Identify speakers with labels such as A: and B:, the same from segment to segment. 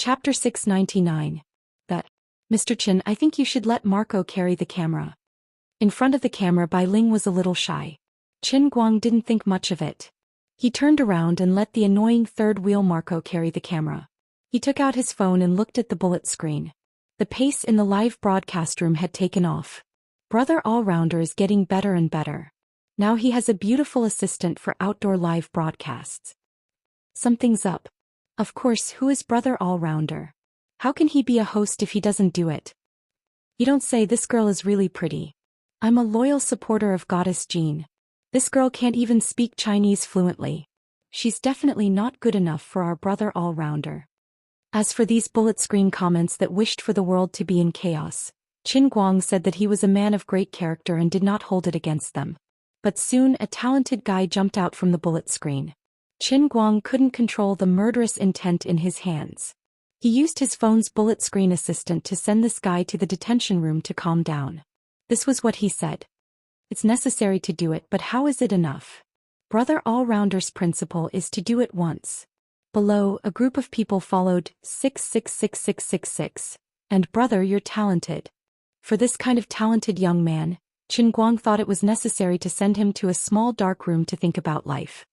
A: Chapter 699. That. Mr. Chen, I think you should let Marco carry the camera. In front of the camera, Bai Ling was a little shy. Qin Guang didn't think much of it. He turned around and let the annoying third wheel Marco carry the camera. He took out his phone and looked at the bullet screen. The pace in the live broadcast room had taken off. Brother All-Rounder is getting better and better. Now he has a beautiful assistant for outdoor live broadcasts. Something's up. Of course, who is Brother All-Rounder? How can he be a host if he doesn't do it? You don't say. This girl is really pretty. I'm a loyal supporter of Goddess Jean. This girl can't even speak Chinese fluently. She's definitely not good enough for our Brother All-Rounder. As for these bullet screen comments that wished for the world to be in chaos, Qin Guang said that he was a man of great character and did not hold it against them. But soon a talented guy jumped out from the bullet screen. Qin Guang couldn't control the murderous intent in his hands. He used his phone's bullet screen assistant to send this guy to the detention room to calm down. This was what he said. It's necessary to do it, but how is it enough? Brother All-Rounder's principle is to do it once. Below, a group of people followed 666666, and brother, you're talented. For this kind of talented young man, Qin Guang thought it was necessary to send him to a small dark room to think about life.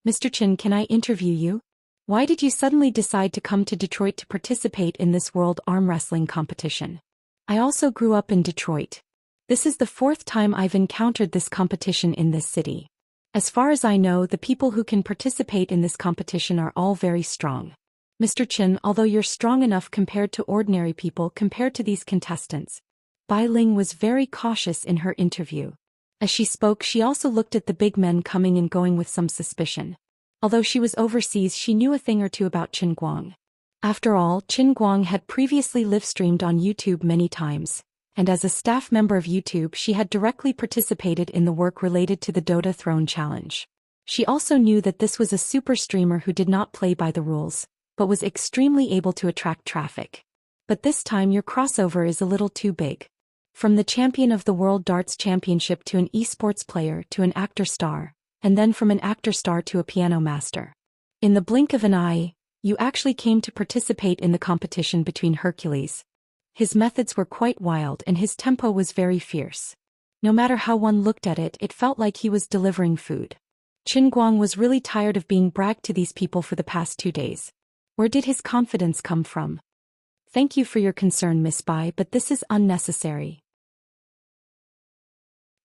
A: Mr. Qin, can I interview you? Why did you suddenly decide to come to Detroit to participate in this world arm wrestling competition? I also grew up in Detroit. This is the 4th time I've encountered this competition in this city. As far as I know, the people who can participate in this competition are all very strong. Mr. Qin, although you're strong enough compared to ordinary people compared to these contestants. Bai Ling was very cautious in her interview. As she spoke, she also looked at the big men coming and going with some suspicion. Although she was overseas, she knew a thing or two about Qin Guang. After all, Qin Guang had previously live-streamed on YouTube many times, and as a staff member of YouTube she had directly participated in the work related to the Dota Throne Challenge. She also knew that this was a super streamer who did not play by the rules, but was extremely able to attract traffic. But this time your crossover is a little too big. From the champion of the World Darts Championship to an esports player to an actor star, and then from an actor star to a piano master. In the blink of an eye, you actually came to participate in the competition between Hercules. His methods were quite wild and his tempo was very fierce. No matter how one looked at it, it felt like he was delivering food. Qin Guang was really tired of being bragged to these people for the past 2 days. Where did his confidence come from? Thank you for your concern, Miss Bai, but this is unnecessary.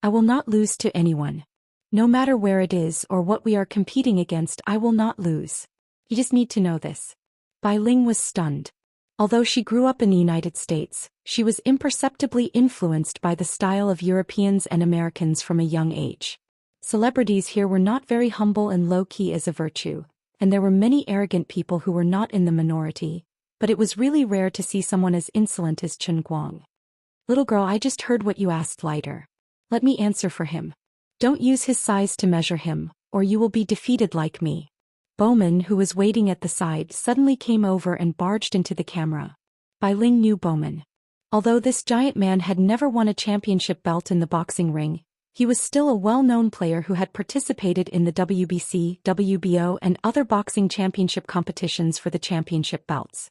A: I will not lose to anyone. No matter where it is or what we are competing against, I will not lose. You just need to know this. Bai Ling was stunned. Although she grew up in the United States, she was imperceptibly influenced by the style of Europeans and Americans from a young age. Celebrities here were not very humble and low-key as a virtue, and there were many arrogant people who were not in the minority, but it was really rare to see someone as insolent as Qin Guang. Little girl, I just heard what you asked lighter. Let me answer for him. Don't use his size to measure him, or you will be defeated like me. Bowman, who was waiting at the side, suddenly came over and barged into the camera. Bai Ling knew Bowman. Although this giant man had never won a championship belt in the boxing ring, he was still a well-known player who had participated in the WBC, WBO and other boxing championship competitions for the championship belts.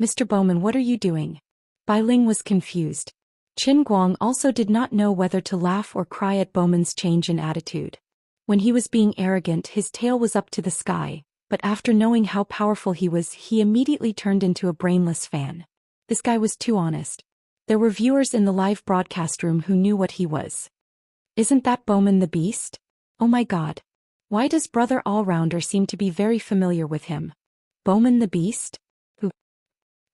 A: Mr. Bowman, what are you doing? Bai Ling was confused. Qin Guang also did not know whether to laugh or cry at Bowman's change in attitude. When he was being arrogant, his tail was up to the sky, but after knowing how powerful he was, he immediately turned into a brainless fan. This guy was too honest. There were viewers in the live broadcast room who knew what he was. Isn't that Bowman the Beast? Oh my god. Why does Brother All-Rounder seem to be very familiar with him? Bowman the Beast? Who?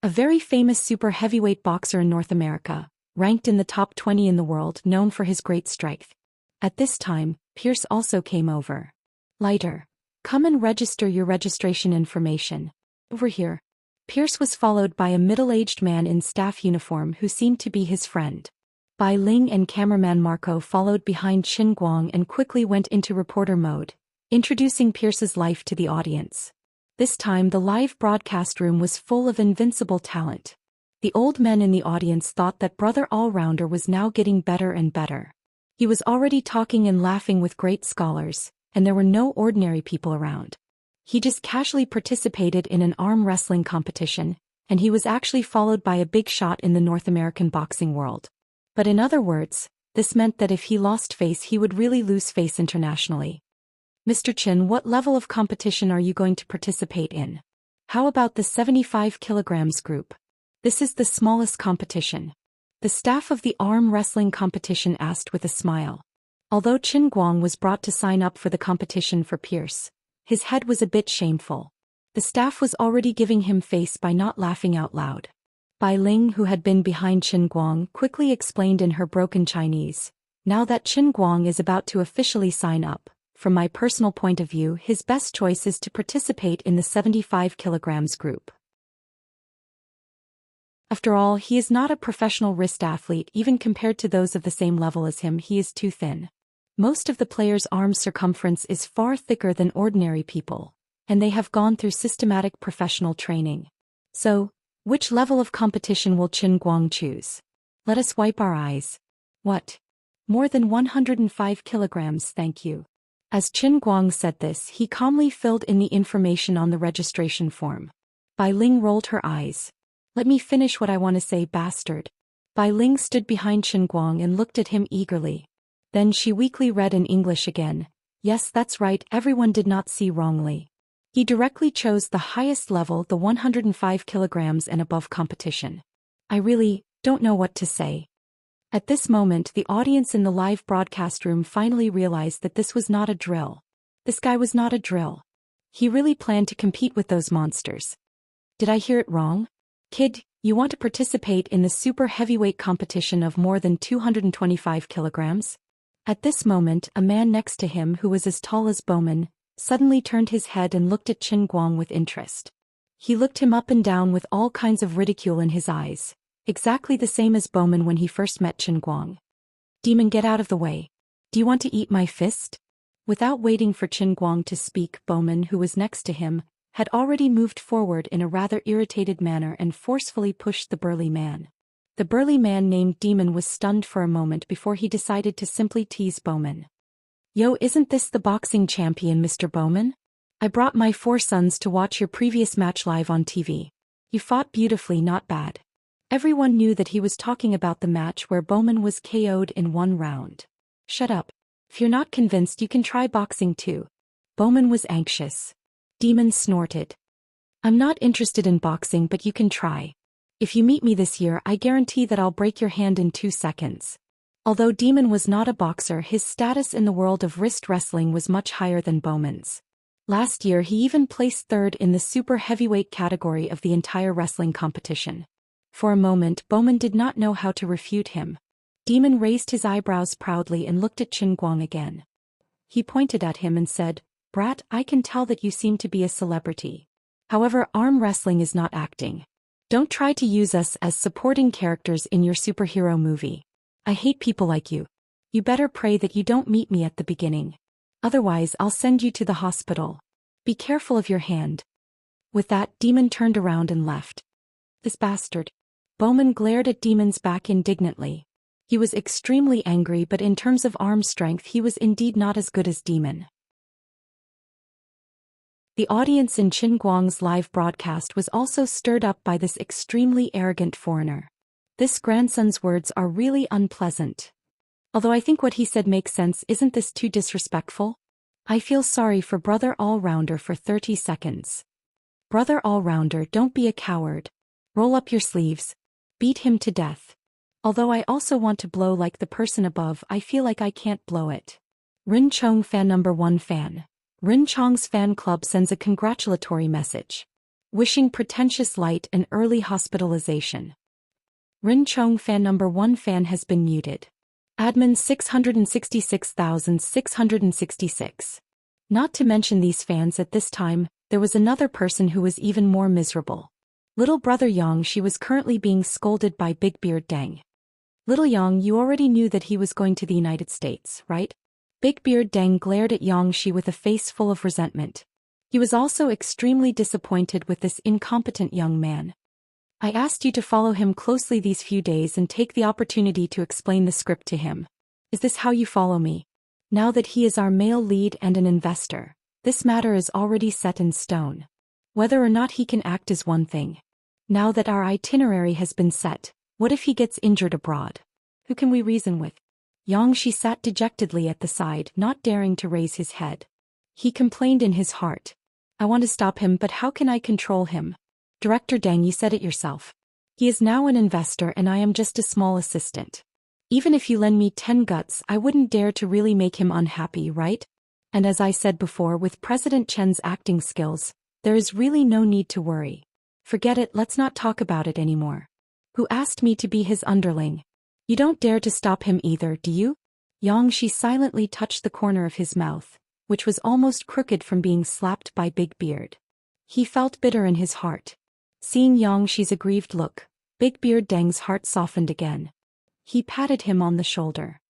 A: A very famous super heavyweight boxer in North America, ranked in the top 20 in the world, known for his great strength. At this time, Pierce also came over. Lighter. Come and register your registration information. Over here. Pierce was followed by a middle-aged man in staff uniform who seemed to be his friend. Bai Ling and cameraman Marco followed behind Qin Guang and quickly went into reporter mode, introducing Pierce's life to the audience. This time the live broadcast room was full of invincible talent. The old men in the audience thought that Brother All-Rounder was now getting better and better. He was already talking and laughing with great scholars, and there were no ordinary people around. He just casually participated in an arm wrestling competition, and he was actually followed by a big shot in the North American boxing world. But in other words, this meant that if he lost face he would really lose face internationally. Mr. Chen, what level of competition are you going to participate in? How about the 75 kilograms group? This is the smallest competition. The staff of the arm wrestling competition asked with a smile. Although Qin Guang was brought to sign up for the competition for Pierce, his head was a bit shameful. The staff was already giving him face by not laughing out loud. Bai Ling, who had been behind Qin Guang, quickly explained in her broken Chinese, now that Qin Guang is about to officially sign up, from my personal point of view his best choice is to participate in the 75 kilograms group. After all, he is not a professional wrist athlete. Even compared to those of the same level as him, he is too thin. Most of the players' arm circumference is far thicker than ordinary people, and they have gone through systematic professional training. So, which level of competition will Qin Guang choose? Let us wipe our eyes. What? More than 105 kilograms, thank you. As Qin Guang said this, he calmly filled in the information on the registration form. Bai Ling rolled her eyes. Let me finish what I want to say, bastard. Bai Ling stood behind Qin Guang and looked at him eagerly. Then she weakly read in English again. Yes, that's right, everyone did not see wrongly. He directly chose the highest level, the 105 kilograms and above competition. I really don't know what to say. At this moment, the audience in the live broadcast room finally realized that this was not a drill. This guy was not a drill. He really planned to compete with those monsters. Did I hear it wrong? Kid, you want to participate in the super heavyweight competition of more than 225 kilograms? At this moment, a man next to him who was as tall as Bowman suddenly turned his head and looked at Qin Guang with interest. He looked him up and down with all kinds of ridicule in his eyes, exactly the same as Bowman when he first met Qin Guang. Demon, get out of the way. Do you want to eat my fist? Without waiting for Qin Guang to speak, Bowman, who was next to him, had already moved forward in a rather irritated manner and forcefully pushed the burly man. The burly man named Demon was stunned for a moment before he decided to simply tease Bowman. Yo, isn't this the boxing champion, Mr. Bowman? I brought my 4 sons to watch your previous match live on TV. You fought beautifully, not bad. Everyone knew that he was talking about the match where Bowman was KO'd in 1 round. Shut up. If you're not convinced, you can try boxing too. Bowman was anxious. Demon snorted. I'm not interested in boxing, but you can try. If you meet me this year, I guarantee that I'll break your hand in 2 seconds. Although Demon was not a boxer, his status in the world of wrist wrestling was much higher than Bowman's. Last year he even placed 3rd in the super heavyweight category of the entire wrestling competition. For a moment Bowman did not know how to refute him. Demon raised his eyebrows proudly and looked at Qin Guang again. He pointed at him and said, Brat, I can tell that you seem to be a celebrity. However, arm wrestling is not acting. Don't try to use us as supporting characters in your superhero movie. I hate people like you. You better pray that you don't meet me at the beginning. Otherwise I'll send you to the hospital. Be careful of your hand. With that, Demon turned around and left. This bastard. Bowman glared at Demon's back indignantly. He was extremely angry, but in terms of arm strength he was indeed not as good as Demon. The audience in Qin Guang's live broadcast was also stirred up by this extremely arrogant foreigner. This grandson's words are really unpleasant. Although I think what he said makes sense, isn't this too disrespectful? I feel sorry for Brother All-Rounder for 30 seconds. Brother All-Rounder, don't be a coward. Roll up your sleeves. Beat him to death. Although I also want to blow like the person above, I feel like I can't blow it. Rin Chong fan number 1 fan. Rin Chong's fan club sends a congratulatory message. Wishing pretentious light and early hospitalization. Rin Chong fan number 1 fan has been muted. Admin 666,666. Not to mention these fans at this time, there was another person who was even more miserable. Little brother Yang. She was currently being scolded by Big Beard Deng. Little Yang, you already knew that he was going to the United States, right? Big Beard Deng glared at Xianxia with a face full of resentment. He was also extremely disappointed with this incompetent young man. I asked you to follow him closely these few days and take the opportunity to explain the script to him. Is this how you follow me? Now that he is our male lead and an investor, this matter is already set in stone. Whether or not he can act is one thing. Now that our itinerary has been set, what if he gets injured abroad? Who can we reason with? Xianxia sat dejectedly at the side, not daring to raise his head. He complained in his heart. I want to stop him, but how can I control him? Director Deng, you said it yourself. He is now an investor and I am just a small assistant. Even if you lend me 10 guts, I wouldn't dare to really make him unhappy, right? And as I said before, with President Chen's acting skills, there is really no need to worry. Forget it, let's not talk about it anymore. Who asked me to be his underling? You don't dare to stop him either, do you? Xianxia silently touched the corner of his mouth, which was almost crooked from being slapped by Big Beard. He felt bitter in his heart. Seeing Xianxia's aggrieved look, Big Beard Deng's heart softened again. He patted him on the shoulder.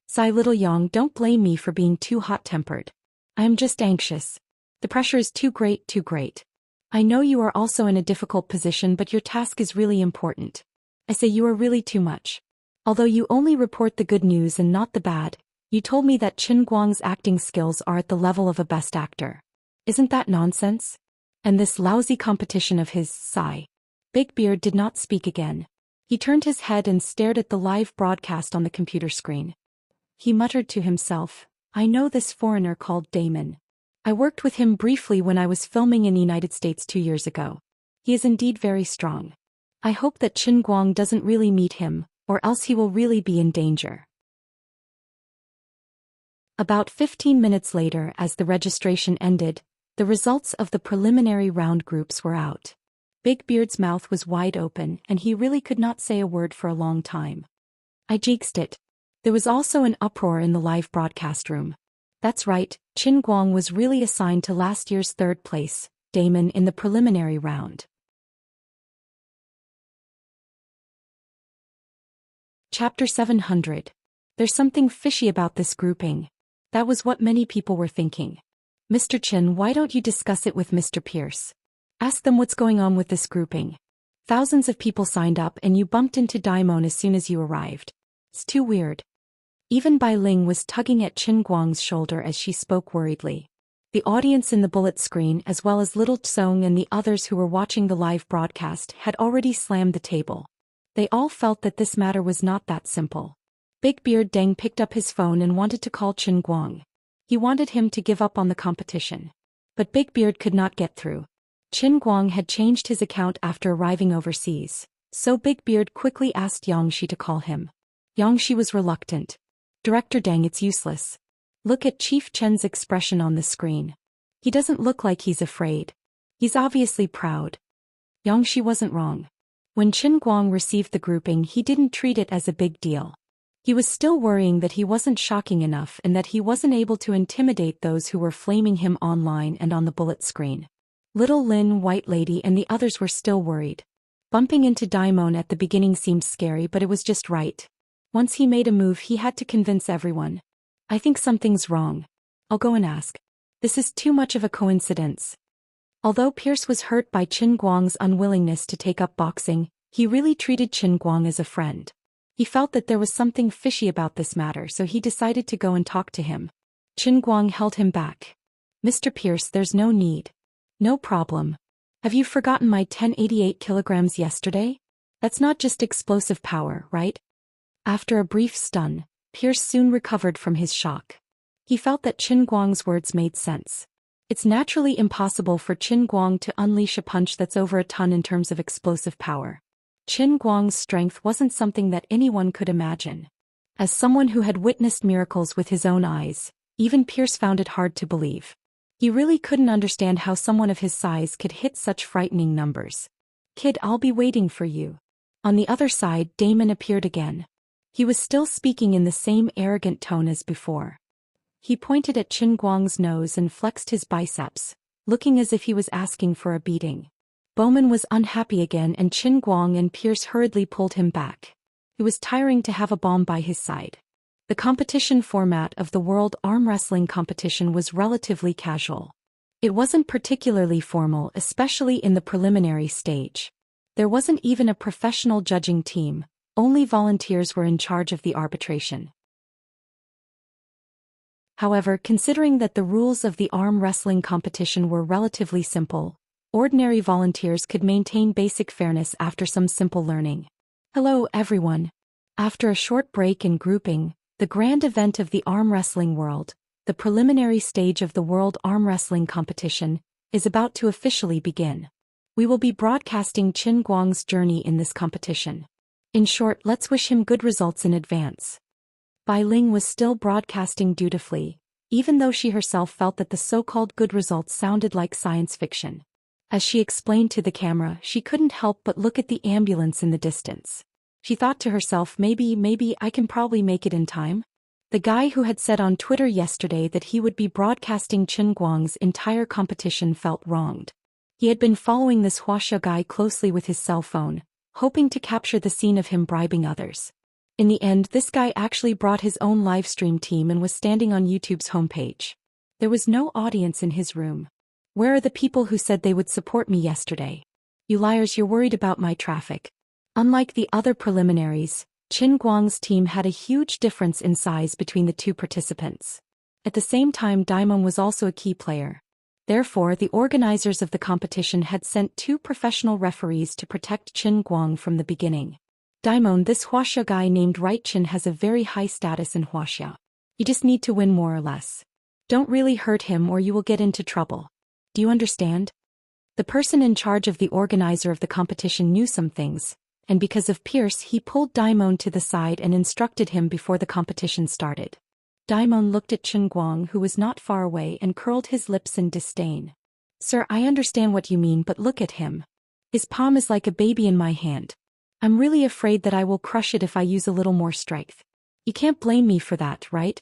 A: Sigh, little Yang, don't blame me for being too hot-tempered. I am just anxious. The pressure is too great, too great. I know you are also in a difficult position, but your task is really important. I say you are really too much. Although you only report the good news and not the bad, you told me that Qin Guang's acting skills are at the level of a best actor. Isn't that nonsense? And this lousy competition of his, sigh. Big Beard did not speak again. He turned his head and stared at the live broadcast on the computer screen. He muttered to himself, I know this foreigner called Damon. I worked with him briefly when I was filming in the United States 2 years ago. He is indeed very strong. I hope that Qin Guang doesn't really meet him, or else he will really be in danger. About 15 minutes later, as the registration ended, the results of the preliminary round groups were out. Big Beard's mouth was wide open and he really could not say a word for a long time. I jinxed it. There was also an uproar in the live broadcast room. That's right, Qin Guang was really assigned to last year's 3rd place, Damon, in the preliminary round. Chapter 700. There's something fishy about this grouping. That was what many people were thinking. Mr. Chin, why don't you discuss it with Mr. Pierce? Ask them what's going on with this grouping. Thousands of people signed up and you bumped into Daimon as soon as you arrived. It's too weird. Even Bai Ling was tugging at Qin Guang's shoulder as she spoke worriedly. The audience in the bullet screen, as well as Little Tsong and the others who were watching the live broadcast, had already slammed the table. They all felt that this matter was not that simple. Big Beard Deng picked up his phone and wanted to call Qin Guang. He wanted him to give up on the competition. But Big Beard could not get through. Qin Guang had changed his account after arriving overseas, so Big Beard quickly asked Xianxia to call him. Xianxia was reluctant. Director Deng, it's useless. Look at Chief Chen's expression on the screen. He doesn't look like he's afraid. He's obviously proud. Xianxia wasn't wrong. When Qin Guang received the grouping, he didn't treat it as a big deal. He was still worrying that he wasn't shocking enough and that he wasn't able to intimidate those who were flaming him online and on the bullet screen. Little Lin, White Lady and the others were still worried. Bumping into Daimon at the beginning seemed scary, but it was just right. Once he made a move, he had to convince everyone. I think something's wrong. I'll go and ask. This is too much of a coincidence. Although Pierce was hurt by Qin Guang's unwillingness to take up boxing, he really treated Qin Guang as a friend. He felt that there was something fishy about this matter, so he decided to go and talk to him. Qin Guang held him back. Mr. Pierce, there's no need. No problem. Have you forgotten my 1088 kilograms yesterday? That's not just explosive power, right? After a brief stun, Pierce soon recovered from his shock. He felt that Qin Guang's words made sense. It's naturally impossible for Qin Guang to unleash a punch that's over a ton in terms of explosive power. Qin Guang's strength wasn't something that anyone could imagine. As someone who had witnessed miracles with his own eyes, even Pierce found it hard to believe. He really couldn't understand how someone of his size could hit such frightening numbers. Kid, I'll be waiting for you. On the other side, Damon appeared again. He was still speaking in the same arrogant tone as before. He pointed at Qin Guang's nose and flexed his biceps, looking as if he was asking for a beating. Bowman was unhappy again and Qin Guang and Pierce hurriedly pulled him back. It was tiring to have a bomb by his side. The competition format of the World Arm Wrestling Competition was relatively casual. It wasn't particularly formal, especially in the preliminary stage. There wasn't even a professional judging team, only volunteers were in charge of the arbitration. However, considering that the rules of the arm wrestling competition were relatively simple, Ordinary volunteers could maintain basic fairness after some simple learning. Hello everyone. After a short break in grouping, the grand event of the arm wrestling world, the preliminary stage of the World Arm Wrestling Competition, is about to officially begin. We will be broadcasting Qin Guang's journey in this competition. In short, let's wish him good results in advance. Bai Ling was still broadcasting dutifully, even though she herself felt that the so-called good results sounded like science fiction. As she explained to the camera, she couldn't help but look at the ambulance in the distance. She thought to herself, maybe I can probably make it in time. The guy who had said on Twitter yesterday that he would be broadcasting Qin Guang's entire competition felt wronged. He had been following this Wuxia guy closely with his cell phone, hoping to capture the scene of him bribing others. In the end, this guy actually brought his own livestream team and was standing on YouTube's homepage. There was no audience in his room. Where are the people who said they would support me yesterday? You liars, you're worried about my traffic. Unlike the other preliminaries, Qin Guang's team had a huge difference in size between the two participants. At the same time, Daimon was also a key player. Therefore, the organizers of the competition had sent 2 professional referees to protect Qin Guang from the beginning. Daimon, this Wuxia guy named Right Qin, has a very high status in Wuxia. You just need to win more or less. Don't really hurt him or you will get into trouble. Do you understand? The person in charge of the organizer of the competition knew some things, and because of Pierce he pulled Daimon to the side and instructed him before the competition started. Daimon looked at Qin Guang, who was not far away, and curled his lips in disdain. Sir, I understand what you mean, but look at him. His palm is like a baby in my hand. I'm really afraid that I will crush it if I use a little more strength. You can't blame me for that, right?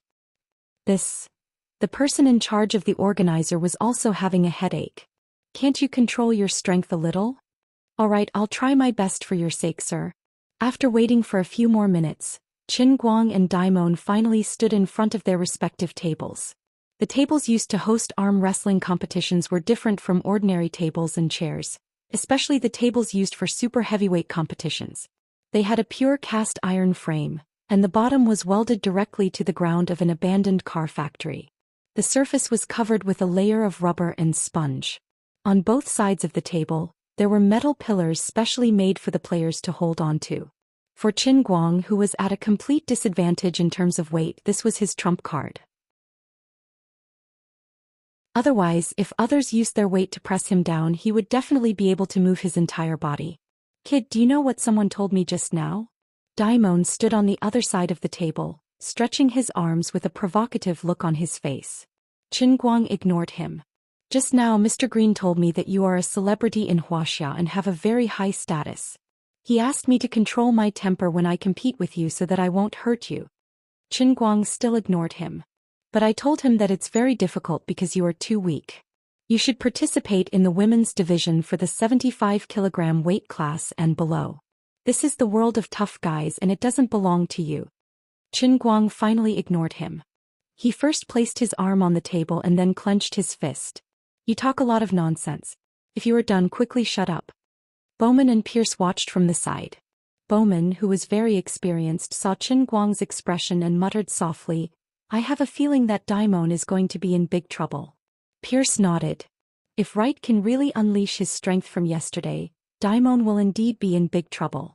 A: The person in charge of the organizer was also having a headache. Can't you control your strength a little? All right, I'll try my best for your sake, sir. After waiting for a few more minutes, Qin Guang and Daimon finally stood in front of their respective tables. The tables used to host arm wrestling competitions were different from ordinary tables and chairs, especially the tables used for super heavyweight competitions. They had a pure cast iron frame, and the bottom was welded directly to the ground of an abandoned car factory. The surface was covered with a layer of rubber and sponge. On both sides of the table, there were metal pillars specially made for the players to hold on to. For Qin Guang, who was at a complete disadvantage in terms of weight, this was his trump card. Otherwise, if others used their weight to press him down, he would definitely be able to move his entire body. Kid, do you know what someone told me just now? Daimon stood on the other side of the table, stretching his arms with a provocative look on his face. Qin Guang ignored him. Just now Mr. Green told me that you are a celebrity in Wuxia and have a very high status. He asked me to control my temper when I compete with you so that I won't hurt you. Qin Guang still ignored him. But I told him that it's very difficult because you are too weak. You should participate in the women's division for the 75 kilogram weight class and below. This is the world of tough guys and it doesn't belong to you. Qin Guang finally ignored him. He first placed his arm on the table and then clenched his fist. You talk a lot of nonsense. If you are done, quickly shut up. Bowman and Pierce watched from the side. Bowman, who was very experienced, saw Qin Guang's expression and muttered softly, I have a feeling that Daimon is going to be in big trouble. Pierce nodded. If Wright can really unleash his strength from yesterday, Daimon will indeed be in big trouble.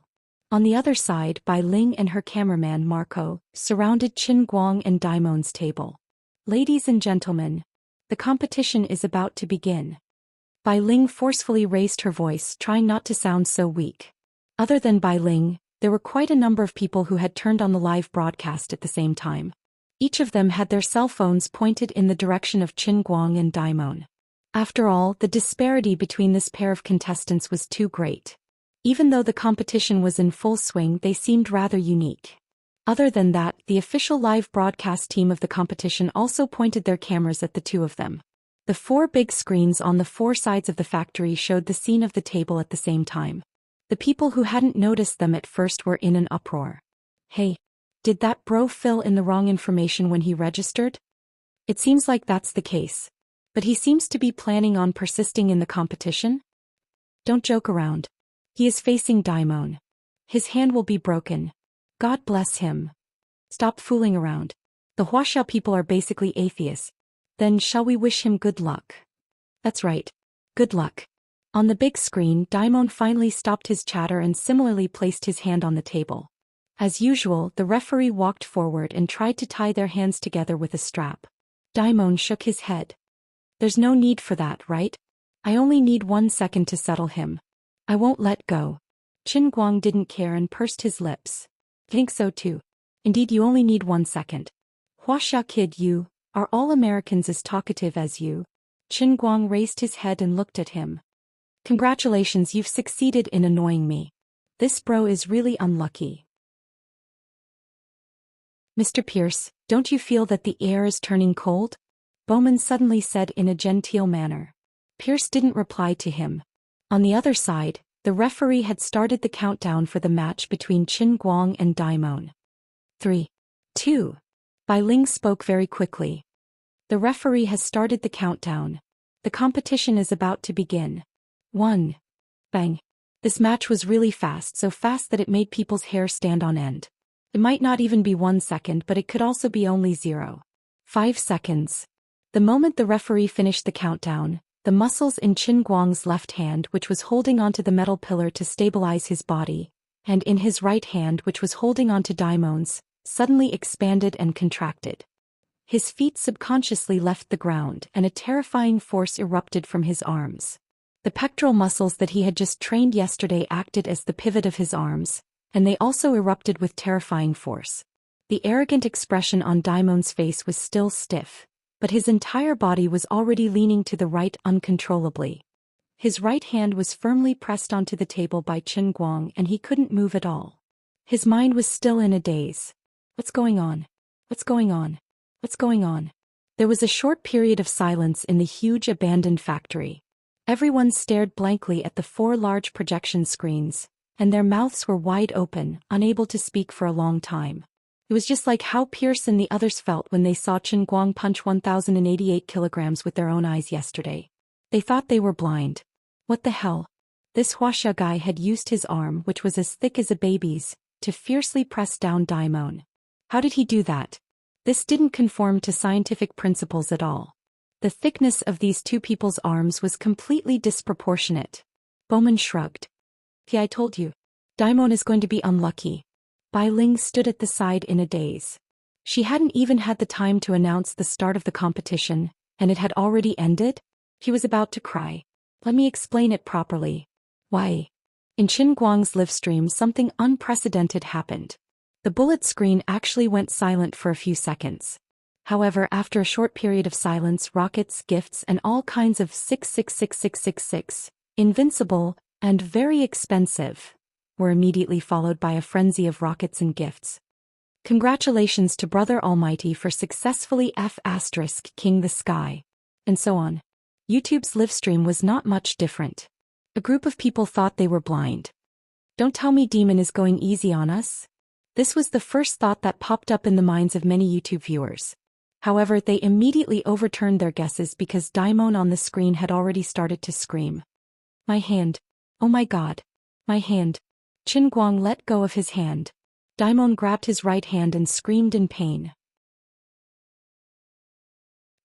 A: On the other side, Bai Ling and her cameraman Marco surrounded Qin Guang and Daimon's table. Ladies and gentlemen, the competition is about to begin. Bai Ling forcefully raised her voice, trying not to sound so weak. Other than Bai Ling, there were quite a number of people who had turned on the live broadcast at the same time. Each of them had their cell phones pointed in the direction of Qin Guang and Daimon. After all, the disparity between this pair of contestants was too great. Even though the competition was in full swing, they seemed rather unique. Other than that, the official live broadcast team of the competition also pointed their cameras at the two of them. The 4 big screens on the 4 sides of the factory showed the scene of the table at the same time. The people who hadn't noticed them at first were in an uproar. Hey, did that bro fill in the wrong information when he registered? It seems like that's the case. But he seems to be planning on persisting in the competition? Don't joke around. He is facing Daimon. His hand will be broken. God bless him. Stop fooling around. The Wuxia people are basically atheists. Then shall we wish him good luck? That's right. Good luck. On the big screen, Daimon finally stopped his chatter and similarly placed his hand on the table. As usual, the referee walked forward and tried to tie their hands together with a strap. Daimon shook his head. There's no need for that, right? I only need 1 second to settle him. I won't let go. Qin Guang didn't care and pursed his lips. Think so too. Indeed, you only need 1 second. Wuxia kid, you, are all Americans as talkative as you? Qin Guang raised his head and looked at him. Congratulations, you've succeeded in annoying me. This bro is really unlucky. Mr. Pierce, don't you feel that the air is turning cold? Bowman suddenly said in a genteel manner. Pierce didn't reply to him. On the other side, the referee had started the countdown for the match between Qin Guang and Daimon. 3, 2. Bai Ling spoke very quickly. The referee has started the countdown. The competition is about to begin. 1. Bang. This match was really fast, so fast that it made people's hair stand on end. It might not even be 1 second, but it could also be only 0.5 seconds. The moment the referee finished the countdown, the muscles in Qin Guang's left hand, which was holding onto the metal pillar to stabilize his body, and in his right hand, which was holding onto Daimon's, suddenly expanded and contracted. His feet subconsciously left the ground and a terrifying force erupted from his arms. The pectoral muscles that he had just trained yesterday acted as the pivot of his arms, and they also erupted with terrifying force. The arrogant expression on Daimon's face was still stiff, but his entire body was already leaning to the right uncontrollably. His right hand was firmly pressed onto the table by Qin Guang and he couldn't move at all. His mind was still in a daze. What's going on? What's going on? What's going on? There was a short period of silence in the huge abandoned factory. Everyone stared blankly at the 4 large projection screens, and their mouths were wide open, unable to speak for a long time. It was just like how Pierce and the others felt when they saw Qin Guang punch 1,088 kilograms with their own eyes yesterday. They thought they were blind. What the hell? This Wuxia guy had used his arm, which was as thick as a baby's, to fiercely press down Daimon. How did he do that? This didn't conform to scientific principles at all. The thickness of these two people's arms was completely disproportionate. Bowman shrugged. I told you. Daimon is going to be unlucky. Bai Ling stood at the side in a daze. She hadn't even had the time to announce the start of the competition, and it had already ended? He was about to cry. Let me explain it properly. Why? In Qin Guang's livestream, something unprecedented happened. The bullet screen actually went silent for a few seconds. However, after a short period of silence, rockets, gifts, and all kinds of 66666, invincible, and very expensive, were immediately followed by a frenzy of rockets and gifts. Congratulations to Brother Almighty for successfully King the Sky. And so on. YouTube's livestream was not much different. A group of people thought they were blind. Don't tell me Demon is going easy on us? This was the first thought that popped up in the minds of many YouTube viewers. However, they immediately overturned their guesses because Daimon on the screen had already started to scream. My hand. Oh my god. My hand. Qin Guang let go of his hand. Daimon grabbed his right hand and screamed in pain.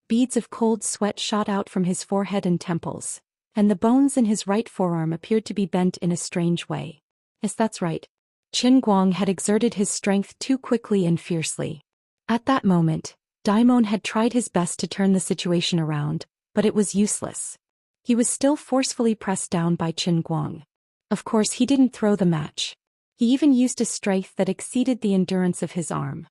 A: Beads of cold sweat shot out from his forehead and temples, and the bones in his right forearm appeared to be bent in a strange way. Yes, that's right. Qin Guang had exerted his strength too quickly and fiercely. At that moment, Daimon had tried his best to turn the situation around, but it was useless. He was still forcefully pressed down by Qin Guang. Of course, he didn't throw the match. He even used a strength that exceeded the endurance of his arm.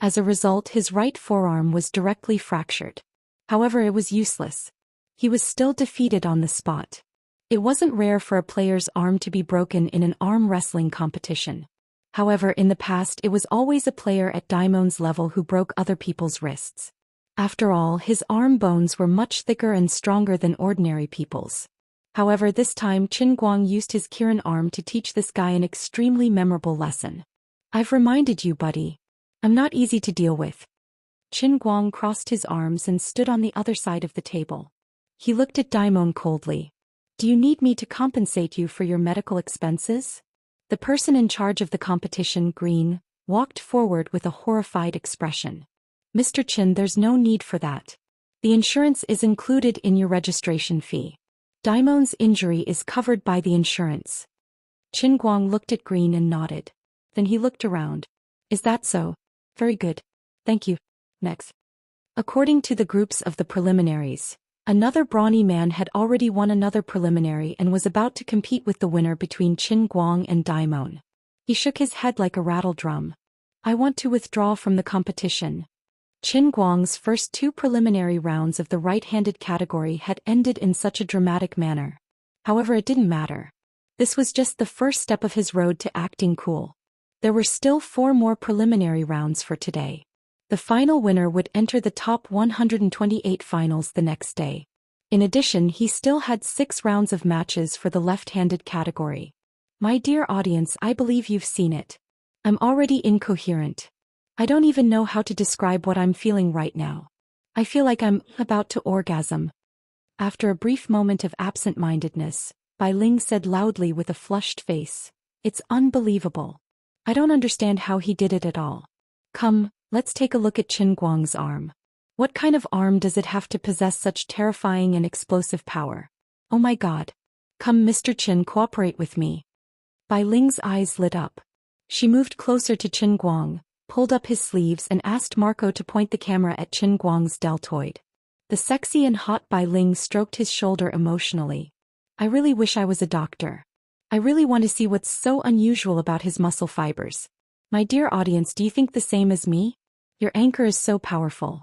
A: As a result, his right forearm was directly fractured. However, it was useless. He was still defeated on the spot. It wasn't rare for a player's arm to be broken in an arm wrestling competition. However, in the past it was always a player at Daimon's level who broke other people's wrists. After all, his arm bones were much thicker and stronger than ordinary people's. However, this time Qin Guang used his Kirin arm to teach this guy an extremely memorable lesson. I've reminded you, buddy. I'm not easy to deal with. Qin Guang crossed his arms and stood on the other side of the table. He looked at Daimon coldly. Do you need me to compensate you for your medical expenses? The person in charge of the competition, Green, walked forward with a horrified expression. Mr. Qin, there's no need for that. The insurance is included in your registration fee. Daimon's injury is covered by the insurance. Qin Guang looked at Green and nodded. Then he looked around. Is that so? Very good. Thank you. Next. According to the groups of the preliminaries, another brawny man had already won another preliminary and was about to compete with the winner between Qin Guang and Daimon. He shook his head like a rattle drum. I want to withdraw from the competition. Qin Guang's first 2 preliminary rounds of the right-handed category had ended in such a dramatic manner. However, it didn't matter. This was just the first step of his road to acting cool. There were still 4 more preliminary rounds for today. The final winner would enter the top 128 finals the next day. In addition, he still had 6 rounds of matches for the left-handed category. My dear audience, I believe you've seen it. I'm already incoherent. I don't even know how to describe what I'm feeling right now. I feel like I'm about to orgasm. After a brief moment of absent-mindedness, Bai Ling said loudly with a flushed face, "It's unbelievable. I don't understand how he did it at all. Come, let's take a look at Qin Guang's arm. What kind of arm does it have to possess such terrifying and explosive power? Oh my god. Come, Mr. Qin, cooperate with me." Bai Ling's eyes lit up. She moved closer to Qin Guang, pulled up his sleeves and asked Marco to point the camera at Qin Guang's deltoid. The sexy and hot Bai Ling stroked his shoulder emotionally. I really wish I was a doctor. I really want to see what's so unusual about his muscle fibers. My dear audience, do you think the same as me? Your anchor is so powerful.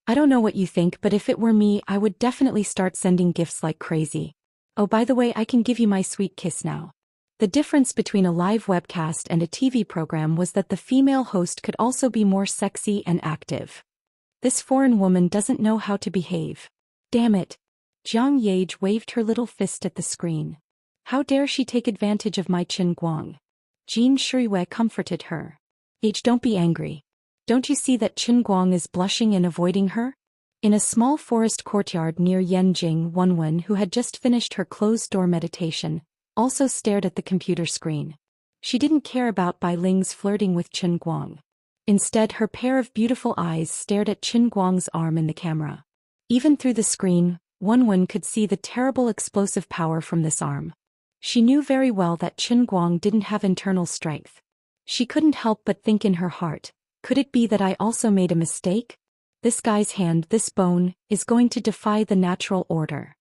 A: I don't know what you think, but if it were me, I would definitely start sending gifts like crazy. Oh, by the way, I can give you my sweet kiss now. The difference between a live webcast and a TV program was that the female host could also be more sexy and active. This foreign woman doesn't know how to behave. Damn it. Jiang Yage waved her little fist at the screen. How dare she take advantage of my Qin Guang? Jean Shuiwei comforted her. Yage, don't be angry. Don't you see that Qin Guang is blushing and avoiding her? In a small forest courtyard near Yanjing, Wenwen, who had just finished her closed-door meditation, also stared at the computer screen. She didn't care about Bai Ling's flirting with Qin Guang. Instead, her pair of beautiful eyes stared at Qin Guang's arm in the camera. Even through the screen, Wenwen could see the terrible explosive power from this arm. She knew very well that Qin Guang didn't have internal strength. She couldn't help but think in her heart, could it be that I also made a mistake? This guy's hand, this bone, is going to defy the natural order.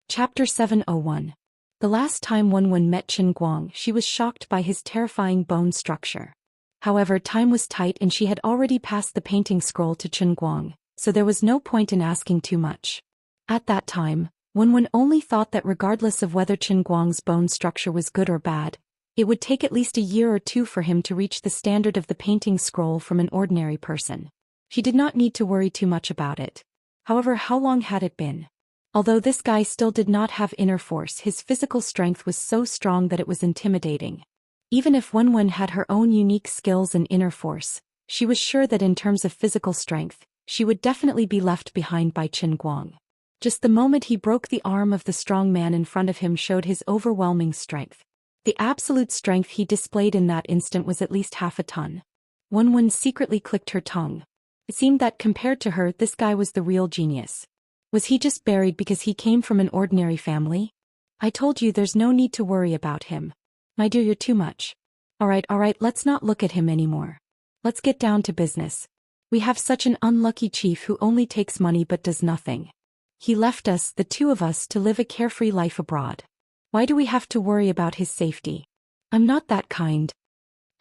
A: Chapter 701. The last time Wenwen met Qin Guang, she was shocked by his terrifying bone structure. However, time was tight and she had already passed the painting scroll to Qin Guang, so there was no point in asking too much. At that time, Wenwen only thought that regardless of whether Qin Guang's bone structure was good or bad, it would take at least a year or 2 for him to reach the standard of the painting scroll from an ordinary person. She did not need to worry too much about it. However, how long had it been? Although this guy still did not have inner force, his physical strength was so strong that it was intimidating. Even if Wenwen had her own unique skills and inner force, she was sure that in terms of physical strength, she would definitely be left behind by Qin Guang. Just the moment he broke the arm of the strong man in front of him showed his overwhelming strength. The absolute strength he displayed in that instant was at least half a ton. Wenwen secretly clicked her tongue. It seemed that compared to her, this guy was the real genius. Was he just buried because he came from an ordinary family? I told you there's no need to worry about him. My dear, you're too much. Alright, let's not look at him anymore. Let's get down to business. We have such an unlucky chief who only takes money but does nothing. He left us, the 2 of us, to live a carefree life abroad. Why do we have to worry about his safety? I'm not that kind.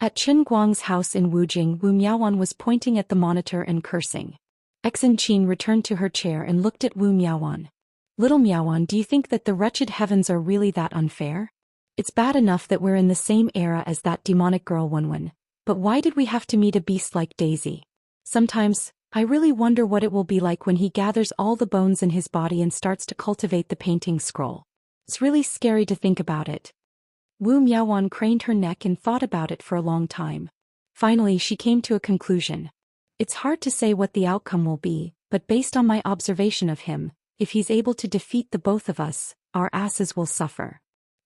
A: At Qin Guang's house in Wujing, Wu Miaowan was pointing at the monitor and cursing. Exin Qin returned to her chair and looked at Wu Miaowan. Little Miaowan, do you think that the wretched heavens are really that unfair? It's bad enough that we're in the same era as that demonic girl Wenwen, but why did we have to meet a beast like Daisy? Sometimes, I really wonder what it will be like when he gathers all the bones in his body and starts to cultivate the painting scroll. It's really scary to think about it. Wu Miaowan craned her neck and thought about it for a long time. Finally, she came to a conclusion. It's hard to say what the outcome will be, but based on my observation of him, if he's able to defeat the both of us, our asses will suffer.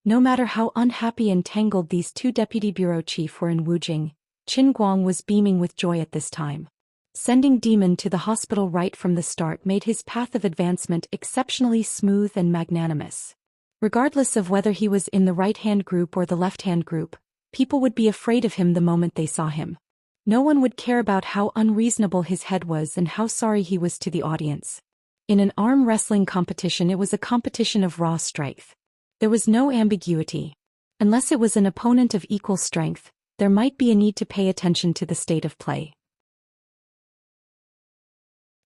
A: No matter how unhappy and tangled these 2 deputy bureau chiefs were in Wujing, Qin Guang was beaming with joy at this time. Sending Demon to the hospital right from the start made his path of advancement exceptionally smooth and magnanimous. Regardless of whether he was in the right-hand group or the left-hand group, people would be afraid of him the moment they saw him. No one would care about how unreasonable his head was and how sorry he was to the audience. In an arm wrestling competition, it was a competition of raw strength. There was no ambiguity. Unless it was an opponent of equal strength, there might be a need to pay attention to the state of play.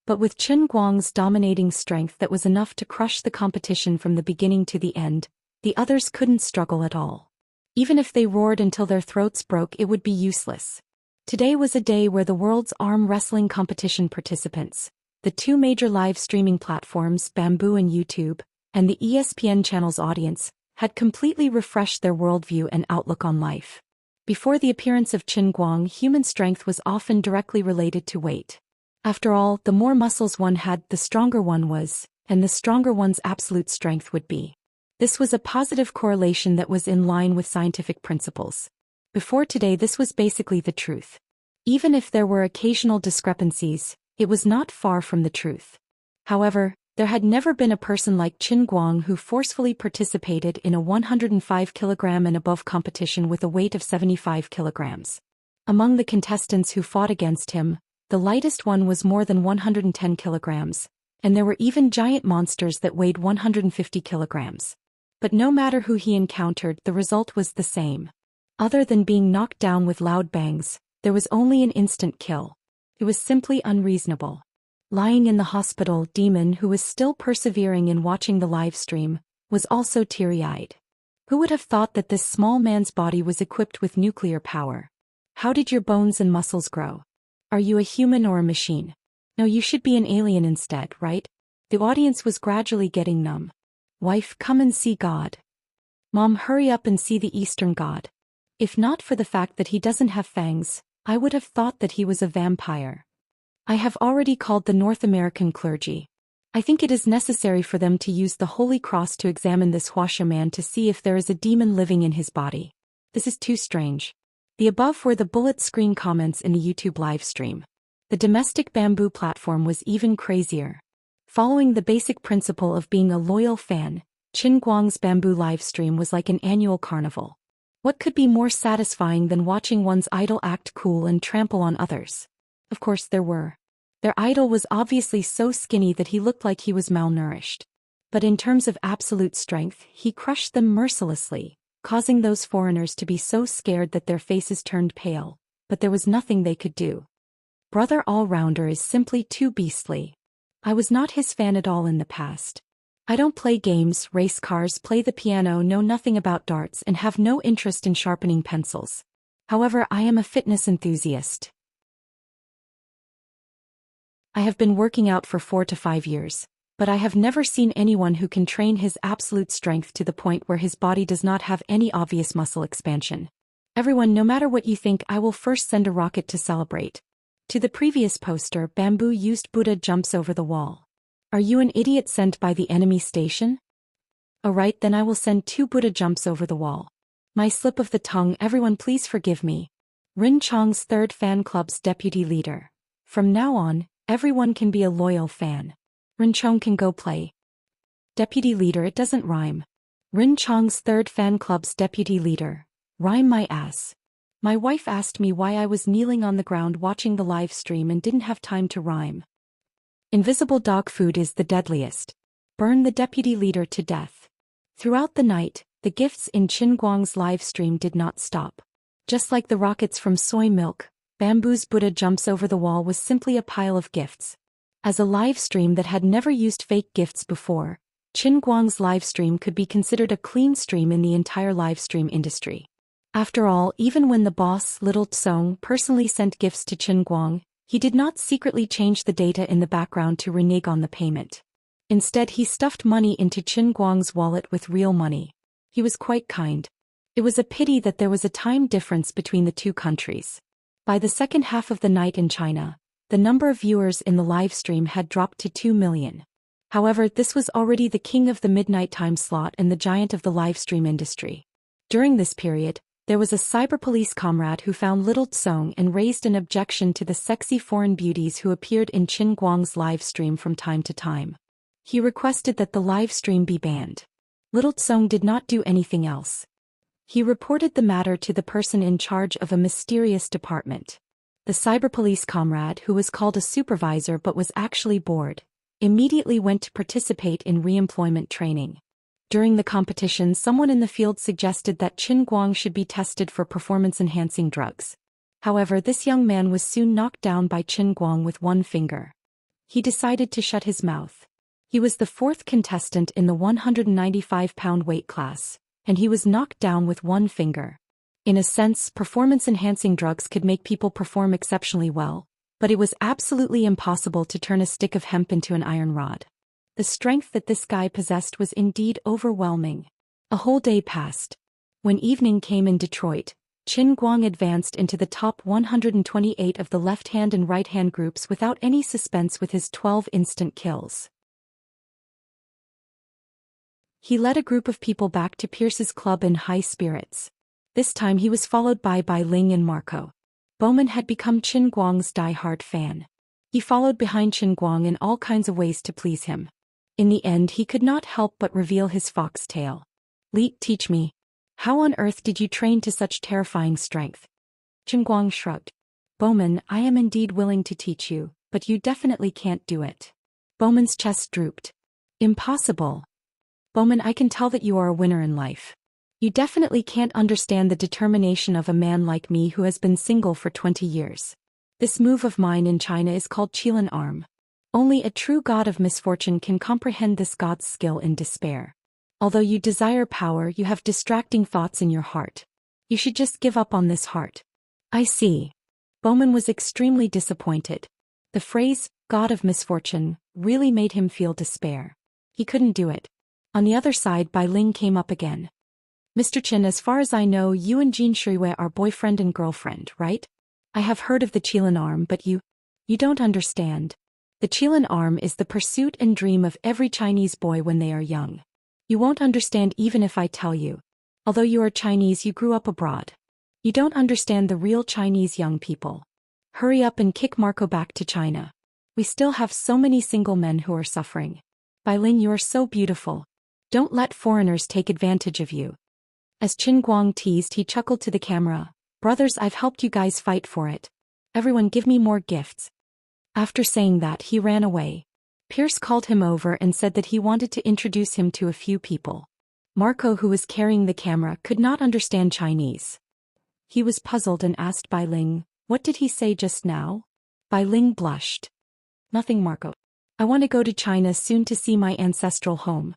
A: But with Qin Guang's dominating strength that was enough to crush the competition from the beginning to the end, the others couldn't struggle at all. Even if they roared until their throats broke, it would be useless. Today was a day where the world's arm wrestling competition participants, the two major live streaming platforms Bamboo and YouTube, and the ESPN channel's audience, had completely refreshed their worldview and outlook on life. Before the appearance of Qin Guang, human strength was often directly related to weight. After all, the more muscles one had, the stronger one was, and the stronger one's absolute strength would be. This was a positive correlation that was in line with scientific principles. Before today, this was basically the truth. Even if there were occasional discrepancies, it was not far from the truth. However, there had never been a person like Qin Guang who forcefully participated in a 105 kg and above competition with a weight of 75 kg. Among the contestants who fought against him, the lightest one was more than 110 kg, and there were even giant monsters that weighed 150 kg. But no matter who he encountered, the result was the same. Other than being knocked down with loud bangs, there was only an instant kill. It was simply unreasonable. Lying in the hospital, Demon, who was still persevering in watching the live stream, was also teary-eyed. Who would have thought that this small man's body was equipped with nuclear power? How did your bones and muscles grow? Are you a human or a machine? No, you should be an alien instead, right? The audience was gradually getting numb. Wife, come and see God. Mom, hurry up and see the Eastern God. If not for the fact that he doesn't have fangs, I would have thought that he was a vampire. I have already called the North American clergy. I think it is necessary for them to use the Holy Cross to examine this Wuxia man to see if there is a demon living in his body. This is too strange. The above were the bullet screen comments in the YouTube live stream. The domestic Bamboo platform was even crazier. Following the basic principle of being a loyal fan, Qin Guang's Bamboo live stream was like an annual carnival. What could be more satisfying than watching one's idol act cool and trample on others? Of course there were. Their idol was obviously so skinny that he looked like he was malnourished. But in terms of absolute strength, he crushed them mercilessly, causing those foreigners to be so scared that their faces turned pale, but there was nothing they could do. Brother All-Rounder is simply too beastly. I was not his fan at all in the past. I don't play games, race cars, play the piano, know nothing about darts, and have no interest in sharpening pencils. However, I am a fitness enthusiast. I have been working out for 4 to 5 years, but I have never seen anyone who can train his absolute strength to the point where his body does not have any obvious muscle expansion. Everyone, no matter what you think, I will first send a rocket to celebrate. To the previous poster, Bamboo used Buddha jumps over the wall. Are you an idiot sent by the enemy station? Alright, then I will send 2 Buddha jumps over the wall. My slip of the tongue, everyone please forgive me. Rin Chong's third fan club's deputy leader. From now on, everyone can be a loyal fan. Rin Chong can go play. Deputy leader, it doesn't rhyme. Rin Chong's third fan club's deputy leader. Rhyme my ass. My wife asked me why I was kneeling on the ground watching the live stream and didn't have time to rhyme. Invisible dog food is the deadliest. Burn the deputy leader to death. Throughout the night, the gifts in Qin Guang's live stream did not stop. Just like the rockets from soy milk, Bamboo's Buddha jumps over the wall was simply a pile of gifts. As a live stream that had never used fake gifts before, Qin Guang's live stream could be considered a clean stream in the entire live stream industry. After all, even when the boss, Little Tsong, personally sent gifts to Qin Guang, he did not secretly change the data in the background to renege on the payment. Instead, he stuffed money into Qin Guang's wallet with real money. He was quite kind. It was a pity that there was a time difference between the two countries. By the second half of the night in China, the number of viewers in the live stream had dropped to 2 million. However, this was already the king of the midnight time slot and the giant of the live stream industry. During this period, There was a cyber police comrade who found little Tsong and raised an objection to the sexy foreign beauties who appeared in Qin Guang's live stream from time to time. He requested that the live stream be banned. Little Tsong did not do anything else. He reported the matter to the person in charge of a mysterious department. The cyber police comrade, who was called a supervisor but was actually bored, immediately went to participate in re-employment training. During the competition, someone in the field suggested that Qin Guang should be tested for performance-enhancing drugs. However, this young man was soon knocked down by Qin Guang with one finger. He decided to shut his mouth. He was the fourth contestant in the 195-pound weight class, and he was knocked down with one finger. In a sense, performance-enhancing drugs could make people perform exceptionally well, but it was absolutely impossible to turn a stick of hemp into an iron rod. The strength that this guy possessed was indeed overwhelming. A whole day passed. When evening came in Detroit, Qin Guang advanced into the top 128 of the left-hand and right-hand groups without any suspense with his 12 instant kills. He led a group of people back to Pierce's club in high spirits. This time he was followed by Bai Ling and Marco. Bowman had become Qin Guang's die-hard fan. He followed behind Qin Guang in all kinds of ways to please him. In the end, he could not help but reveal his foxtail. "Li, teach me. How on earth did you train to such terrifying strength?" Qin Guang shrugged. "Bowman, I am indeed willing to teach you, but you definitely can't do it." Bowman's chest drooped. "Impossible. Bowman, I can tell that you are a winner in life. You definitely can't understand the determination of a man like me who has been single for 20 years. This move of mine in China is called Qilan arm. Only a true god of misfortune can comprehend this god's skill in despair. Although you desire power, you have distracting thoughts in your heart. You should just give up on this heart." "I see." Bowman was extremely disappointed. The phrase, god of misfortune, really made him feel despair. He couldn't do it. On the other side, Bai Ling came up again. "Mr. Qin, as far as I know, you and Jean Shuiwei are boyfriend and girlfriend, right? I have heard of the Qilan arm, but you don't understand. The Qilan arm is the pursuit and dream of every Chinese boy when they are young. You won't understand even if I tell you. Although you are Chinese, you grew up abroad. You don't understand the real Chinese young people. Hurry up and kick Marco back to China. We still have so many single men who are suffering. Bai Ling, you are so beautiful. Don't let foreigners take advantage of you." As Qin Guang teased, he chuckled to the camera. "Brothers, I've helped you guys fight for it. Everyone give me more gifts." After saying that, he ran away. Pierce called him over and said that he wanted to introduce him to a few people. Marco, who was carrying the camera, could not understand Chinese. He was puzzled and asked Bai Ling, "What did he say just now?" Bai Ling blushed. "Nothing, Marco. I want to go to China soon to see my ancestral home."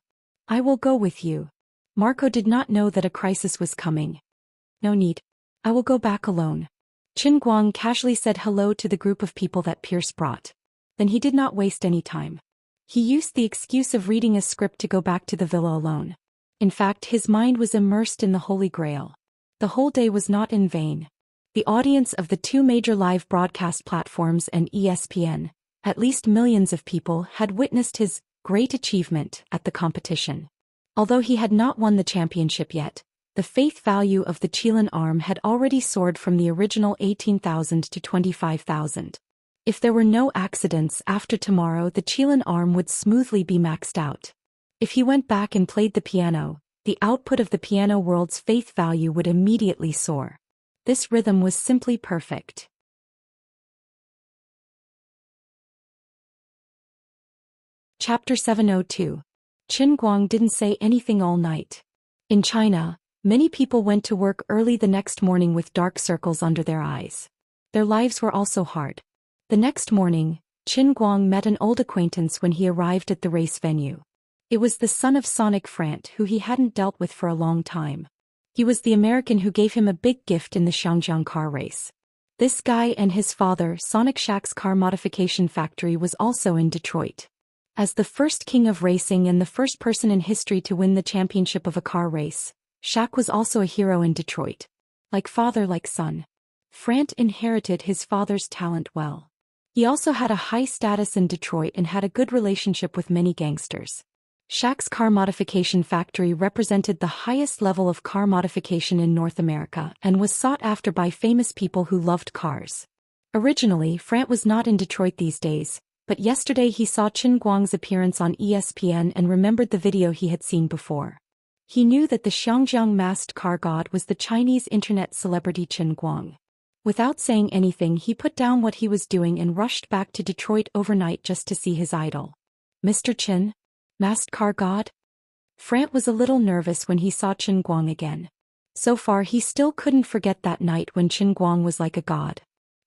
A: "I will go with you." Marco did not know that a crisis was coming. "No need. I will go back alone." Qin Guang casually said hello to the group of people that Pierce brought. Then he did not waste any time. He used the excuse of reading a script to go back to the villa alone. In fact, his mind was immersed in the Holy Grail. The whole day was not in vain. The audience of the two major live broadcast platforms and ESPN, at least millions of people, had witnessed his great achievement at the competition. Although he had not won the championship yet, the faith value of the Qilan arm had already soared from the original 18,000 to 25,000. If there were no accidents, after tomorrow the Qilan arm would smoothly be maxed out. If he went back and played the piano, the output of the piano world's faith value would immediately soar. This rhythm was simply perfect. Chapter 702. Qin Guang didn't say anything all night. In China, many people went to work early the next morning with dark circles under their eyes. Their lives were also hard. The next morning, Qin Guang met an old acquaintance when he arrived at the race venue. It was the son of Sonic Frant, who he hadn't dealt with for a long time. He was the American who gave him a big gift in the Xianxia car race. This guy and his father, Sonic Shaq's car modification factory, was also in Detroit. As the first king of racing and the first person in history to win the championship of a car race, Shaq was also a hero in Detroit. Like father, like son. Frant inherited his father's talent well. He also had a high status in Detroit and had a good relationship with many gangsters. Shaq's car modification factory represented the highest level of car modification in North America and was sought after by famous people who loved cars. Originally, Frant was not in Detroit these days, but yesterday he saw Qin Guang's appearance on ESPN and remembered the video he had seen before. He knew that the Xianxia masked car god was the Chinese internet celebrity Qin Guang. Without saying anything, he put down what he was doing and rushed back to Detroit overnight just to see his idol. Mr. Qin? Masked car god? Frant was a little nervous when he saw Qin Guang again. So far he still couldn't forget that night when Qin Guang was like a god.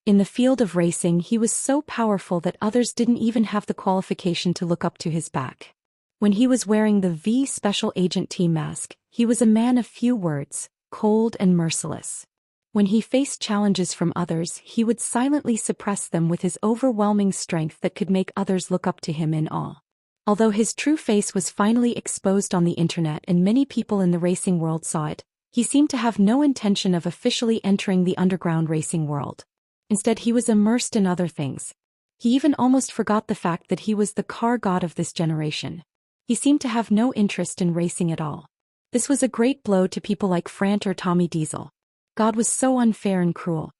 A: In the field of racing he was so powerful that others didn't even have the qualification to look up to his back. When he was wearing the V Special Agent Team mask, he was a man of few words, cold and merciless. When he faced challenges from others, he would silently suppress them with his overwhelming strength that could make others look up to him in awe. Although his true face was finally exposed on the internet and many people in the racing world saw it, he seemed to have no intention of officially entering the underground racing world. Instead, he was immersed in other things. He even almost forgot the fact that he was the car god of this generation. He seemed to have no interest in racing at all. This was a great blow to people like Frant or Tommy Diesel. God was so unfair and cruel.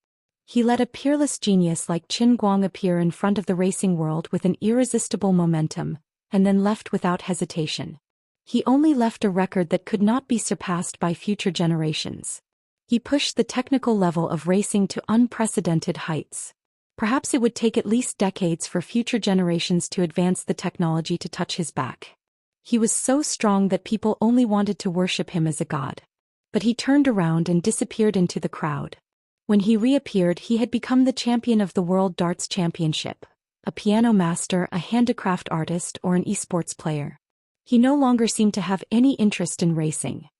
A: He let a peerless genius like Qin Guang appear in front of the racing world with an irresistible momentum, and then left without hesitation. He only left a record that could not be surpassed by future generations. He pushed the technical level of racing to unprecedented heights. Perhaps it would take at least decades for future generations to advance the technology to touch his back. He was so strong that people only wanted to worship him as a god. But he turned around and disappeared into the crowd. When he reappeared, he had become the champion of the World Darts Championship, a piano master, a handicraft artist, or an esports player. He no longer seemed to have any interest in racing.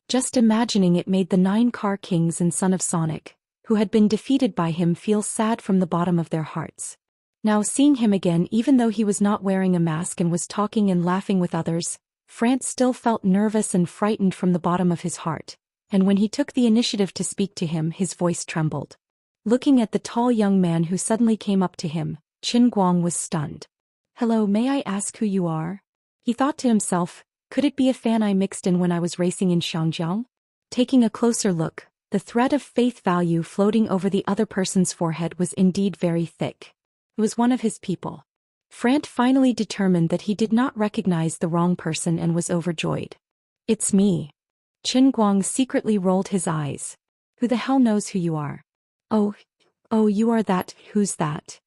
A: Just imagining it made the 9 car kings and son of Sonic, who had been defeated by him, feel sad from the bottom of their hearts. Now seeing him again, even though he was not wearing a mask and was talking and laughing with others, Frant still felt nervous and frightened from the bottom of his heart, and when he took the initiative to speak to him, his voice trembled. Looking at the tall young man who suddenly came up to him, Qin Guang was stunned. "Hello, may I ask who you are?" He thought to himself, could it be a fan I mixed in when I was racing in Xianxia? Taking a closer look, the thread of faith value floating over the other person's forehead was indeed very thick. It was one of his people. Frant finally determined that he did not recognize the wrong person and was overjoyed. "It's me." Qin Guang secretly rolled his eyes. "Who the hell knows who you are?" Oh, you are that, who's that?"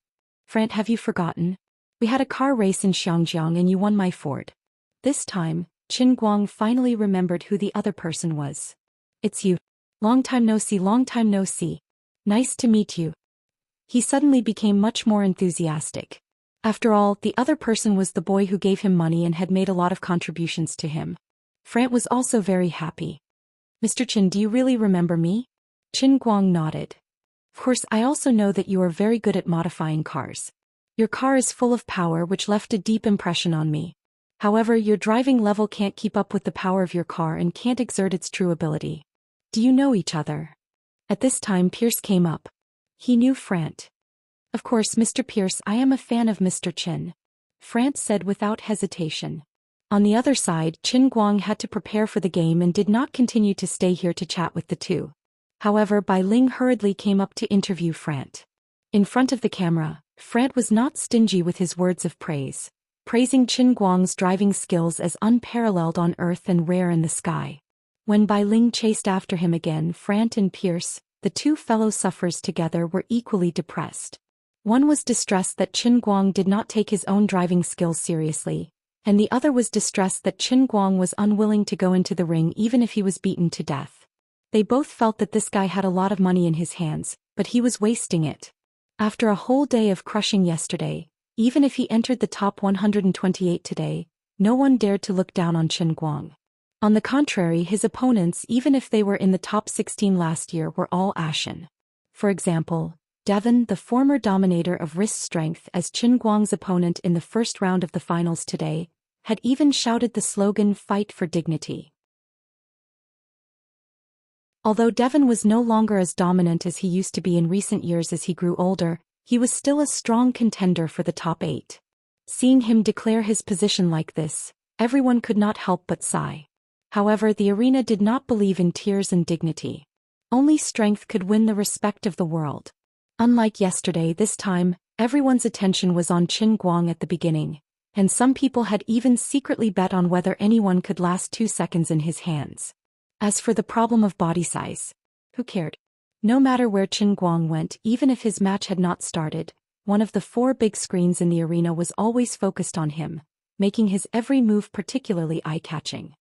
A: "Frant, have you forgotten? We had a car race in Xiangyang and you won my Ford." This time, Qin Guang finally remembered who the other person was. "It's you. Long time no see, long time no see. Nice to meet you." He suddenly became much more enthusiastic. After all, the other person was the boy who gave him money and had made a lot of contributions to him. Frant was also very happy. "Mr. Qin, do you really remember me?" Qin Guang nodded. "Of course, I also know that you are very good at modifying cars. Your car is full of power, which left a deep impression on me. However, your driving level can't keep up with the power of your car and can't exert its true ability. Do you know each other?" At this time, Pierce came up. He knew Frant. "Of course, Mr. Pierce, I am a fan of Mr. Qin," Frant said without hesitation. On the other side, Qin Guang had to prepare for the game and did not continue to stay here to chat with the two. However, Bai Ling hurriedly came up to interview Frant. In front of the camera, Frant was not stingy with his words of praise, praising Qin Guang's driving skills as unparalleled on Earth and rare in the sky. When Bai Ling chased after him again, Frant and Pierce, the two fellow sufferers together, were equally depressed. One was distressed that Qin Guang did not take his own driving skills seriously, and the other was distressed that Qin Guang was unwilling to go into the ring even if he was beaten to death. They both felt that this guy had a lot of money in his hands, but he was wasting it. After a whole day of crushing yesterday, even if he entered the top 128 today, no one dared to look down on Qin Guang. On the contrary, his opponents, even if they were in the top 16 last year, were all ashen. For example, Devon, the former dominator of wrist strength as Qin Guang's opponent in the first round of the finals today, had even shouted the slogan "Fight for Dignity." Although Devon was no longer as dominant as he used to be in recent years as he grew older, he was still a strong contender for the top 8. Seeing him declare his position like this, everyone could not help but sigh. However, the arena did not believe in tears and dignity. Only strength could win the respect of the world. Unlike yesterday, this time, everyone's attention was on Qin Guang at the beginning, and some people had even secretly bet on whether anyone could last 2 seconds in his hands. As for the problem of body size, who cared? No matter where Qin Guang went, even if his match had not started, one of the 4 big screens in the arena was always focused on him, making his every move particularly eye-catching.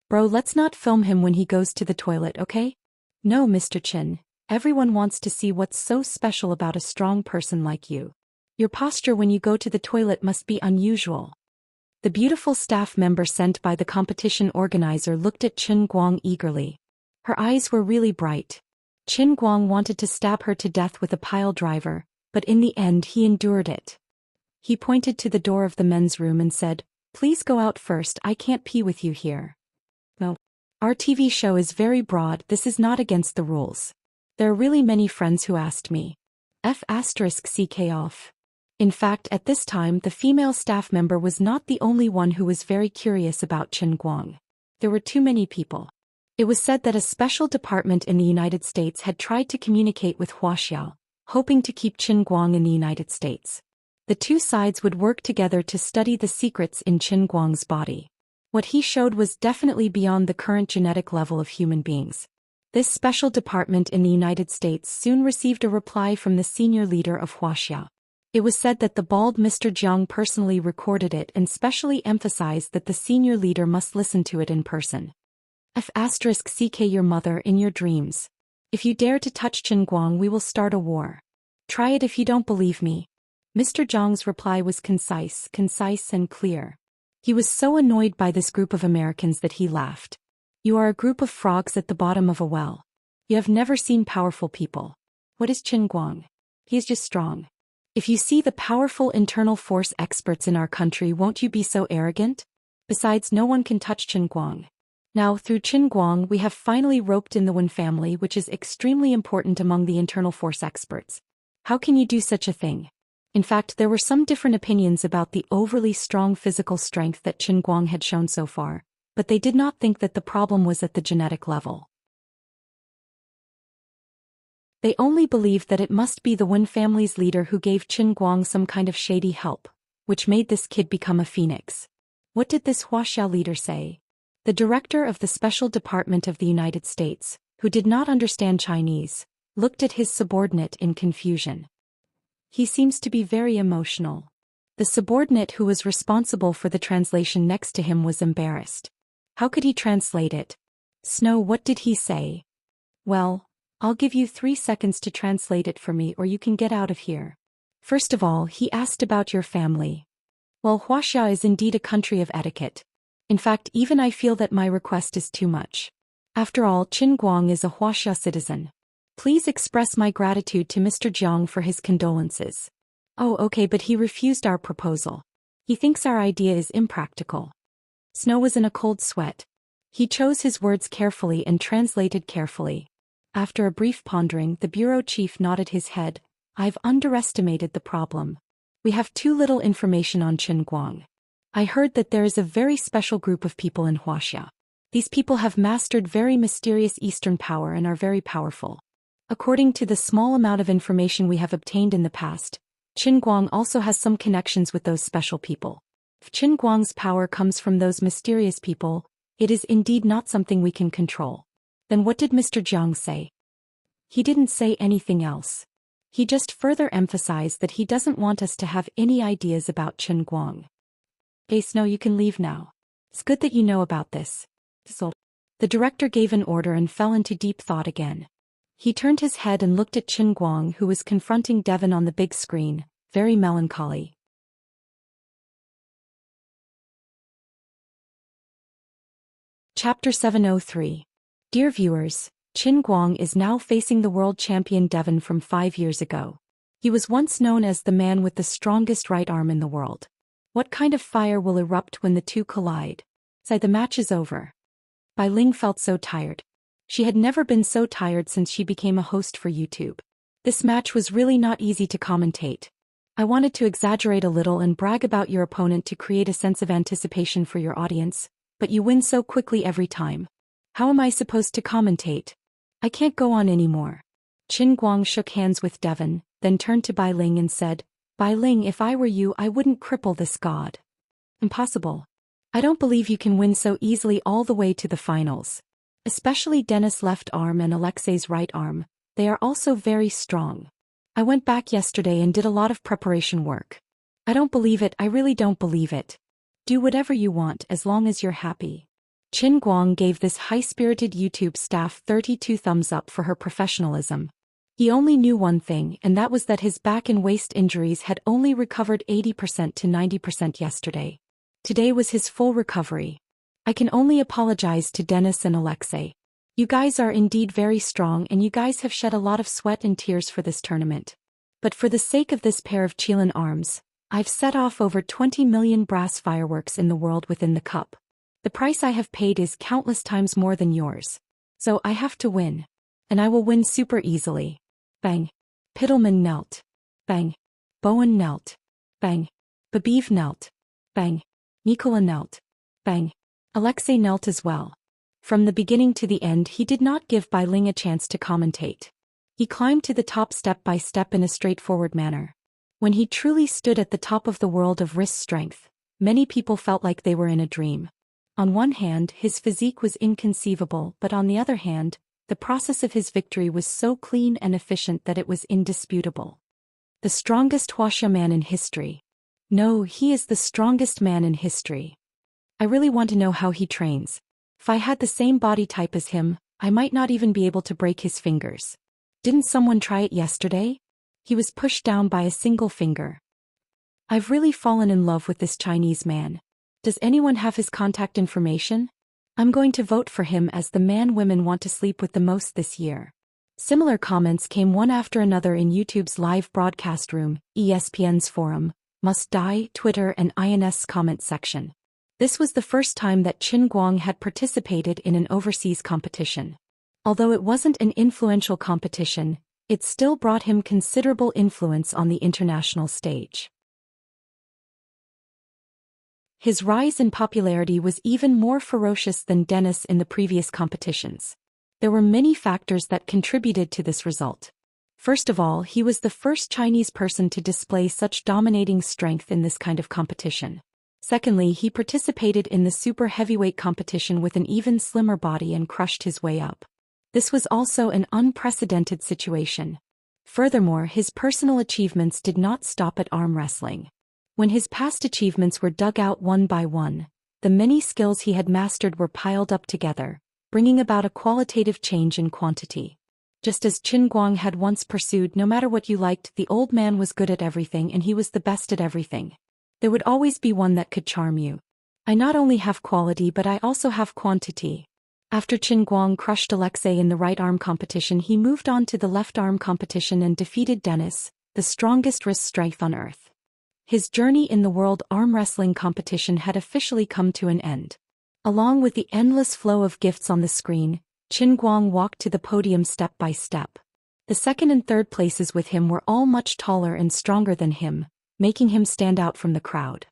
A: Bro, let's not film him when he goes to the toilet, okay? No, Mr. Qin, everyone wants to see what's so special about a strong person like you. Your posture when you go to the toilet must be unusual. The beautiful staff member sent by the competition organizer looked at Qin Guang eagerly. Her eyes were really bright. Qin Guang wanted to stab her to death with a pile driver, but in the end he endured it. He pointed to the door of the men's room and said, "Please go out first, I can't pee with you here." No. Our TV show is very broad, this is not against the rules. There are really many friends who asked me. F***ck off. In fact, at this time the female staff member was not the only one who was very curious about Qin Guang. There were too many people. It was said that a special department in the United States had tried to communicate with Wuxia, hoping to keep Qin Guang in the United States. The two sides would work together to study the secrets in Qin Guang's body. What he showed was definitely beyond the current genetic level of human beings. This special department in the United States soon received a reply from the senior leader of Wuxia. It was said that the bald Mr. Jiang personally recorded it and specially emphasized that the senior leader must listen to it in person. F***ck your mother in your dreams. If you dare to touch Qin Guang, we will start a war. Try it if you don't believe me. Mr. Jiang's reply was concise and clear. He was so annoyed by this group of Americans that he laughed. You are a group of frogs at the bottom of a well. You have never seen powerful people. What is Qin Guang? He is just strong. If you see the powerful internal force experts in our country, won't you be so arrogant? Besides, no one can touch Qin Guang. Now, through Qin Guang, we have finally roped in the Wen family, which is extremely important among the internal force experts. How can you do such a thing? In fact, there were some different opinions about the overly strong physical strength that Qin Guang had shown so far, but they did not think that the problem was at the genetic level. They only believed that it must be the Wen family's leader who gave Qin Guang some kind of shady help, which made this kid become a phoenix. What did this Wuxia leader say? The director of the Special Department of the United States, who did not understand Chinese, looked at his subordinate in confusion. He seems to be very emotional. The subordinate who was responsible for the translation next to him was embarrassed. How could he translate it? Snow, what did he say? Well, I'll give you 3 seconds to translate it for me or you can get out of here. First of all, he asked about your family. Well, Wuxia is indeed a country of etiquette. In fact, even I feel that my request is too much. After all, Qin Guang is a Wuxia citizen. Please express my gratitude to Mr. Jiang for his condolences. Oh, okay, but he refused our proposal. He thinks our idea is impractical. Snow was in a cold sweat. He chose his words carefully and translated carefully. After a brief pondering, the bureau chief nodded his head. I've underestimated the problem. We have too little information on Qin Guang. I heard that there is a very special group of people in Wuxia. These people have mastered very mysterious Eastern power and are very powerful. According to the small amount of information we have obtained in the past, Qin Guang also has some connections with those special people. If Qin Guang's power comes from those mysterious people, it is indeed not something we can control. Then what did Mr. Jiang say? He didn't say anything else. He just further emphasized that he doesn't want us to have any ideas about Qin Guang. Hey Snow, you can leave now. It's good that you know about this. The director gave an order and fell into deep thought again. He turned his head and looked at Qin Guang, who was confronting Devon on the big screen, very melancholy. Chapter 703. Dear viewers, Qin Guang is now facing the world champion Devon from 5 years ago. He was once known as the man with the strongest right arm in the world. What kind of fire will erupt when the two collide? The match is over. Bai Ling felt so tired. She had never been so tired since she became a host for YouTube. This match was really not easy to commentate. I wanted to exaggerate a little and brag about your opponent to create a sense of anticipation for your audience, but you win so quickly every time. How am I supposed to commentate? I can't go on anymore. Qin Guang shook hands with Devon, then turned to Bai Ling and said, Bai Ling, if I were you, I wouldn't cripple this god. Impossible. I don't believe you can win so easily all the way to the finals. Especially Dennis' left arm and Alexei's right arm, they are also very strong. I went back yesterday and did a lot of preparation work. I don't believe it, I really don't believe it. Do whatever you want as long as you're happy. Qin Guang gave this high-spirited YouTube staff 32 thumbs up for her professionalism. He only knew one thing, and that was that his back and waist injuries had only recovered 80% to 90% yesterday. Today was his full recovery. I can only apologize to Dennis and Alexei. You guys are indeed very strong and you guys have shed a lot of sweat and tears for this tournament. But for the sake of this pair of Qilin arms, I've set off over 20 million brass fireworks in the world within the cup. The price I have paid is countless times more than yours. So I have to win. And I will win super easily. Bang. Piddleman knelt. Bang. Bowen knelt. Bang. Babeev knelt. Bang. Nikola knelt. Bang. Alexei knelt as well. From the beginning to the end he did not give Bai Ling a chance to commentate. He climbed to the top step by step in a straightforward manner. When he truly stood at the top of the world of wrist strength, many people felt like they were in a dream. On one hand, his physique was inconceivable, but on the other hand, the process of his victory was so clean and efficient that it was indisputable. The strongest Wuxia man in history. No, he is the strongest man in history. I really want to know how he trains. If I had the same body type as him, I might not even be able to break his fingers. Didn't someone try it yesterday? He was pushed down by a single finger. I've really fallen in love with this Chinese man. Does anyone have his contact information? I'm going to vote for him as the man women want to sleep with the most this year. Similar comments came one after another in YouTube's live broadcast room, ESPN's forum, Must Die, Twitter and INS's comment section. This was the first time that Qin Guang had participated in an overseas competition. Although it wasn't an influential competition, it still brought him considerable influence on the international stage. His rise in popularity was even more ferocious than Dennis in the previous competitions. There were many factors that contributed to this result. First of all, he was the first Chinese person to display such dominating strength in this kind of competition. Secondly, he participated in the super heavyweight competition with an even slimmer body and crushed his way up. This was also an unprecedented situation. Furthermore, his personal achievements did not stop at arm wrestling. When his past achievements were dug out one by one, the many skills he had mastered were piled up together, bringing about a qualitative change in quantity. Just as Qin Guang had once pursued, no matter what you liked, the old man was good at everything and he was the best at everything. There would always be one that could charm you. I not only have quality but I also have quantity. After Qin Guang crushed Alexei in the right arm competition, he moved on to the left arm competition and defeated Dennis, the strongest wrist strength on earth. His journey in the world arm wrestling competition had officially come to an end. Along with the endless flow of gifts on the screen, Qin Guang walked to the podium step by step. The second and third places with him were all much taller and stronger than him, making him stand out from the crowd.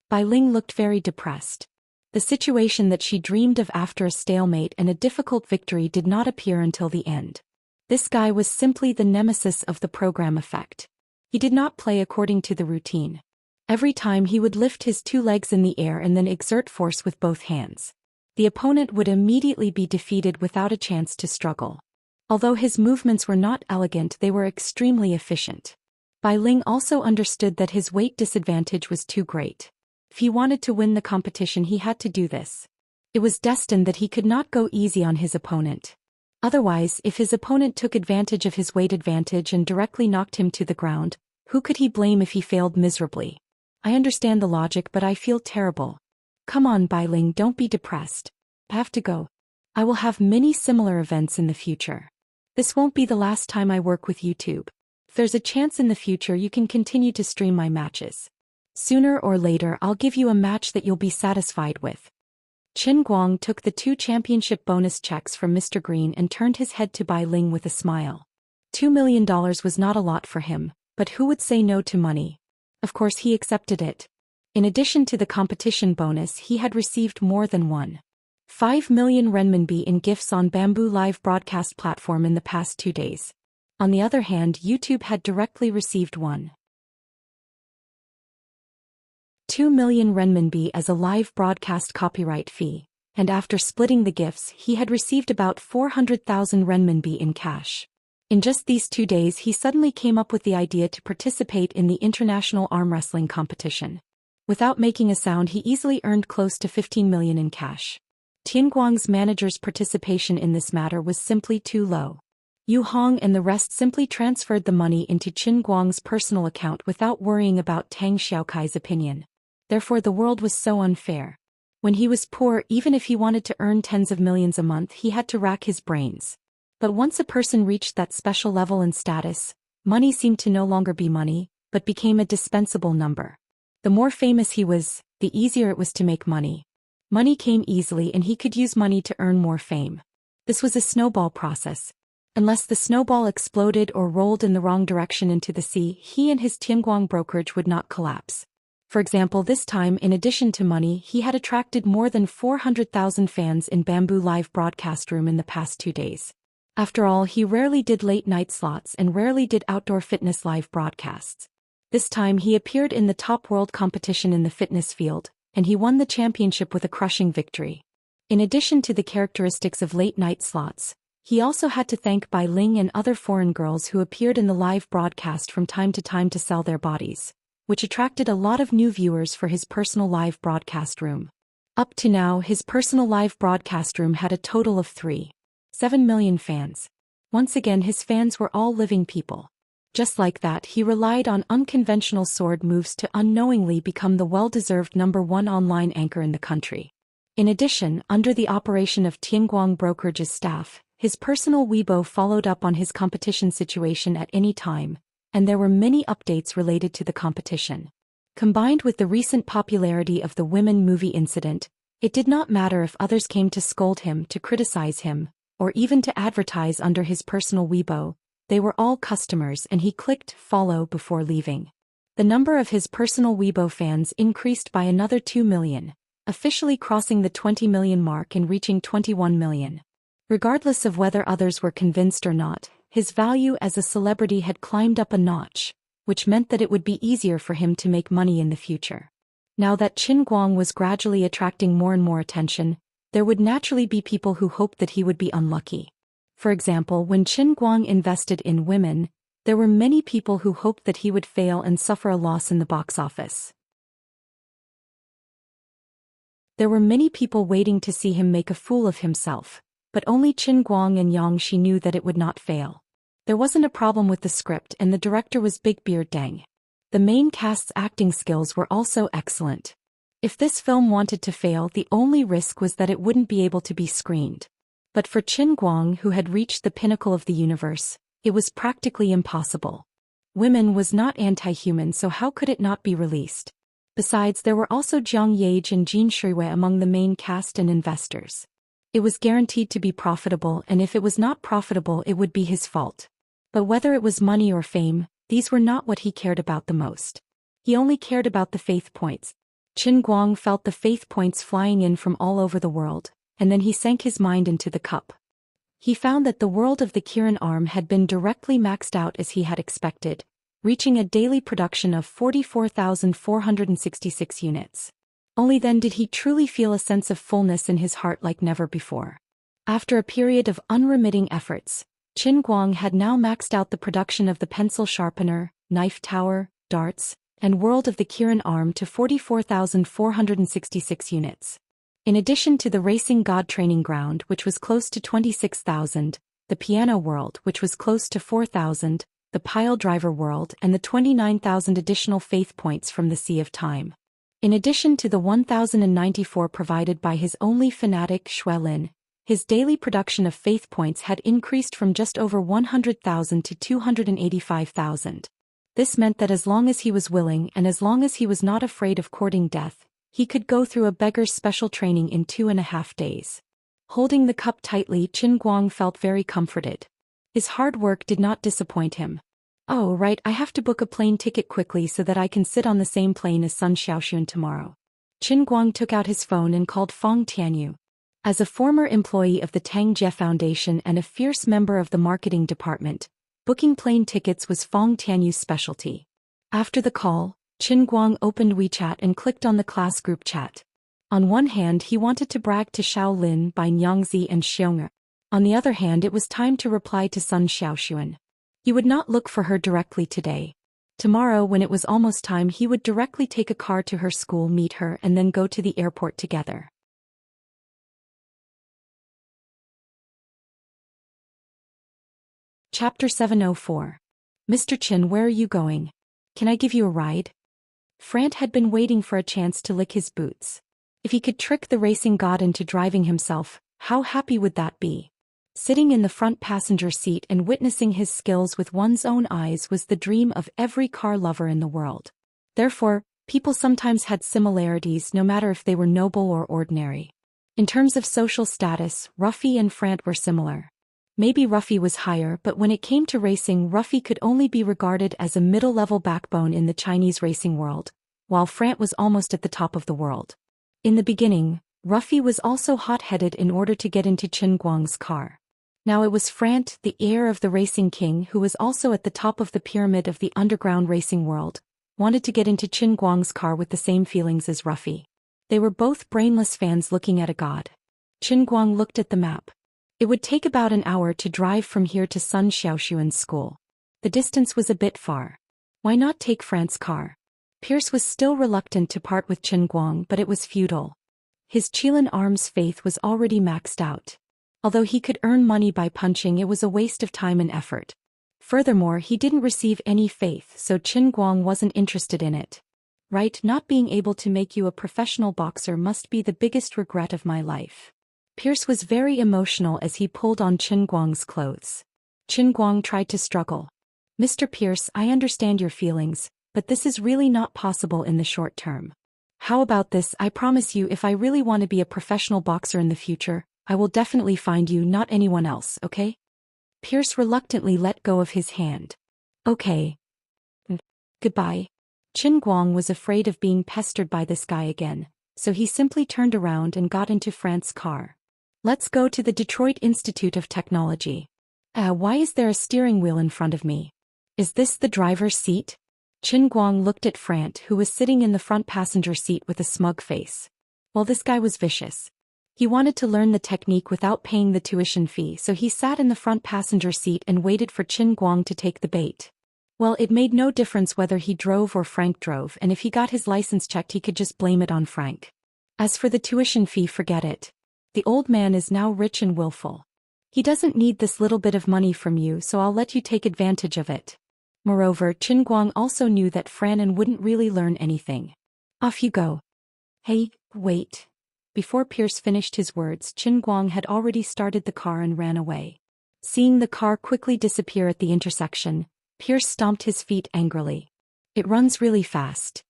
A: Bai Ling looked very depressed. The situation that she dreamed of after a stalemate and a difficult victory did not appear until the end. This guy was simply the nemesis of the program effect. He did not play according to the routine. Every time he would lift his two legs in the air and then exert force with both hands. The opponent would immediately be defeated without a chance to struggle. Although his movements were not elegant, they were extremely efficient. Bai Ling also understood that his weight disadvantage was too great. If he wanted to win the competition, he had to do this. It was destined that he could not go easy on his opponent. Otherwise, if his opponent took advantage of his weight advantage and directly knocked him to the ground, who could he blame if he failed miserably? I understand the logic, but I feel terrible. Come on, Bai Ling, don't be depressed. I have to go. I will have many similar events in the future. This won't be the last time I work with YouTube. If there's a chance in the future, you can continue to stream my matches. Sooner or later, I'll give you a match that you'll be satisfied with. Qin Guang took the 2 championship bonus checks from Mr. Green and turned his head to Bai Ling with a smile. $2 million was not a lot for him, but who would say no to money? Of course he accepted it. In addition to the competition bonus, he had received more than 1.5 million renminbi in gifts on Bamboo live broadcast platform in the past 2 days. On the other hand, YouTube had directly received 1.2 million renminbi as a live broadcast copyright fee, and after splitting the gifts, he had received about 400,000 renminbi in cash. In just these 2 days, he suddenly came up with the idea to participate in the international arm wrestling competition. Without making a sound, he easily earned close to 15 million in cash. Tianguang's manager's participation in this matter was simply too low. Yu Hong and the rest simply transferred the money into Qin Guang's personal account without worrying about Tang Xiaokai's opinion. Therefore the world was so unfair. When he was poor, even if he wanted to earn tens of millions a month, he had to rack his brains. But once a person reached that special level and status, money seemed to no longer be money, but became a dispensable number. The more famous he was, the easier it was to make money. Money came easily and he could use money to earn more fame. This was a snowball process. Unless the snowball exploded or rolled in the wrong direction into the sea, he and his Tianguang brokerage would not collapse. For example, this time, in addition to money, he had attracted more than 400,000 fans in Bamboo live broadcast room in the past 2 days. After all, he rarely did late-night slots and rarely did outdoor fitness live broadcasts. This time he appeared in the top world competition in the fitness field, and he won the championship with a crushing victory. In addition to the characteristics of late-night slots, he also had to thank Bai Ling and other foreign girls who appeared in the live broadcast from time to sell their bodies, which attracted a lot of new viewers for his personal live broadcast room. Up to now, his personal live broadcast room had a total of 3.7 million fans. Once again, his fans were all living people. Just like that, he relied on unconventional sword moves to unknowingly become the well-deserved #1 online anchor in the country. In addition, under the operation of Tianguang brokerage's staff, his personal Weibo followed up on his competition situation at any time, and there were many updates related to the competition. Combined with the recent popularity of the women movie incident, it did not matter if others came to scold him, to criticize him, or even to advertise under his personal Weibo. They were all customers and he clicked follow before leaving. The number of his personal Weibo fans increased by another 2 million, officially crossing the 20 million mark and reaching 21 million. Regardless of whether others were convinced or not, his value as a celebrity had climbed up a notch, which meant that it would be easier for him to make money in the future. Now that Qin Guang was gradually attracting more and more attention, there would naturally be people who hoped that he would be unlucky. For example, when Qin Guang invested in women, there were many people who hoped that he would fail and suffer a loss in the box office. There were many people waiting to see him make a fool of himself, but only Qin Guang and Yang Shi knew that it would not fail. There wasn't a problem with the script and the director was Big Beard Deng. The main cast's acting skills were also excellent. If this film wanted to fail, the only risk was that it wouldn't be able to be screened. But for Qin Guang, who had reached the pinnacle of the universe, it was practically impossible. Women was not anti-human, so how could it not be released? Besides, there were also Jiang Yage and Jin Shuiwei among the main cast and investors. It was guaranteed to be profitable, and if it was not profitable, it would be his fault. But whether it was money or fame, these were not what he cared about the most. He only cared about the faith points. Qin Guang felt the faith points flying in from all over the world, and then he sank his mind into the cup. He found that the world of the Kirin arm had been directly maxed out as he had expected, reaching a daily production of 44,466 units. Only then did he truly feel a sense of fullness in his heart like never before. After a period of unremitting efforts, Qin Guang had now maxed out the production of the pencil sharpener, knife tower, darts, and world of the Kirin arm to 44,466 units. In addition to the racing god training ground, which was close to 26,000, the piano world, which was close to 4,000, the pile driver world, and the 29,000 additional faith points from the Sea of Time. In addition to the 1,094 provided by his only fanatic Xuelin, his daily production of faith points had increased from just over 100,000 to 285,000. This meant that as long as he was willing and as long as he was not afraid of courting death, he could go through a beggar's special training in 2.5 days. Holding the cup tightly, Qin Guang felt very comforted. His hard work did not disappoint him. Oh, right, I have to book a plane ticket quickly so that I can sit on the same plane as Sun Xiaoxuan tomorrow. Qin Guang took out his phone and called Feng Tianyu. As a former employee of the Tang Jie Foundation and a fierce member of the marketing department, booking plane tickets was Feng Tianyu's specialty. After the call, Qin Guang opened WeChat and clicked on the class group chat. On one hand, he wanted to brag to Xiao Lin, Bai Nyangzi and Xiong'er. On the other hand, it was time to reply to Sun Xiaoxuan. He would not look for her directly today. Tomorrow, when it was almost time, he would directly take a car to her school, meet her, and then go to the airport together. Chapter 704. Mr. Qin, where are you going? Can I give you a ride? Frant had been waiting for a chance to lick his boots. If he could trick the racing god into driving himself, how happy would that be? Sitting in the front passenger seat and witnessing his skills with one's own eyes was the dream of every car lover in the world. Therefore, people sometimes had similarities no matter if they were noble or ordinary. In terms of social status, Ruffy and Frant were similar. Maybe Ruffy was higher, but when it came to racing, Ruffy could only be regarded as a middle-level backbone in the Chinese racing world, while Frant was almost at the top of the world. In the beginning, Ruffy was also hot-headed in order to get into Qin Guang's car. Now it was Frant, the heir of the racing king, who was also at the top of the pyramid of the underground racing world, wanted to get into Qin Guang's car with the same feelings as Ruffy. They were both brainless fans looking at a god. Qin Guang looked at the map. It would take about an hour to drive from here to Sun Xiaoxuan's school. The distance was a bit far. Why not take Frant's car? Pierce was still reluctant to part with Qin Guang, but it was futile. His Qilin arms faith was already maxed out. Although he could earn money by punching, it was a waste of time and effort. Furthermore, he didn't receive any faith, so Qin Guang wasn't interested in it. Right, not being able to make you a professional boxer must be the biggest regret of my life. Pierce was very emotional as he pulled on Qin Guang's clothes. Qin Guang tried to struggle. Mr. Pierce, I understand your feelings, but this is really not possible in the short term. How about this? I promise you, if I really want to be a professional boxer in the future, I will definitely find you, not anyone else, okay? Pierce reluctantly let go of his hand. Okay. Goodbye. Qin Guang was afraid of being pestered by this guy again, so he simply turned around and got into Frant's car. Let's go to the Detroit Institute of Technology. Why is there a steering wheel in front of me? Is this the driver's seat? Qin Guang looked at Frant, who was sitting in the front passenger seat with a smug face. Well, this guy was vicious. He wanted to learn the technique without paying the tuition fee, so he sat in the front passenger seat and waited for Qin Guang to take the bait. Well, it made no difference whether he drove or Frank drove, and if he got his license checked, he could just blame it on Frank. As for the tuition fee, forget it. The old man is now rich and willful. He doesn't need this little bit of money from you, so I'll let you take advantage of it. Moreover, Qin Guang also knew that Franan wouldn't really learn anything. Off you go. Hey, wait. Before Pierce finished his words, Qin Guang had already started the car and ran away. Seeing the car quickly disappear at the intersection, Pierce stomped his feet angrily. It runs really fast.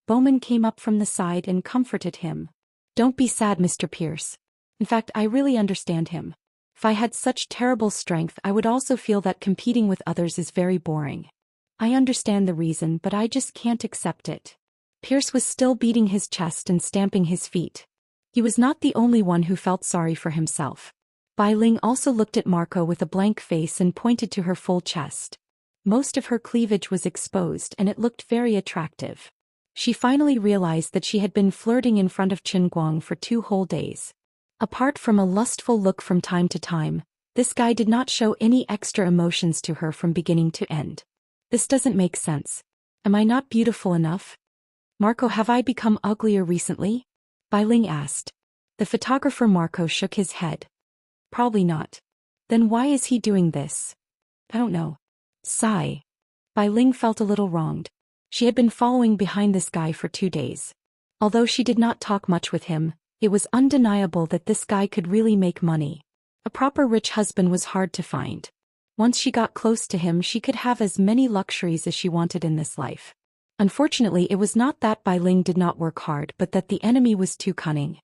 A: Bowman came up from the side and comforted him. Don't be sad, Mr. Pierce. In fact, I really understand him. If I had such terrible strength, I would also feel that competing with others is very boring. I understand the reason, but I just can't accept it. Pierce was still beating his chest and stamping his feet. He was not the only one who felt sorry for himself. Bai Ling also looked at Marco with a blank face and pointed to her full chest. Most of her cleavage was exposed and it looked very attractive. She finally realized that she had been flirting in front of Qin Guang for 2 whole days. Apart from a lustful look from time to time, this guy did not show any extra emotions to her from beginning to end. This doesn't make sense. Am I not beautiful enough? Marco, have I become uglier recently? Bai Ling asked. The photographer Marco shook his head. Probably not. Then why is he doing this? I don't know. Sigh. Bai Ling felt a little wronged. She had been following behind this guy for 2 days. Although she did not talk much with him, it was undeniable that this guy could really make money. A proper rich husband was hard to find. Once she got close to him, she could have as many luxuries as she wanted in this life. Unfortunately, it was not that Bai Ling did not work hard, but that the enemy was too cunning.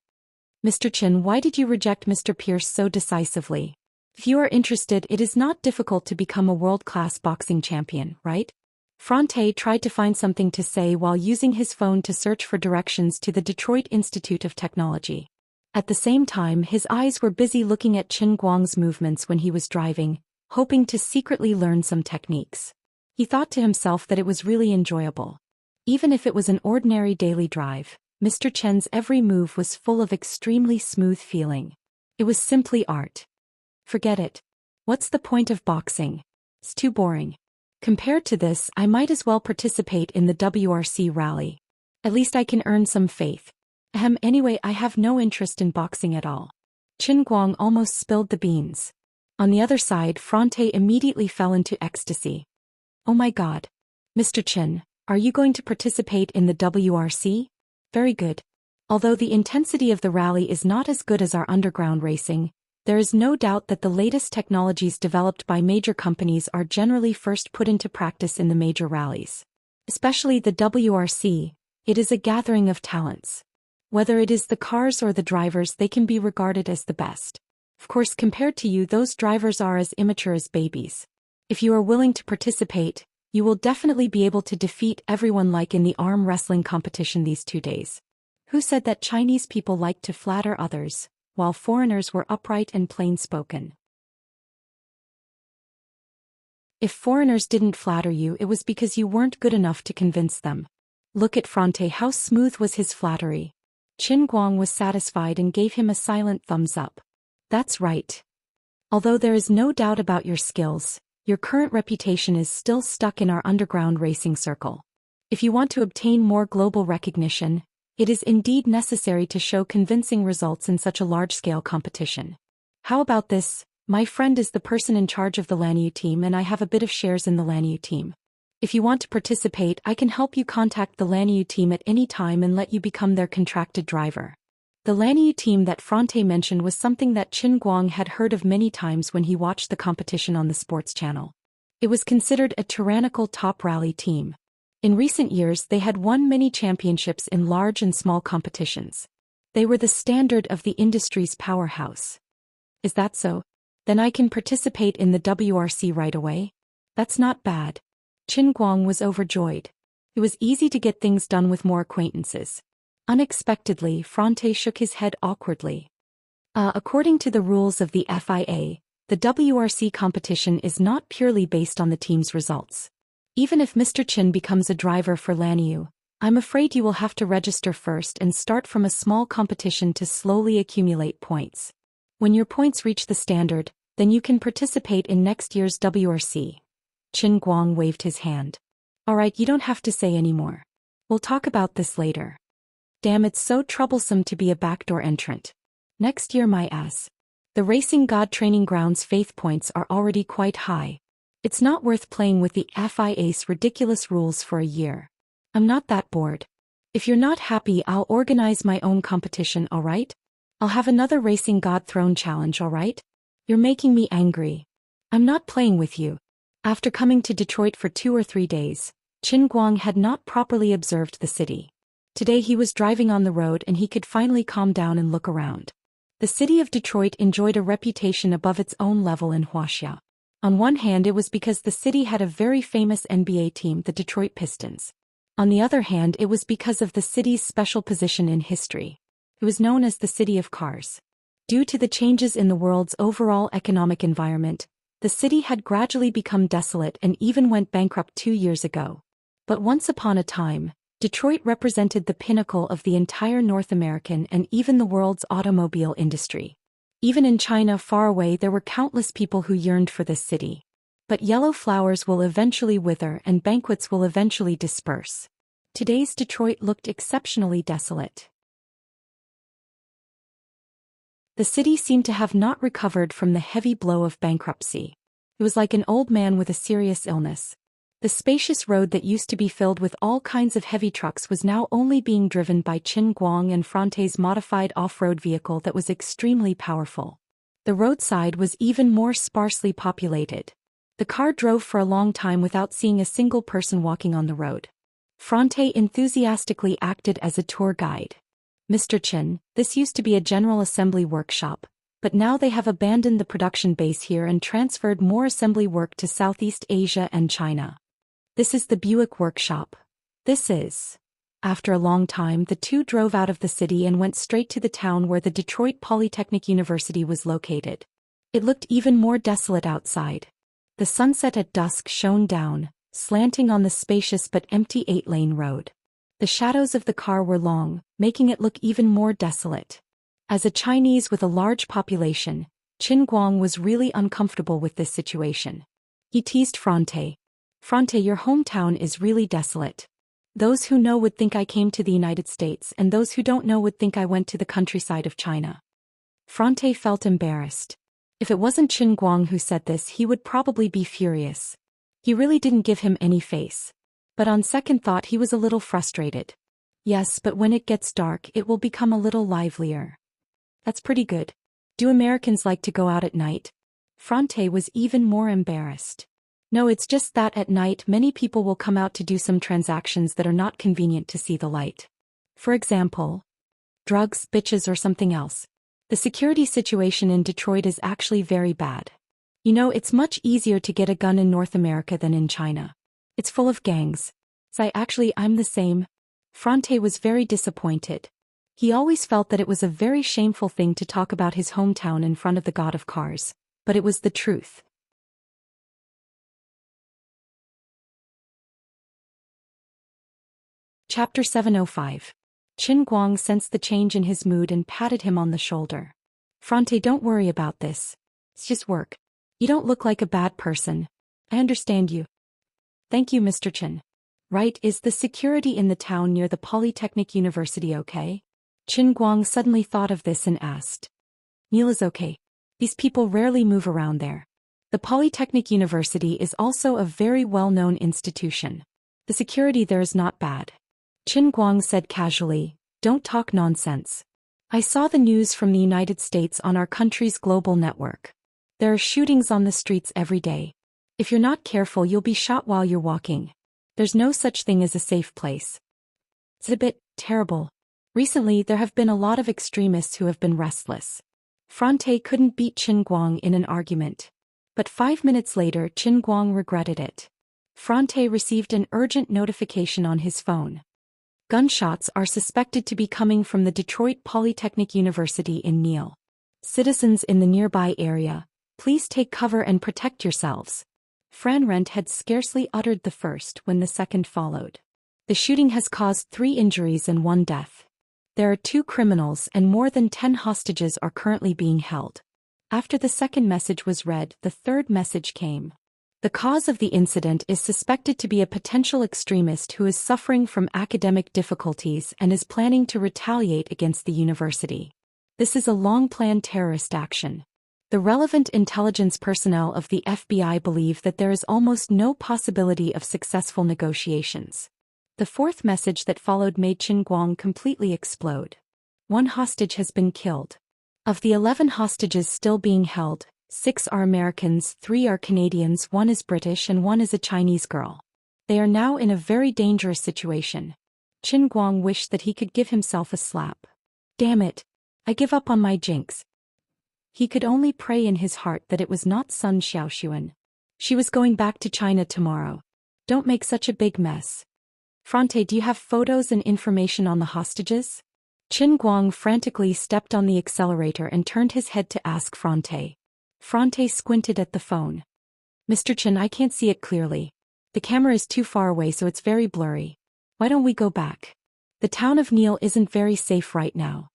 A: Mr. Qin, why did you reject Mr. Pierce so decisively? If you are interested, it is not difficult to become a world-class boxing champion, right? Fronte tried to find something to say while using his phone to search for directions to the Detroit Institute of Technology. At the same time, his eyes were busy looking at Qin Guang's movements when he was driving, hoping to secretly learn some techniques. He thought to himself that it was really enjoyable. Even if it was an ordinary daily drive, Mr. Chen's every move was full of extremely smooth feeling. It was simply art. Forget it. What's the point of boxing? It's too boring. Compared to this, I might as well participate in the WRC rally. At least I can earn some faith. Anyway, I have no interest in boxing at all. Qin Guang almost spilled the beans. On the other side, Fronte immediately fell into ecstasy. Oh my God. Mr. Qin, are you going to participate in the WRC? Very good. Although the intensity of the rally is not as good as our underground racing, there is no doubt that the latest technologies developed by major companies are generally first put into practice in the major rallies. Especially the WRC, it is a gathering of talents. Whether it is the cars or the drivers, they can be regarded as the best. Of course, compared to you, those drivers are as immature as babies. If you are willing to participate, you will definitely be able to defeat everyone like in the arm wrestling competition these 2 days. Who said that Chinese people like to flatter others, while foreigners were upright and plain-spoken? If foreigners didn't flatter you, it was because you weren't good enough to convince them. Look at Fronte, how smooth was his flattery. Qin Guang was satisfied and gave him a silent thumbs up. That's right. Although there is no doubt about your skills, your current reputation is still stuck in our underground racing circle. If you want to obtain more global recognition, it is indeed necessary to show convincing results in such a large-scale competition. How about this? My friend is the person in charge of the Lanyu team and I have a bit of shares in the Lanyu team. If you want to participate, I can help you contact the Lanyu team at any time and let you become their contracted driver. The Lanyu team that Fronte mentioned was something that Qin Guang had heard of many times when he watched the competition on the sports channel. It was considered a tyrannical top rally team. In recent years, they had won many championships in large and small competitions. They were the standard of the industry's powerhouse. Is that so? Then I can participate in the WRC right away? That's not bad. Qin Guang was overjoyed. It was easy to get things done with more acquaintances. Unexpectedly, Fronte shook his head awkwardly. According to the rules of the FIA, the WRC competition is not purely based on the team's results. Even if Mr. Qin becomes a driver for Lanyu, I'm afraid you will have to register first and start from a small competition to slowly accumulate points. When your points reach the standard, then you can participate in next year's WRC. Qin Guang waved his hand. Alright, you don't have to say anymore. We'll talk about this later. Damn, it's so troublesome to be a backdoor entrant. Next year, my ass. The Racing God training grounds faith points are already quite high. It's not worth playing with the FIA's ridiculous rules for a year. I'm not that bored. If you're not happy, I'll organize my own competition, alright? I'll have another Racing God Throne challenge, alright? You're making me angry. I'm not playing with you. After coming to Detroit for 2 or 3 days, Qin Guang had not properly observed the city. Today he was driving on the road and he could finally calm down and look around. The city of Detroit enjoyed a reputation above its own level in Wuxia. On one hand, it was because the city had a very famous NBA team, the Detroit Pistons. On the other hand, it was because of the city's special position in history. It was known as the City of Cars. Due to the changes in the world's overall economic environment, the city had gradually become desolate and even went bankrupt 2 years ago. But once upon a time, Detroit represented the pinnacle of the entire North American and even the world's automobile industry. Even in China far away, there were countless people who yearned for this city. But yellow flowers will eventually wither and banquets will eventually disperse. Today's Detroit looked exceptionally desolate. The city seemed to have not recovered from the heavy blow of bankruptcy. It was like an old man with a serious illness. The spacious road that used to be filled with all kinds of heavy trucks was now only being driven by Qin Guang and Fronte's modified off-road vehicle that was extremely powerful. The roadside was even more sparsely populated. The car drove for a long time without seeing a single person walking on the road. Fronte enthusiastically acted as a tour guide. Mr. Qin, this used to be a General Assembly workshop, but now they have abandoned the production base here and transferred more assembly work to Southeast Asia and China. This is the Buick workshop. This is. After a long time, the two drove out of the city and went straight to the town where the Detroit Polytechnic University was located. It looked even more desolate outside. The sunset at dusk shone down, slanting on the spacious but empty 8-lane road. The shadows of the car were long, making it look even more desolate. As a Chinese with a large population, Qin Guang was really uncomfortable with this situation. He teased Fronte. Fronte, your hometown is really desolate. Those who know would think I came to the United States, and those who don't know would think I went to the countryside of China. Fronte felt embarrassed. If it wasn't Qin Guang who said this, he would probably be furious. He really didn't give him any face. But on second thought, he was a little frustrated. Yes, but when it gets dark, it will become a little livelier. That's pretty good. Do Americans like to go out at night? Fronte was even more embarrassed. No, it's just that at night many people will come out to do some transactions that are not convenient to see the light. For example, drugs, bitches, or something else. The security situation in Detroit is actually very bad. You know, it's much easier to get a gun in North America than in China. It's full of gangs. I'm the same. Fronte was very disappointed. He always felt that it was a very shameful thing to talk about his hometown in front of the god of cars, but it was the truth. Chapter 705. Qin Guang sensed the change in his mood and patted him on the shoulder. Fronte, don't worry about this. It's just work. You don't look like a bad person. I understand you. Thank you, Mr. Qin. Right, is the security in the town near the Polytechnic University okay? Qin Guang suddenly thought of this and asked. Neil is okay. These people rarely move around there. The Polytechnic University is also a very well-known institution. The security there is not bad. Qin Guang said casually, don't talk nonsense. I saw the news from the United States on our country's global network. There are shootings on the streets every day. If you're not careful, you'll be shot while you're walking. There's no such thing as a safe place. It's a bit terrible. Recently, there have been a lot of extremists who have been restless. Fronte couldn't beat Qin Guang in an argument. But 5 minutes later, Qin Guang regretted it. Fronte received an urgent notification on his phone. Gunshots are suspected to be coming from the Detroit Polytechnic University in Neal. Citizens in the nearby area, please take cover and protect yourselves. Fran Rent had scarcely uttered the first when the second followed. The shooting has caused 3 injuries and 1 death. There are 2 criminals and more than 10 hostages are currently being held. After the second message was read, the third message came. The cause of the incident is suspected to be a potential extremist who is suffering from academic difficulties and is planning to retaliate against the university. This is a long-planned terrorist action. The relevant intelligence personnel of the FBI believe that there is almost no possibility of successful negotiations. The fourth message that followed made Qin Guang completely explode. 1 hostage has been killed. Of the 11 hostages still being held, 6 are Americans, 3 are Canadians, 1 is British and 1 is a Chinese girl. They are now in a very dangerous situation. Qin Guang wished that he could give himself a slap. Damn it. I give up on my jinx. He could only pray in his heart that it was not Sun Xiaoxuan. She was going back to China tomorrow. Don't make such a big mess. Fronte, do you have photos and information on the hostages? Qin Guang frantically stepped on the accelerator and turned his head to ask Fronte. Fronte squinted at the phone. Mr. Qin, I can't see it clearly. The camera is too far away, so it's very blurry. Why don't we go back? The town of Neal isn't very safe right now.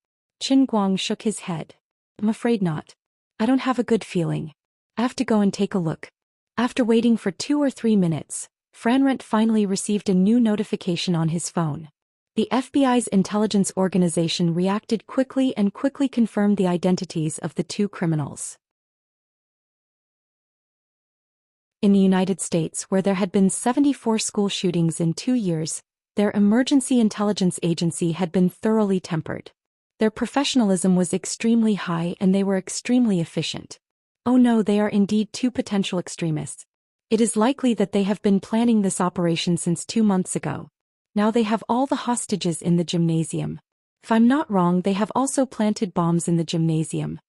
A: Qin Guang shook his head. I'm afraid not. I don't have a good feeling. I have to go and take a look. After waiting for 2 or 3 minutes, Franrent finally received a new notification on his phone. The FBI's intelligence organization reacted quickly and quickly confirmed the identities of the 2 criminals. In the United States, where there had been 74 school shootings in 2 years, their emergency intelligence agency had been thoroughly tempered. Their professionalism was extremely high and they were extremely efficient. Oh no, they are indeed 2 potential extremists. It is likely that they have been planning this operation since 2 months ago. Now they have all the hostages in the gymnasium. If I'm not wrong, they have also planted bombs in the gymnasium.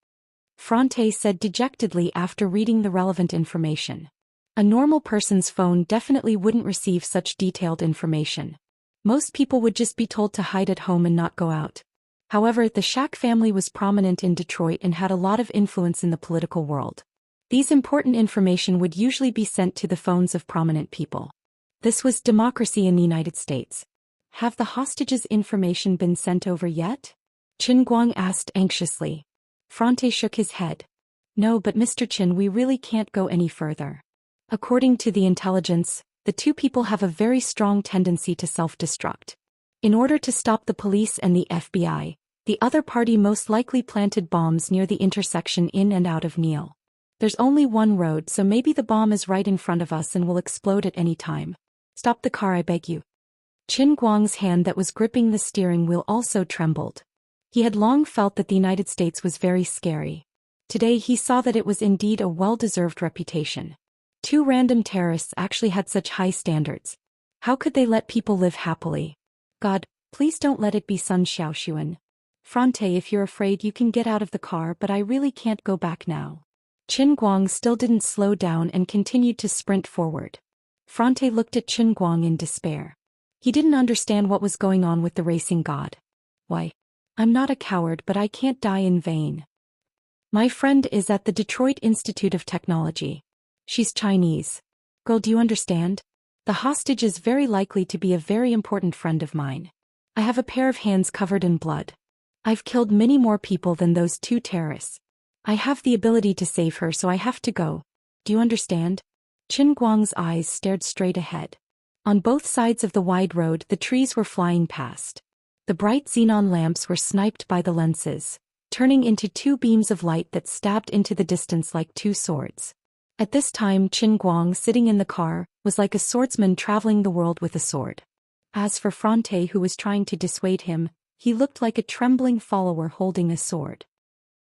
A: Franté said dejectedly after reading the relevant information. A normal person's phone definitely wouldn't receive such detailed information. Most people would just be told to hide at home and not go out. However, the Shack family was prominent in Detroit and had a lot of influence in the political world. These important information would usually be sent to the phones of prominent people. This was democracy in the United States. Have the hostages' information been sent over yet? Qin Guang asked anxiously. Franté shook his head. No, but Mr. Qin, we really can't go any further. According to the intelligence, the two people have a very strong tendency to self-destruct. In order to stop the police and the FBI, the other party most likely planted bombs near the intersection in and out of Neil. There's only one road, so maybe the bomb is right in front of us and will explode at any time. Stop the car, I beg you. Qin Guang's hand that was gripping the steering wheel also trembled. He had long felt that the United States was very scary. Today he saw that it was indeed a well-deserved reputation. Two random terrorists actually had such high standards. How could they let people live happily? God, please don't let it be Sun Xiaoxuan. Franté, if you're afraid you can get out of the car, but I really can't go back now. Qin Guang still didn't slow down and continued to sprint forward. Franté looked at Qin Guang in despair. He didn't understand what was going on with the racing god. Why? I'm not a coward, but I can't die in vain. My friend is at the Detroit Institute of Technology. She's Chinese. Girl, do you understand? The hostage is very likely to be a very important friend of mine. I have a pair of hands covered in blood. I've killed many more people than those two terrorists. I have the ability to save her, so I have to go. Do you understand? Qin Guang's eyes stared straight ahead. On both sides of the wide road, the trees were flying past. The bright xenon lamps were sniped by the lenses, turning into two beams of light that stabbed into the distance like two swords. At this time, Qin Guang, sitting in the car, was like a swordsman traveling the world with a sword. As for Franté, who was trying to dissuade him, he looked like a trembling follower holding a sword.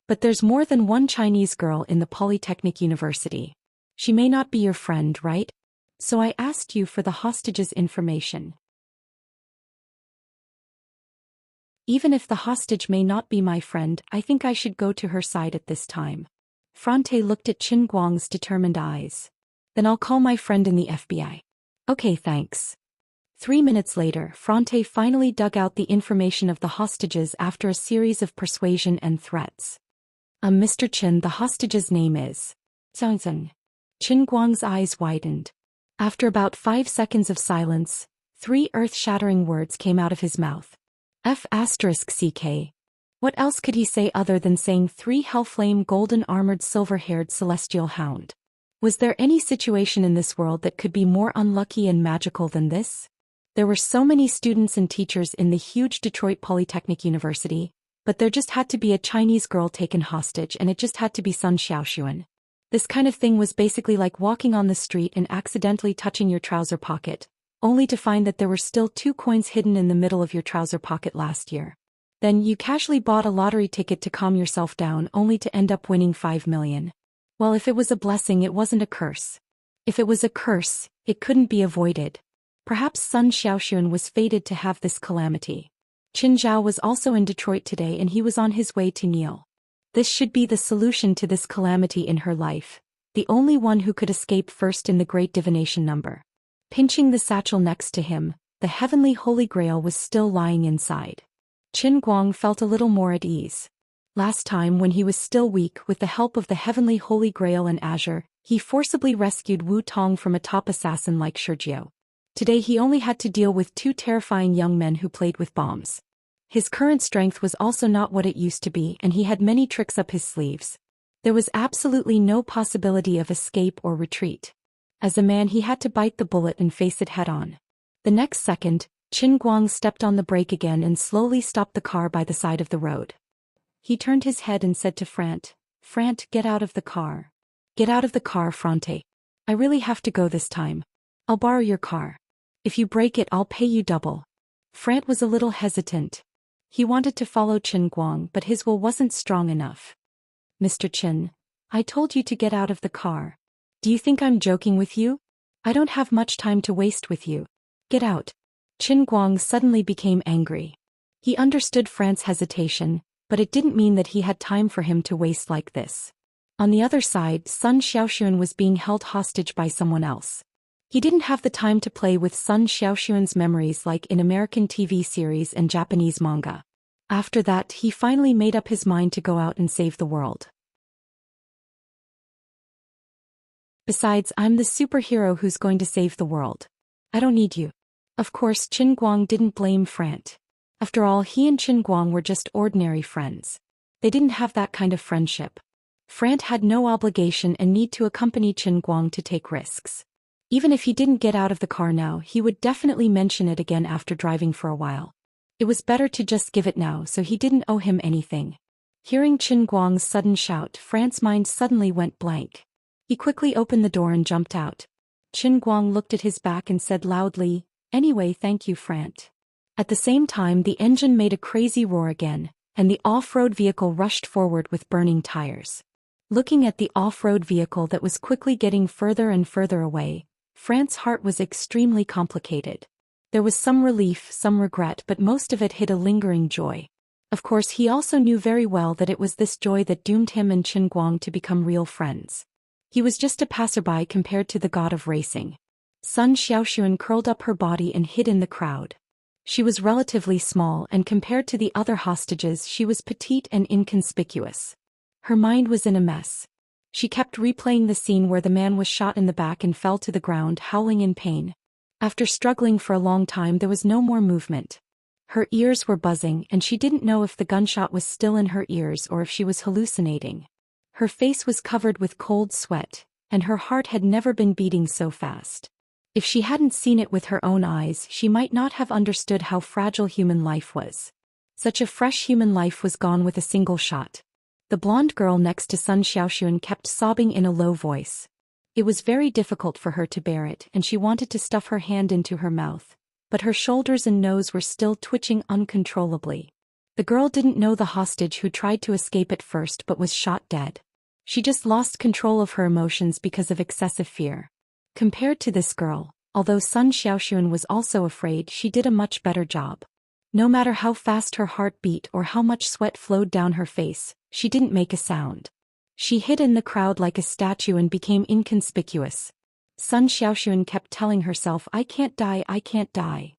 A: But there's more than one Chinese girl in the Polytechnic University. She may not be your friend, right? So I asked you for the hostage's information. Even if the hostage may not be my friend, I think I should go to her side at this time. Franté looked at Qin Guang's determined eyes. Then I'll call my friend in the FBI. Okay, thanks. 3 minutes later, Franté finally dug out the information of the hostages after a series of persuasion and threats. Mr. Qin, the hostage's name is Xianxia. Qin Guang's eyes widened. After about 5 seconds of silence, 3 earth-shattering words came out of his mouth. F***CK. What else could he say other than saying 3 hellflame golden-armored silver-haired celestial hound? Was there any situation in this world that could be more unlucky and magical than this? There were so many students and teachers in the huge Detroit Polytechnic University, but there just had to be a Chinese girl taken hostage, and it just had to be Sun Xiaoxuan. This kind of thing was basically like walking on the street and accidentally touching your trouser pocket, only to find that there were still 2 coins hidden in the middle of your trouser pocket last year. Then you casually bought a lottery ticket to calm yourself down, only to end up winning 5 million. Well, if it was a blessing, it wasn't a curse. If it was a curse, it couldn't be avoided. Perhaps Sun Xiaoxuan was fated to have this calamity. Qin Zhao was also in Detroit today, and he was on his way to Neil. This should be the solution to this calamity in her life, the only one who could escape first in the great divination number. Pinching the satchel next to him, the heavenly holy grail was still lying inside. Qin Guang felt a little more at ease. Last time, when he was still weak, with the help of the heavenly holy grail and azure, he forcibly rescued Wu Tong from a top assassin like Sergio. Today he only had to deal with 2 terrifying young men who played with bombs. His current strength was also not what it used to be, and he had many tricks up his sleeves. There was absolutely no possibility of escape or retreat. As a man, he had to bite the bullet and face it head-on. The next second, Qin Guang stepped on the brake again and slowly stopped the car by the side of the road. He turned his head and said to Frant, get out of the car. Get out of the car, Franté. I really have to go this time. I'll borrow your car. If you break it, I'll pay you double. Frant was a little hesitant. He wanted to follow Qin Guang, but his will wasn't strong enough. Mr. Qin, I told you to get out of the car. Do you think I'm joking with you? I don't have much time to waste with you. Get out. Qin Guang suddenly became angry. He understood Frant's hesitation, but it didn't mean that he had time for him to waste like this. On the other side, Sun Xiaoxuan was being held hostage by someone else. He didn't have the time to play with Sun Xiaoxuan's memories like in American TV series and Japanese manga. After that, he finally made up his mind to go out and save the world. Besides, I'm the superhero who's going to save the world. I don't need you. Of course, Qin Guang didn't blame Frant. After all, he and Qin Guang were just ordinary friends. They didn't have that kind of friendship. Frant had no obligation and need to accompany Qin Guang to take risks. Even if he didn't get out of the car now, he would definitely mention it again after driving for a while. It was better to just give it now, so he didn't owe him anything. Hearing Qin Guang's sudden shout, Frant's mind suddenly went blank. He quickly opened the door and jumped out. Qin Guang looked at his back and said loudly, "Anyway, thank you, Frant." At the same time, the engine made a crazy roar again, and the off-road vehicle rushed forward with burning tires. Looking at the off-road vehicle that was quickly getting further and further away, Frant's heart was extremely complicated. There was some relief, some regret, but most of it hid a lingering joy. Of course, he also knew very well that it was this joy that doomed him and Qin Guang to become real friends. He was just a passerby compared to the god of racing. Sun Xiaoxuan curled up her body and hid in the crowd. She was relatively small, and compared to the other hostages, she was petite and inconspicuous. Her mind was in a mess. She kept replaying the scene where the man was shot in the back and fell to the ground, howling in pain. After struggling for a long time, there was no more movement. Her ears were buzzing, and she didn't know if the gunshot was still in her ears or if she was hallucinating. Her face was covered with cold sweat, and her heart had never been beating so fast. If she hadn't seen it with her own eyes, she might not have understood how fragile human life was. Such a fresh human life was gone with a single shot. The blonde girl next to Sun Xiaoxuan kept sobbing in a low voice. It was very difficult for her to bear it, and she wanted to stuff her hand into her mouth, but her shoulders and nose were still twitching uncontrollably. The girl didn't know the hostage who tried to escape at first but was shot dead. She just lost control of her emotions because of excessive fear. Compared to this girl, although Sun Xiaoxuan was also afraid, she did a much better job. No matter how fast her heart beat or how much sweat flowed down her face, she didn't make a sound. She hid in the crowd like a statue and became inconspicuous. Sun Xiaoxuan kept telling herself, "I can't die, I can't die."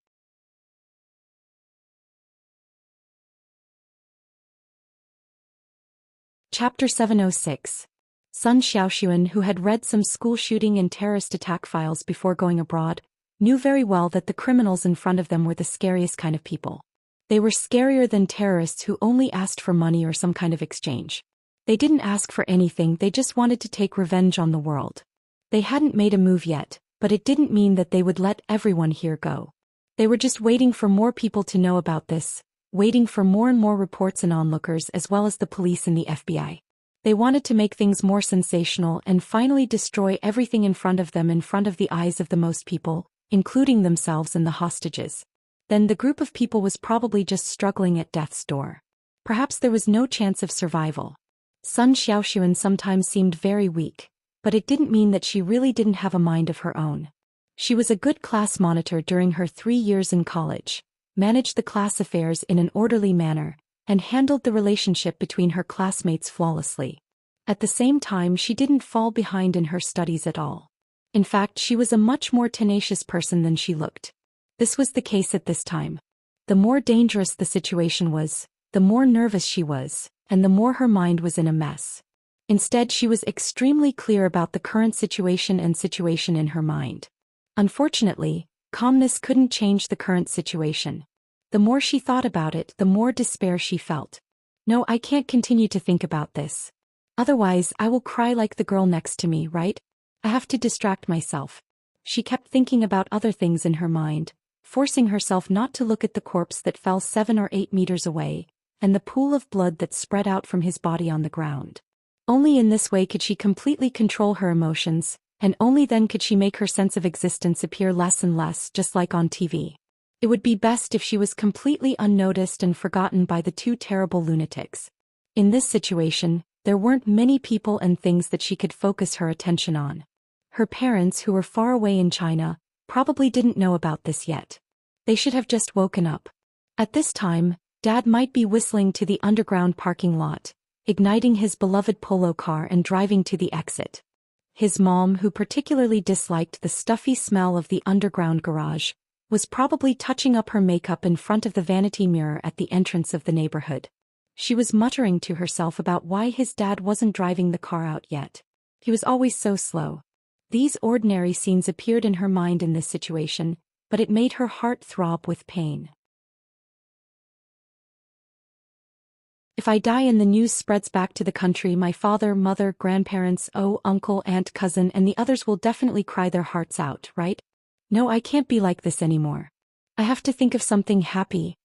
A: Chapter 706. Sun Xiaoxuan, who had read some school shooting and terrorist attack files before going abroad, knew very well that the criminals in front of them were the scariest kind of people. They were scarier than terrorists who only asked for money or some kind of exchange. They didn't ask for anything, they just wanted to take revenge on the world. They hadn't made a move yet, but it didn't mean that they would let everyone here go. They were just waiting for more people to know about this, waiting for more and more reports and onlookers as well as the police and the FBI. They wanted to make things more sensational and finally destroy everything in front of them in front of the eyes of the most people, including themselves and the hostages. Then the group of people was probably just struggling at death's door. Perhaps there was no chance of survival. Sun Xiaoxuan sometimes seemed very weak, but it didn't mean that she really didn't have a mind of her own. She was a good class monitor during her 3 years in college, managed the class affairs in an orderly manner, and handled the relationship between her classmates flawlessly. At the same time, she didn't fall behind in her studies at all. In fact, she was a much more tenacious person than she looked. This was the case at this time. The more dangerous the situation was, the more nervous she was, and the more her mind was in a mess. Instead, she was extremely clear about the current situation and situation in her mind. Unfortunately, calmness couldn't change the current situation. The more she thought about it, the more despair she felt. No, I can't continue to think about this. Otherwise, I will cry like the girl next to me, right? I have to distract myself. She kept thinking about other things in her mind, forcing herself not to look at the corpse that fell 7 or 8 meters away, and the pool of blood that spread out from his body on the ground. Only in this way could she completely control her emotions, and only then could she make her sense of existence appear less and less, just like on TV. It would be best if she was completely unnoticed and forgotten by the two terrible lunatics. In this situation, there weren't many people and things that she could focus her attention on. Her parents, who were far away in China, probably didn't know about this yet. They should have just woken up. At this time, Dad might be whistling to the underground parking lot, igniting his beloved polo car and driving to the exit. His mom, who particularly disliked the stuffy smell of the underground garage, was probably touching up her makeup in front of the vanity mirror at the entrance of the neighborhood. She was muttering to herself about why his dad wasn't driving the car out yet. He was always so slow. These ordinary scenes appeared in her mind in this situation, but it made her heart throb with pain. If I die and the news spreads back to the country, my father, mother, grandparents, uncle, aunt, cousin, and the others will definitely cry their hearts out, right? No, I can't be like this anymore. I have to think of something happy.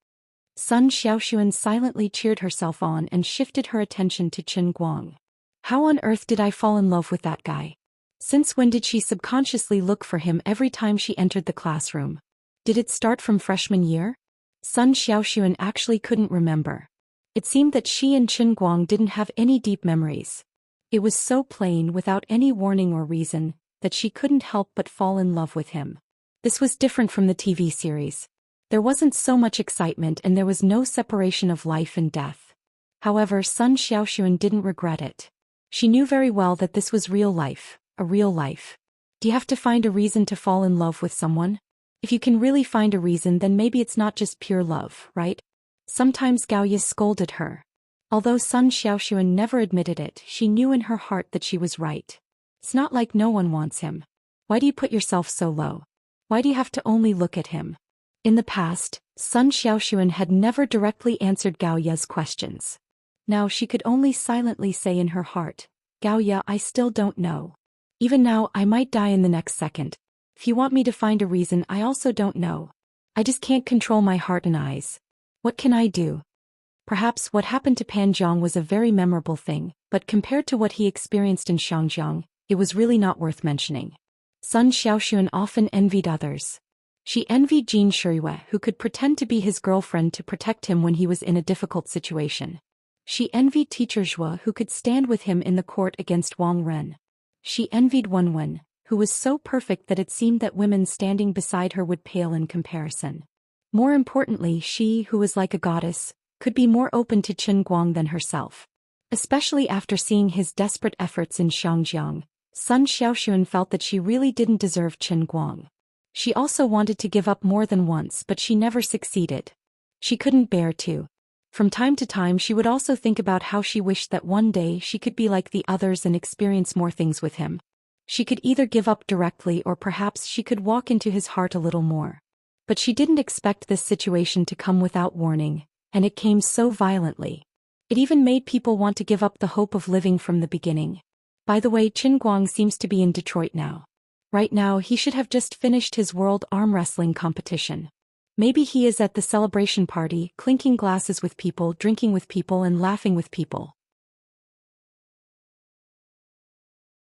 A: Sun Xiaoxuan silently cheered herself on and shifted her attention to Qin Guang. How on earth did I fall in love with that guy? Since when did she subconsciously look for him every time she entered the classroom? Did it start from freshman year? Sun Xiaoxuan actually couldn't remember. It seemed that she and Qin Guang didn't have any deep memories. It was so plain, without any warning or reason, that she couldn't help but fall in love with him. This was different from the TV series. There wasn't so much excitement and there was no separation of life and death. However, Sun Xiaoxuan didn't regret it. She knew very well that this was real life, a real life. Do you have to find a reason to fall in love with someone? If you can really find a reason, then maybe it's not just pure love, right? Sometimes Gaoya scolded her. Although Sun Xiaoxuan never admitted it, she knew in her heart that she was right. It's not like no one wants him. Why do you put yourself so low? Why do you have to only look at him? In the past, Sun Xiaoxuan had never directly answered Gaoya's questions. Now she could only silently say in her heart, Gaoya, I still don't know. Even now, I might die in the next second. If you want me to find a reason, I also don't know. I just can't control my heart and eyes. What can I do? Perhaps what happened to Pan Zhang was a very memorable thing, but compared to what he experienced in Xianxia, it was really not worth mentioning. Sun Xiaoxuan often envied others. She envied Jin Shiyue, who could pretend to be his girlfriend to protect him when he was in a difficult situation. She envied Teacher Zhou, who could stand with him in the court against Wang Ren. She envied Wenwen, who was so perfect that it seemed that women standing beside her would pale in comparison. More importantly, she, who was like a goddess, could be more open to Qin Guang than herself. Especially after seeing his desperate efforts in Xianxia, Sun Xiaoxuan felt that she really didn't deserve Qin Guang. She also wanted to give up more than once, but she never succeeded. She couldn't bear to. From time to time she would also think about how she wished that one day she could be like the others and experience more things with him. She could either give up directly or perhaps she could walk into his heart a little more. But she didn't expect this situation to come without warning, and it came so violently. It even made people want to give up the hope of living from the beginning. By the way, Qin Guang seems to be in Detroit now. Right now he should have just finished his world arm wrestling competition. Maybe he is at the celebration party, clinking glasses with people, drinking with people and laughing with people.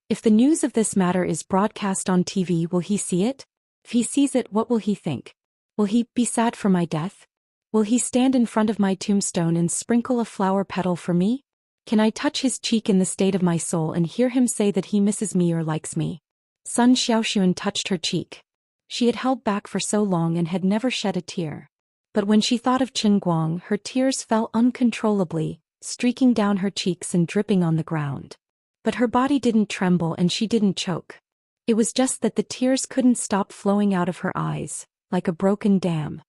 A: If the news of this matter is broadcast on TV, will he see it? If he sees it, what will he think? Will he be sad for my death? Will he stand in front of my tombstone and sprinkle a flower petal for me? Can I touch his cheek in the state of my soul and hear him say that he misses me or likes me? Sun Xiaoxuan touched her cheek. She had held back for so long and had never shed a tear. But when she thought of Qin Guang, her tears fell uncontrollably, streaking down her cheeks and dripping on the ground. But her body didn't tremble and she didn't choke. It was just that the tears couldn't stop flowing out of her eyes, like a broken dam.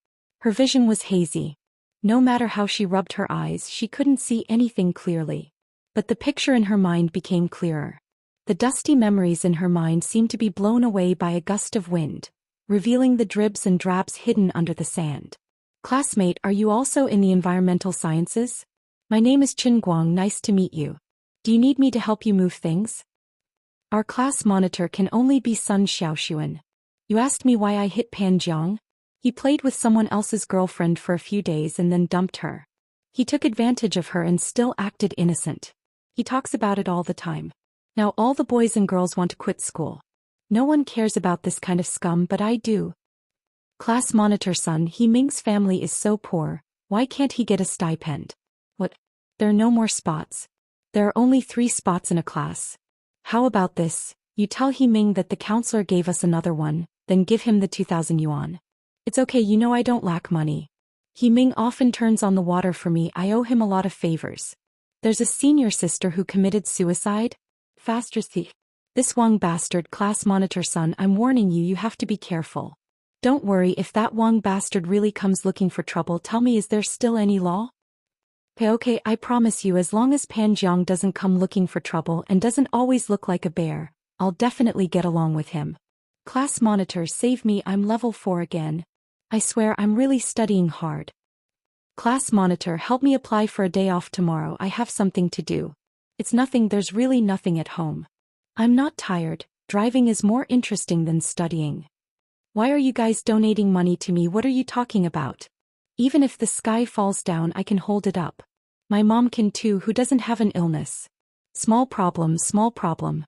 A: Her vision was hazy. No matter how she rubbed her eyes, she couldn't see anything clearly. But the picture in her mind became clearer. The dusty memories in her mind seemed to be blown away by a gust of wind, revealing the dribs and drabs hidden under the sand. Classmate, are you also in the environmental sciences? My name is Qin Guang, nice to meet you. Do you need me to help you move things? Our class monitor can only be Sun Xiaoxuan. You asked me why I hit Pan Zhang? He played with someone else's girlfriend for a few days and then dumped her. He took advantage of her and still acted innocent. He talks about it all the time. Now all the boys and girls want to quit school. No one cares about this kind of scum, but I do. Class monitor Sun, He Ming's family is so poor, why can't he get a stipend? What? There are no more spots. There are only 3 spots in a class. How about this? You tell He Ming that the counselor gave us another one, then give him the 2,000 yuan. It's okay, you know I don't lack money. He Ming often turns on the water for me. I owe him a lot of favors. There's a senior sister who committed suicide? Faster thief. This Wang bastard class monitor son, I'm warning you, you have to be careful. Don't worry, if that Wang bastard really comes looking for trouble, tell me, is there still any law? Okay, I promise you, as long as Pan Jiang doesn't come looking for trouble and doesn't always look like a bear, I'll definitely get along with him. Class monitor, save me, I'm level 4 again. I swear I'm really studying hard. Class monitor, help me apply for a day off tomorrow, I have something to do. It's nothing, there's really nothing at home. I'm not tired, driving is more interesting than studying. Why are you guys donating money to me? What are you talking about? Even if the sky falls down, I can hold it up. My mom can too, who doesn't have an illness. Small problem, small problem.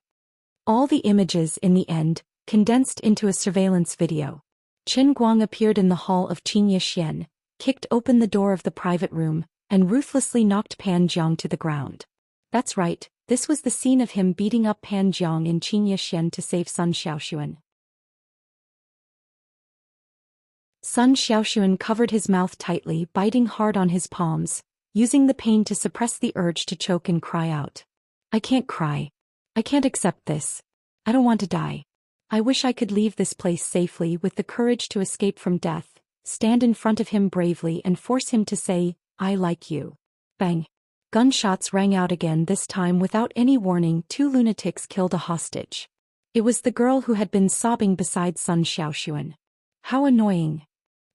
A: All the images, in the end, condensed into a surveillance video. Qin Guang appeared in the hall of Xianxia, kicked open the door of the private room, and ruthlessly knocked Pan Jiang to the ground. That's right, this was the scene of him beating up Pan Jiang in Xianxia to save Sun Xiaoxuan. Sun Xiaoxuan covered his mouth tightly, biting hard on his palms, using the pain to suppress the urge to choke and cry out. I can't cry. I can't accept this. I don't want to die. I wish I could leave this place safely with the courage to escape from death, stand in front of him bravely and force him to say, I like you. Bang. Gunshots rang out again, this time without any warning. 2 lunatics killed a hostage. It was the girl who had been sobbing beside Sun Xiaoxuan. How annoying.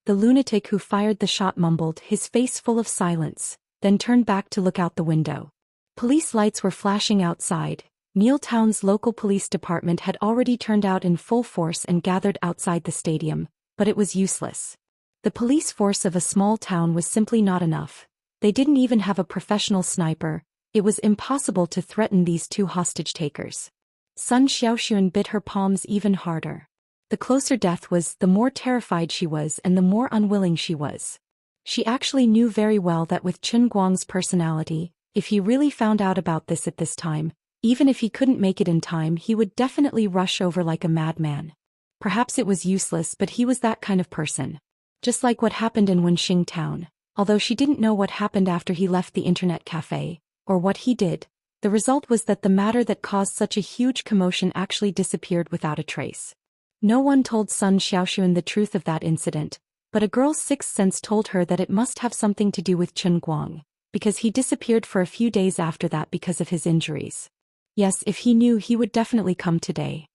A: The lunatic who fired the shot mumbled, his face full of silence, then turned back to look out the window. Police lights were flashing outside. Neiltown's local police department had already turned out in full force and gathered outside the stadium, but it was useless. The police force of a small town was simply not enough. They didn't even have a professional sniper. It was impossible to threaten these 2 hostage takers. Sun Xiaoxuan bit her palms even harder. The closer death was, the more terrified she was and the more unwilling she was. She actually knew very well that with Qin Guang's personality, if he really found out about this at this time, even if he couldn't make it in time, he would definitely rush over like a madman. Perhaps it was useless, but he was that kind of person. Just like what happened in Wenxing Town. Although she didn't know what happened after he left the internet cafe, or what he did, the result was that the matter that caused such a huge commotion actually disappeared without a trace. No one told Sun Xiaoxuan the truth of that incident, but a girl's sixth sense told her that it must have something to do with Qin Guang, because he disappeared for a few days after that because of his injuries. Yes, if he knew, he would definitely come today.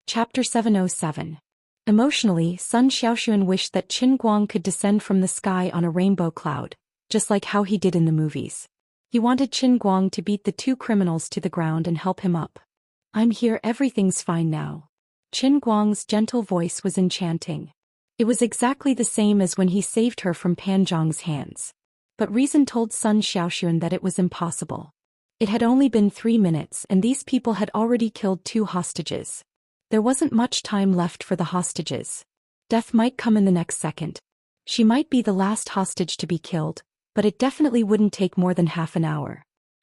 A: Chapter 707. Emotionally, Sun Xiaoxuan wished that Qin Guang could descend from the sky on a rainbow cloud, just like how he did in the movies. He wanted Qin Guang to beat the 2 criminals to the ground and help him up. I'm here, everything's fine now. Qin Guang's gentle voice was enchanting. It was exactly the same as when he saved her from Pan Jiang's hands. But reason told Sun Xiaoxuan that it was impossible. It had only been 3 minutes and these people had already killed 2 hostages. There wasn't much time left for the hostages. Death might come in the next second. She might be the last hostage to be killed, but it definitely wouldn't take more than half an hour.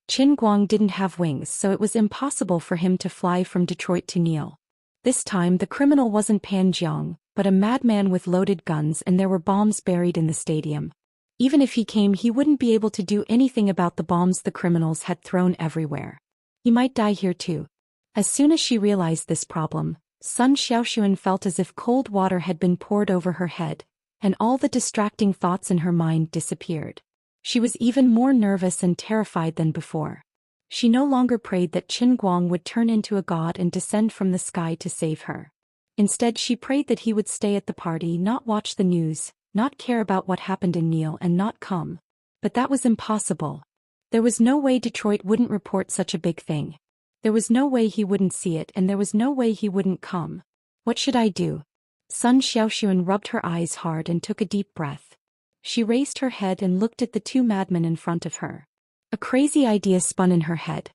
A: Qin Guang didn't have wings, so it was impossible for him to fly from Detroit to Neil. This time the criminal wasn't Pan Jiang, but a madman with loaded guns, and there were bombs buried in the stadium. Even if he came, he wouldn't be able to do anything about the bombs the criminals had thrown everywhere. He might die here too. As soon as she realized this problem, Sun Xiaoxuan felt as if cold water had been poured over her head, and all the distracting thoughts in her mind disappeared. She was even more nervous and terrified than before. She no longer prayed that Qin Guang would turn into a god and descend from the sky to save her. Instead, she prayed that he would stay at the party, not watch the news, not care about what happened in Neil, and not come. But that was impossible. There was no way Detroit wouldn't report such a big thing. There was no way he wouldn't see it, and there was no way he wouldn't come. What should I do? Sun Xiaoxuan rubbed her eyes hard and took a deep breath. She raised her head and looked at the 2 madmen in front of her. A crazy idea spun in her head.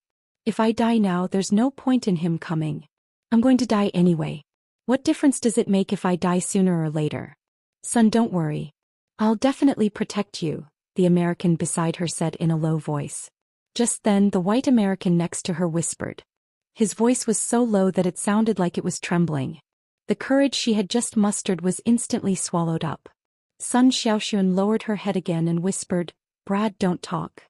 A: If I die now, there's no point in him coming. I'm going to die anyway. What difference does it make if I die sooner or later? Son, don't worry. I'll definitely protect you, the American beside her said in a low voice. Just then the white American next to her whispered. His voice was so low that it sounded like it was trembling. The courage she had just mustered was instantly swallowed up. Sun Xiaoxuan lowered her head again and whispered, "Brad, don't talk."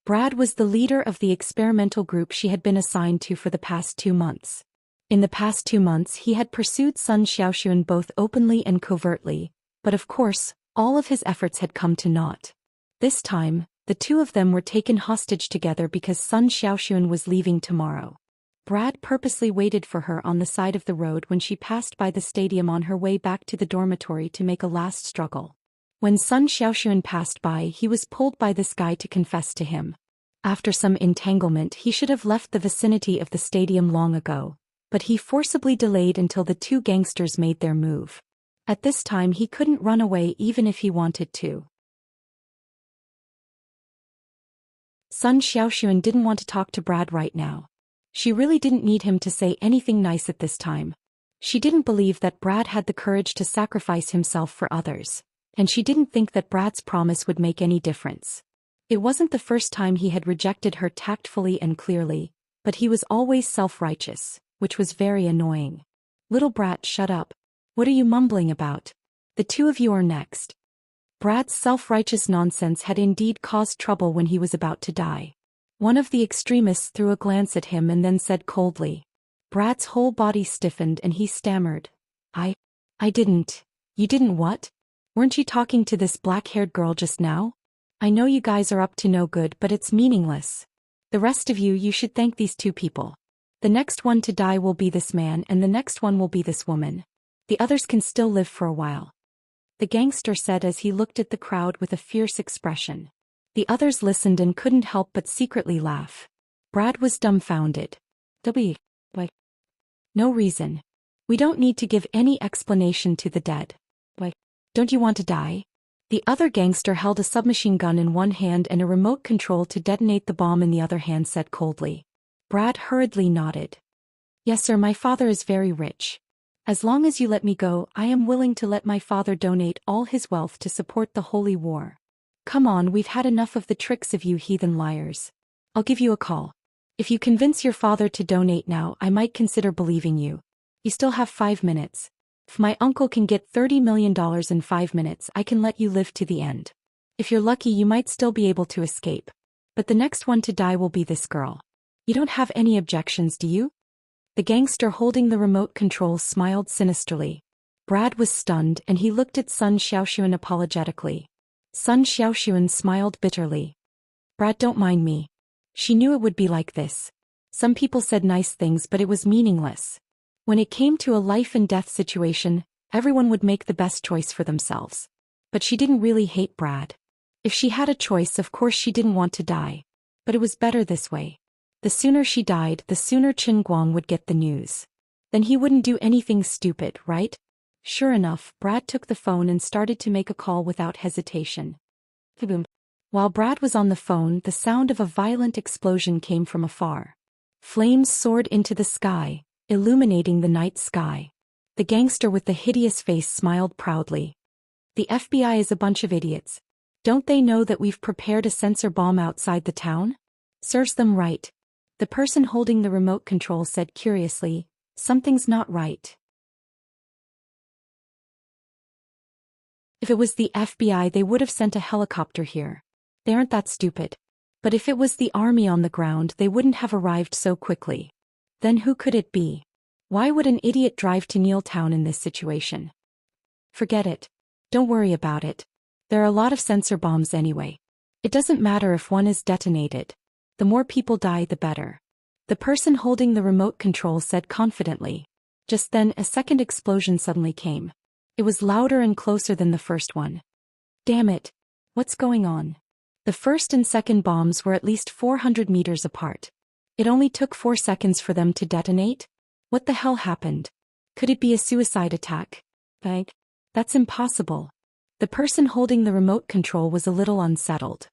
A: Brad was the leader of the experimental group she had been assigned to for the past 2 months. In the past 2 months he had pursued Sun Xiaoxuan both openly and covertly, but of course, all of his efforts had come to naught. This time, the two of them were taken hostage together because Sun Xiaoxuan was leaving tomorrow. Brad purposely waited for her on the side of the road when she passed by the stadium on her way back to the dormitory to make a last struggle. When Sun Xiaoxuan passed by, he was pulled by this guy to confess to him. After some entanglement, he should have left the vicinity of the stadium long ago, but he forcibly delayed until the two gangsters made their move. At this time he couldn't run away even if he wanted to. Sun Xiaoxuan didn't want to talk to Brad right now. She really didn't need him to say anything nice at this time. She didn't believe that Brad had the courage to sacrifice himself for others, and she didn't think that Brad's promise would make any difference. It wasn't the first time he had rejected her tactfully and clearly, but he was always self-righteous, which was very annoying. "Little brat, shut up. What are you mumbling about? The two of you are next." Brad's self-righteous nonsense had indeed caused trouble when he was about to die. One of the extremists threw a glance at him and then said coldly. Brad's whole body stiffened and he stammered. I didn't. You didn't what? Weren't you talking to this black-haired girl just now? I know you guys are up to no good, but it's meaningless. The rest of you should thank these two people. The next one to die will be this man and the next one will be this woman. The others can still live for a while. The gangster said as he looked at the crowd with a fierce expression. The others listened and couldn't help but secretly laugh. Brad was dumbfounded. Why? No reason. We don't need to give any explanation to the dead. Why? Don't you want to die? The other gangster held a submachine gun in one hand and a remote control to detonate the bomb in the other hand, said coldly. Brad hurriedly nodded. Yes sir, my father is very rich. As long as you let me go, I am willing to let my father donate all his wealth to support the holy war. Come on, we've had enough of the tricks of you heathen liars. I'll give you a call. If you convince your father to donate now, I might consider believing you. You still have 5 minutes. If my uncle can get $30 million in 5 minutes, I can let you live to the end. If you're lucky, you might still be able to escape. But the next one to die will be this girl. You don't have any objections, do you? The gangster holding the remote control smiled sinisterly. Brad was stunned and he looked at Sun Xiaoxuan apologetically. Sun Xiaoxuan smiled bitterly. Brad, don't mind me. She knew it would be like this. Some people said nice things, but it was meaningless. When it came to a life and death situation, everyone would make the best choice for themselves. But she didn't really hate Brad. If she had a choice, of course she didn't want to die. But it was better this way. The sooner she died, the sooner Qin Guang would get the news. Then he wouldn't do anything stupid, right? Sure enough, Brad took the phone and started to make a call without hesitation. Boom. While Brad was on the phone, the sound of a violent explosion came from afar. Flames soared into the sky, illuminating the night sky. The gangster with the hideous face smiled proudly. The FBI is a bunch of idiots. Don't they know that we've prepared a sensor bomb outside the town? Serves them right. The person holding the remote control said curiously, something's not right. If it was the FBI, they would have sent a helicopter here. They aren't that stupid. But if it was the army on the ground, they wouldn't have arrived so quickly. Then who could it be? Why would an idiot drive to Neiltown in this situation? Forget it. Don't worry about it. There are a lot of sensor bombs anyway. It doesn't matter if one is detonated. The more people die, the better. The person holding the remote control said confidently. Just then, a second explosion suddenly came. It was louder and closer than the first one. Damn it. What's going on? The first and second bombs were at least 400 meters apart. It only took 4 seconds for them to detonate? What the hell happened? Could it be a suicide attack? That's impossible. The person holding the remote control was a little unsettled.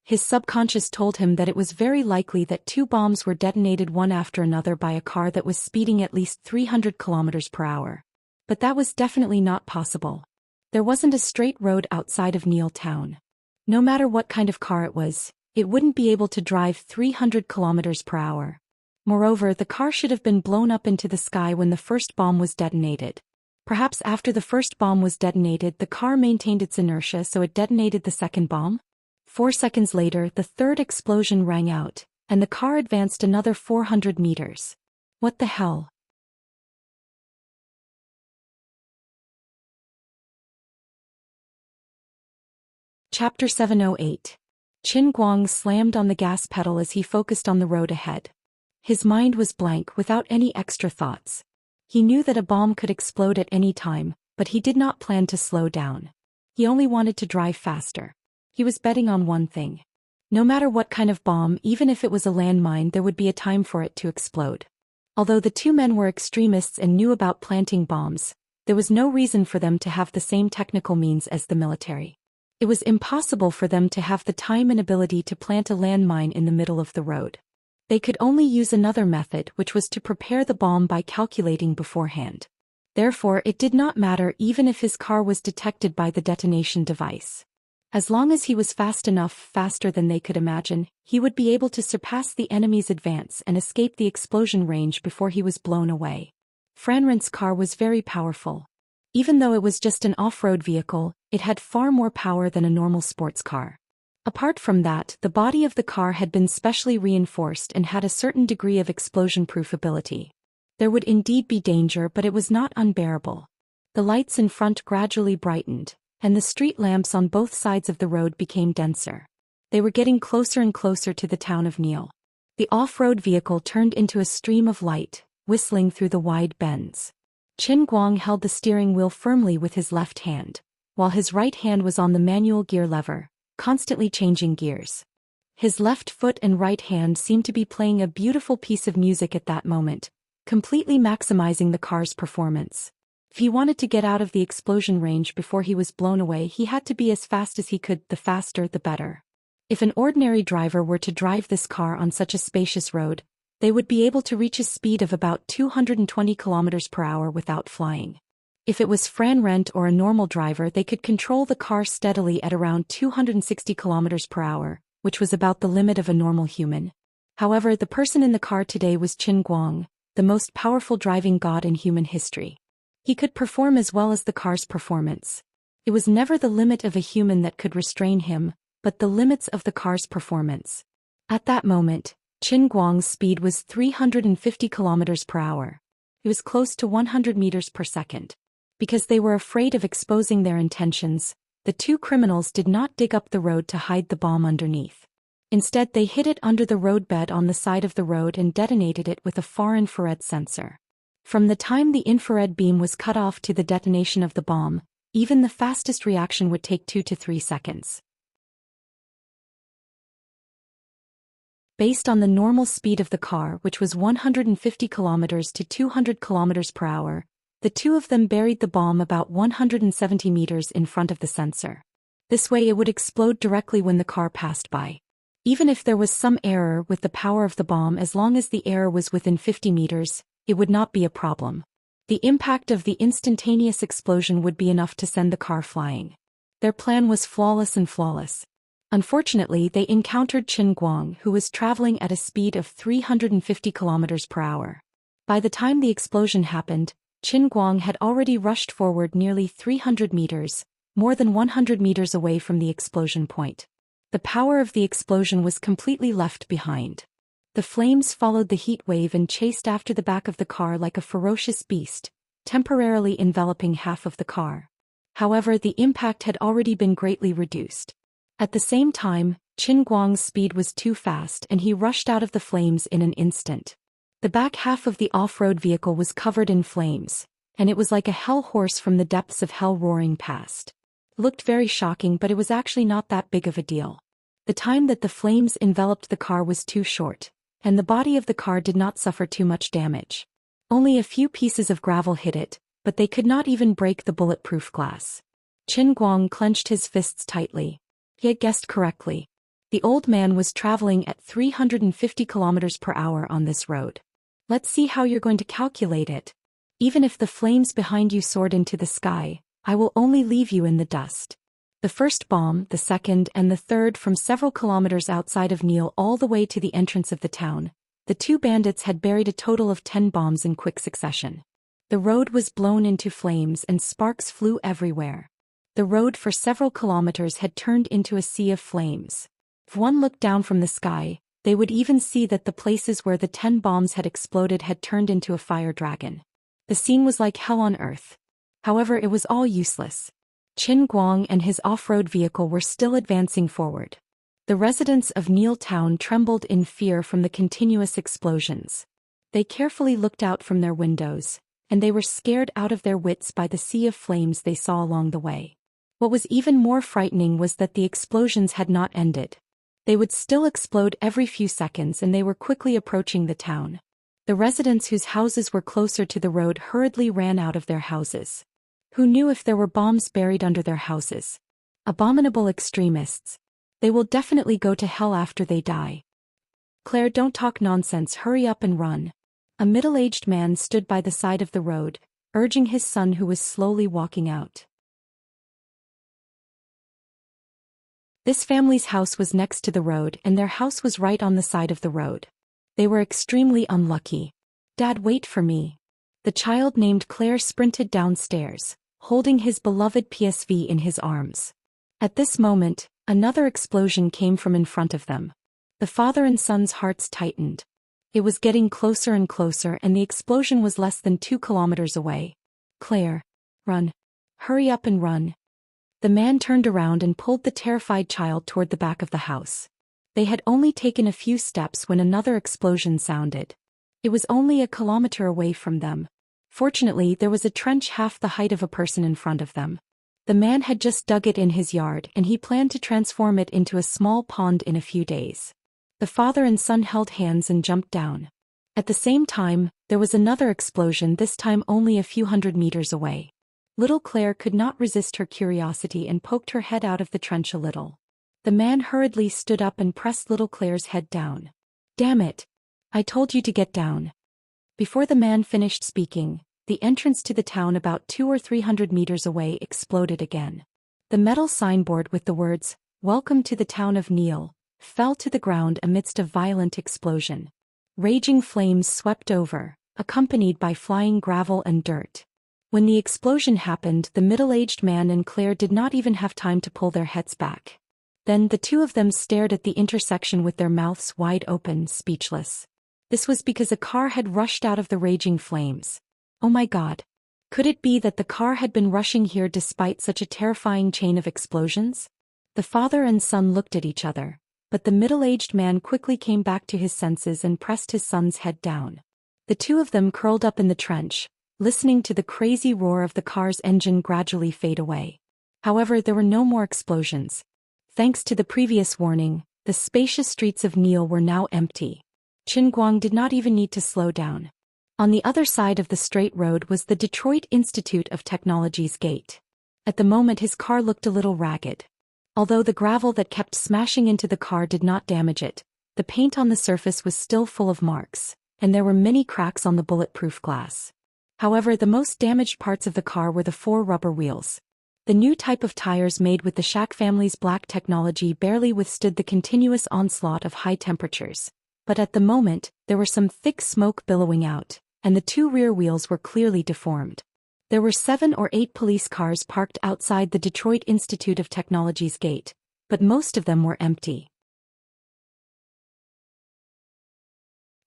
A: His subconscious told him that it was very likely that 2 bombs were detonated one after another by a car that was speeding at least 300 kilometers per hour. But that was definitely not possible. There wasn't a straight road outside of Neiltown. No matter what kind of car it was, it wouldn't be able to drive 300 kilometers per hour. Moreover, the car should have been blown up into the sky when the first bomb was detonated. Perhaps after the first bomb was detonated, the car maintained its inertia, so it detonated the second bomb? 4 seconds later, the third explosion rang out, and the car advanced another 400 meters. What the hell? Chapter 708. Qin Guang slammed on the gas pedal as he focused on the road ahead. His mind was blank, without any extra thoughts. He knew that a bomb could explode at any time, but he did not plan to slow down. He only wanted to drive faster. He was betting on one thing. No matter what kind of bomb, even if it was a landmine, there would be a time for it to explode. Although the two men were extremists and knew about planting bombs, there was no reason for them to have the same technical means as the military. It was impossible for them to have the time and ability to plant a landmine in the middle of the road. They could only use another method, which was to prepare the bomb by calculating beforehand. Therefore, it did not matter even if his car was detected by the detonation device. As long as he was fast enough, faster than they could imagine, he would be able to surpass the enemy's advance and escape the explosion range before he was blown away. Franren's car was very powerful. Even though it was just an off-road vehicle, it had far more power than a normal sports car. Apart from that, the body of the car had been specially reinforced and had a certain degree of explosion-proof ability. There would indeed be danger, but it was not unbearable. The lights in front gradually brightened, and the street lamps on both sides of the road became denser. They were getting closer and closer to the town of Neil. The off-road vehicle turned into a stream of light, whistling through the wide bends. Qin Guang held the steering wheel firmly with his left hand, while his right hand was on the manual gear lever, constantly changing gears. His left foot and right hand seemed to be playing a beautiful piece of music at that moment, completely maximizing the car's performance. If he wanted to get out of the explosion range before he was blown away, he had to be as fast as he could, the faster the better. If an ordinary driver were to drive this car on such a spacious road, they would be able to reach a speed of about 220 km per hour without flying. If it was Fran Rent or a normal driver, they could control the car steadily at around 260 km per hour, which was about the limit of a normal human. However, the person in the car today was Qin Guang, the most powerful driving god in human history. He could perform as well as the car's performance. It was never the limit of a human that could restrain him, but the limits of the car's performance. At that moment, Qin Guang's speed was 350 km per hour. It was close to 100 meters per second. Because they were afraid of exposing their intentions, the two criminals did not dig up the road to hide the bomb underneath. Instead, they hid it under the roadbed on the side of the road and detonated it with a far-infrared sensor. From the time the infrared beam was cut off to the detonation of the bomb, even the fastest reaction would take 2 to 3 seconds. Based on the normal speed of the car, which was 150 km to 200 km per hour, the two of them buried the bomb about 170 meters in front of the sensor. This way it would explode directly when the car passed by. Even if there was some error with the power of the bomb, as long as the error was within 50 meters, it would not be a problem. The impact of the instantaneous explosion would be enough to send the car flying. Their plan was flawless. Unfortunately, they encountered Qin Guang, who was traveling at a speed of 350 km per hour. By the time the explosion happened, Qin Guang had already rushed forward nearly 300 meters, more than 100 meters away from the explosion point. The power of the explosion was completely left behind. The flames followed the heat wave and chased after the back of the car like a ferocious beast, temporarily enveloping half of the car. However, the impact had already been greatly reduced. At the same time, Qin Guang's speed was too fast and he rushed out of the flames in an instant. The back half of the off-road vehicle was covered in flames, and it was like a hell horse from the depths of hell roaring past. It looked very shocking, but it was actually not that big of a deal. The time that the flames enveloped the car was too short, and the body of the car did not suffer too much damage. Only a few pieces of gravel hit it, but they could not even break the bulletproof glass. Qin Guang clenched his fists tightly. He had guessed correctly. The old man was traveling at 350 km per hour on this road. Let's see how you're going to calculate it. Even if the flames behind you soared into the sky, I will only leave you in the dust. The first bomb, the second, and the third from several kilometers outside of Neil all the way to the entrance of the town. The two bandits had buried a total of 10 bombs in quick succession. The road was blown into flames and sparks flew everywhere. The road for several kilometers had turned into a sea of flames. If one looked down from the sky, they would even see that the places where the 10 bombs had exploded had turned into a fire dragon. The scene was like hell on earth. However, it was all useless. Qin Guang and his off-road vehicle were still advancing forward. The residents of Neil Town trembled in fear from the continuous explosions. They carefully looked out from their windows, and they were scared out of their wits by the sea of flames they saw along the way. What was even more frightening was that the explosions had not ended. They would still explode every few seconds, and they were quickly approaching the town. The residents whose houses were closer to the road hurriedly ran out of their houses. Who knew if there were bombs buried under their houses? Abominable extremists. They will definitely go to hell after they die. Claire, don't talk nonsense, hurry up and run. A middle-aged man stood by the side of the road, urging his son who was slowly walking out. This family's house was next to the road, and their house was right on the side of the road. They were extremely unlucky. Dad, wait for me. The child named Claire sprinted downstairs, holding his beloved PSV in his arms. At this moment, another explosion came from in front of them. The father and son's hearts tightened. It was getting closer and closer, and the explosion was less than 2 kilometers away. Claire, run. Hurry up and run. The man turned around and pulled the terrified child toward the back of the house. They had only taken a few steps when another explosion sounded. It was only a kilometer away from them. Fortunately, there was a trench half the height of a person in front of them. The man had just dug it in his yard, and he planned to transform it into a small pond in a few days. The father and son held hands and jumped down. At the same time, there was another explosion, this time only a few hundred meters away. Little Claire could not resist her curiosity and poked her head out of the trench a little. The man hurriedly stood up and pressed little Claire's head down. Damn it! I told you to get down. Before the man finished speaking, the entrance to the town about 200 or 300 meters away exploded again. The metal signboard with the words, "Welcome to the town of Neil," fell to the ground amidst a violent explosion. Raging flames swept over, accompanied by flying gravel and dirt. When the explosion happened, the middle-aged man and Claire did not even have time to pull their heads back. Then the two of them stared at the intersection with their mouths wide open, speechless. This was because a car had rushed out of the raging flames. Oh my God! Could it be that the car had been rushing here despite such a terrifying chain of explosions? The father and son looked at each other, but the middle-aged man quickly came back to his senses and pressed his son's head down. The two of them curled up in the trench, listening to the crazy roar of the car's engine gradually fade away. However, there were no more explosions. Thanks to the previous warning, the spacious streets of Neil were now empty. Qin Guang did not even need to slow down. On the other side of the straight road was the Detroit Institute of Technology's gate. At the moment his car looked a little ragged. Although the gravel that kept smashing into the car did not damage it, the paint on the surface was still full of marks, and there were many cracks on the bulletproof glass. However, the most damaged parts of the car were the 4 rubber wheels. The new type of tires made with the Shack family's black technology barely withstood the continuous onslaught of high temperatures. But at the moment, there were some thick smoke billowing out, and the 2 rear wheels were clearly deformed. There were 7 or 8 police cars parked outside the Detroit Institute of Technology's gate, but most of them were empty.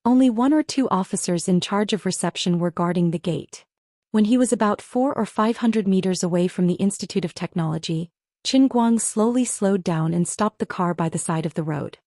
A: Only 1 or 2 officers in charge of reception were guarding the gate. When he was about 400 or 500 meters away from the Institute of Technology, Qin Guang slowly slowed down and stopped the car by the side of the road.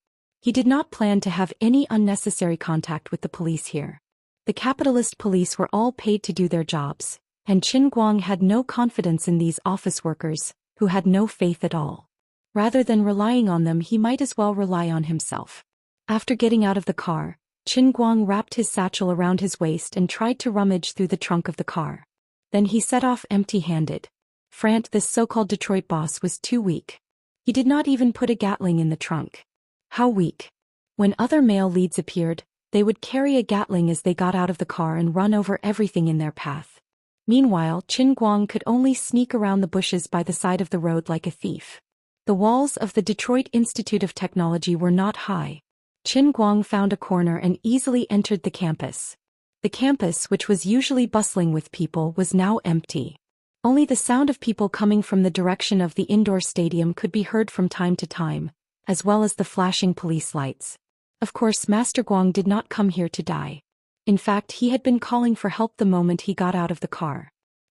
A: He did not plan to have any unnecessary contact with the police here. The capitalist police were all paid to do their jobs, and Qin Guang had no confidence in these office workers, who had no faith at all. Rather than relying on them, he might as well rely on himself. After getting out of the car, Qin Guang wrapped his satchel around his waist and tried to rummage through the trunk of the car. Then he set off empty-handed. Frant, this so-called Detroit boss, was too weak. He did not even put a Gatling in the trunk. How weak. When other male leads appeared, they would carry a Gatling as they got out of the car and run over everything in their path. Meanwhile, Qin Guang could only sneak around the bushes by the side of the road like a thief. The walls of the Detroit Institute of Technology were not high. Qin Guang found a corner and easily entered the campus. The campus, which was usually bustling with people, was now empty. Only the sound of people coming from the direction of the indoor stadium could be heard from time to time, as well as the flashing police lights. Of course, Master Guang did not come here to die. In fact, he had been calling for help the moment he got out of the car.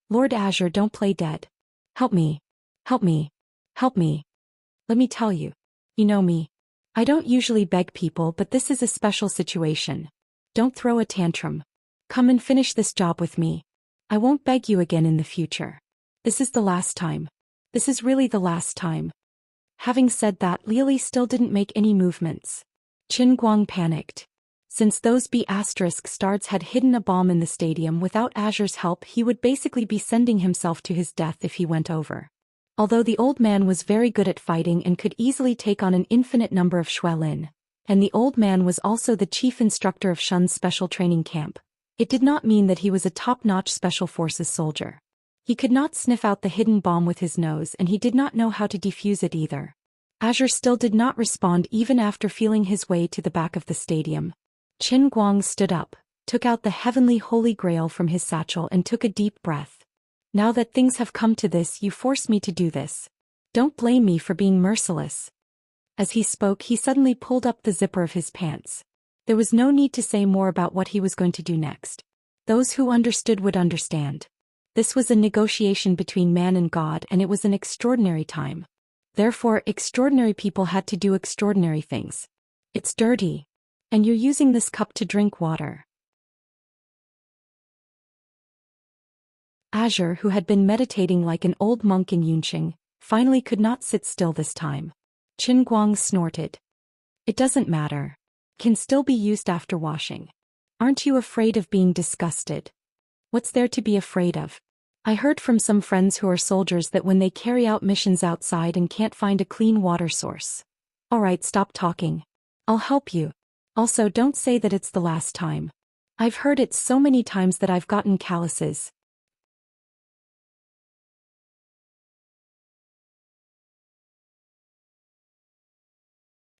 A: Lord Azure, don't play dead. Help me. Help me. Help me. Let me tell you. You know me. I don't usually beg people, but this is a special situation. Don't throw a tantrum. Come and finish this job with me. I won't beg you again in the future. This is the last time. This is really the last time. Having said that, Lily still didn't make any movements. Qin Guang panicked. Since those B***stars had hidden a bomb in the stadium, without Azure's help he would basically be sending himself to his death if he went over. Although the old man was very good at fighting and could easily take on an infinite number of Xuelin, and the old man was also the chief instructor of Shun's special training camp, it did not mean that he was a top-notch special forces soldier. He could not sniff out the hidden bomb with his nose, and he did not know how to defuse it either. Azure still did not respond even after feeling his way to the back of the stadium. Qin Guang stood up, took out the heavenly holy grail from his satchel and took a deep breath. Now that things have come to this, you forced me to do this. Don't blame me for being merciless. As he spoke, he suddenly pulled up the zipper of his pants. There was no need to say more about what he was going to do next. Those who understood would understand. This was a negotiation between man and God, and it was an extraordinary time. Therefore, extraordinary people had to do extraordinary things. It's dirty. And you're using this cup to drink water. Azure, who had been meditating like an old monk in Yunqing, finally could not sit still this time. Qin Guang snorted. It doesn't matter. Can still be used after washing. Aren't you afraid of being disgusted? What's there to be afraid of? I heard from some friends who are soldiers that when they carry out missions outside and can't find a clean water source. Alright, stop talking. I'll help you. Also, don't say that it's the last time. I've heard it so many times that I've gotten calluses.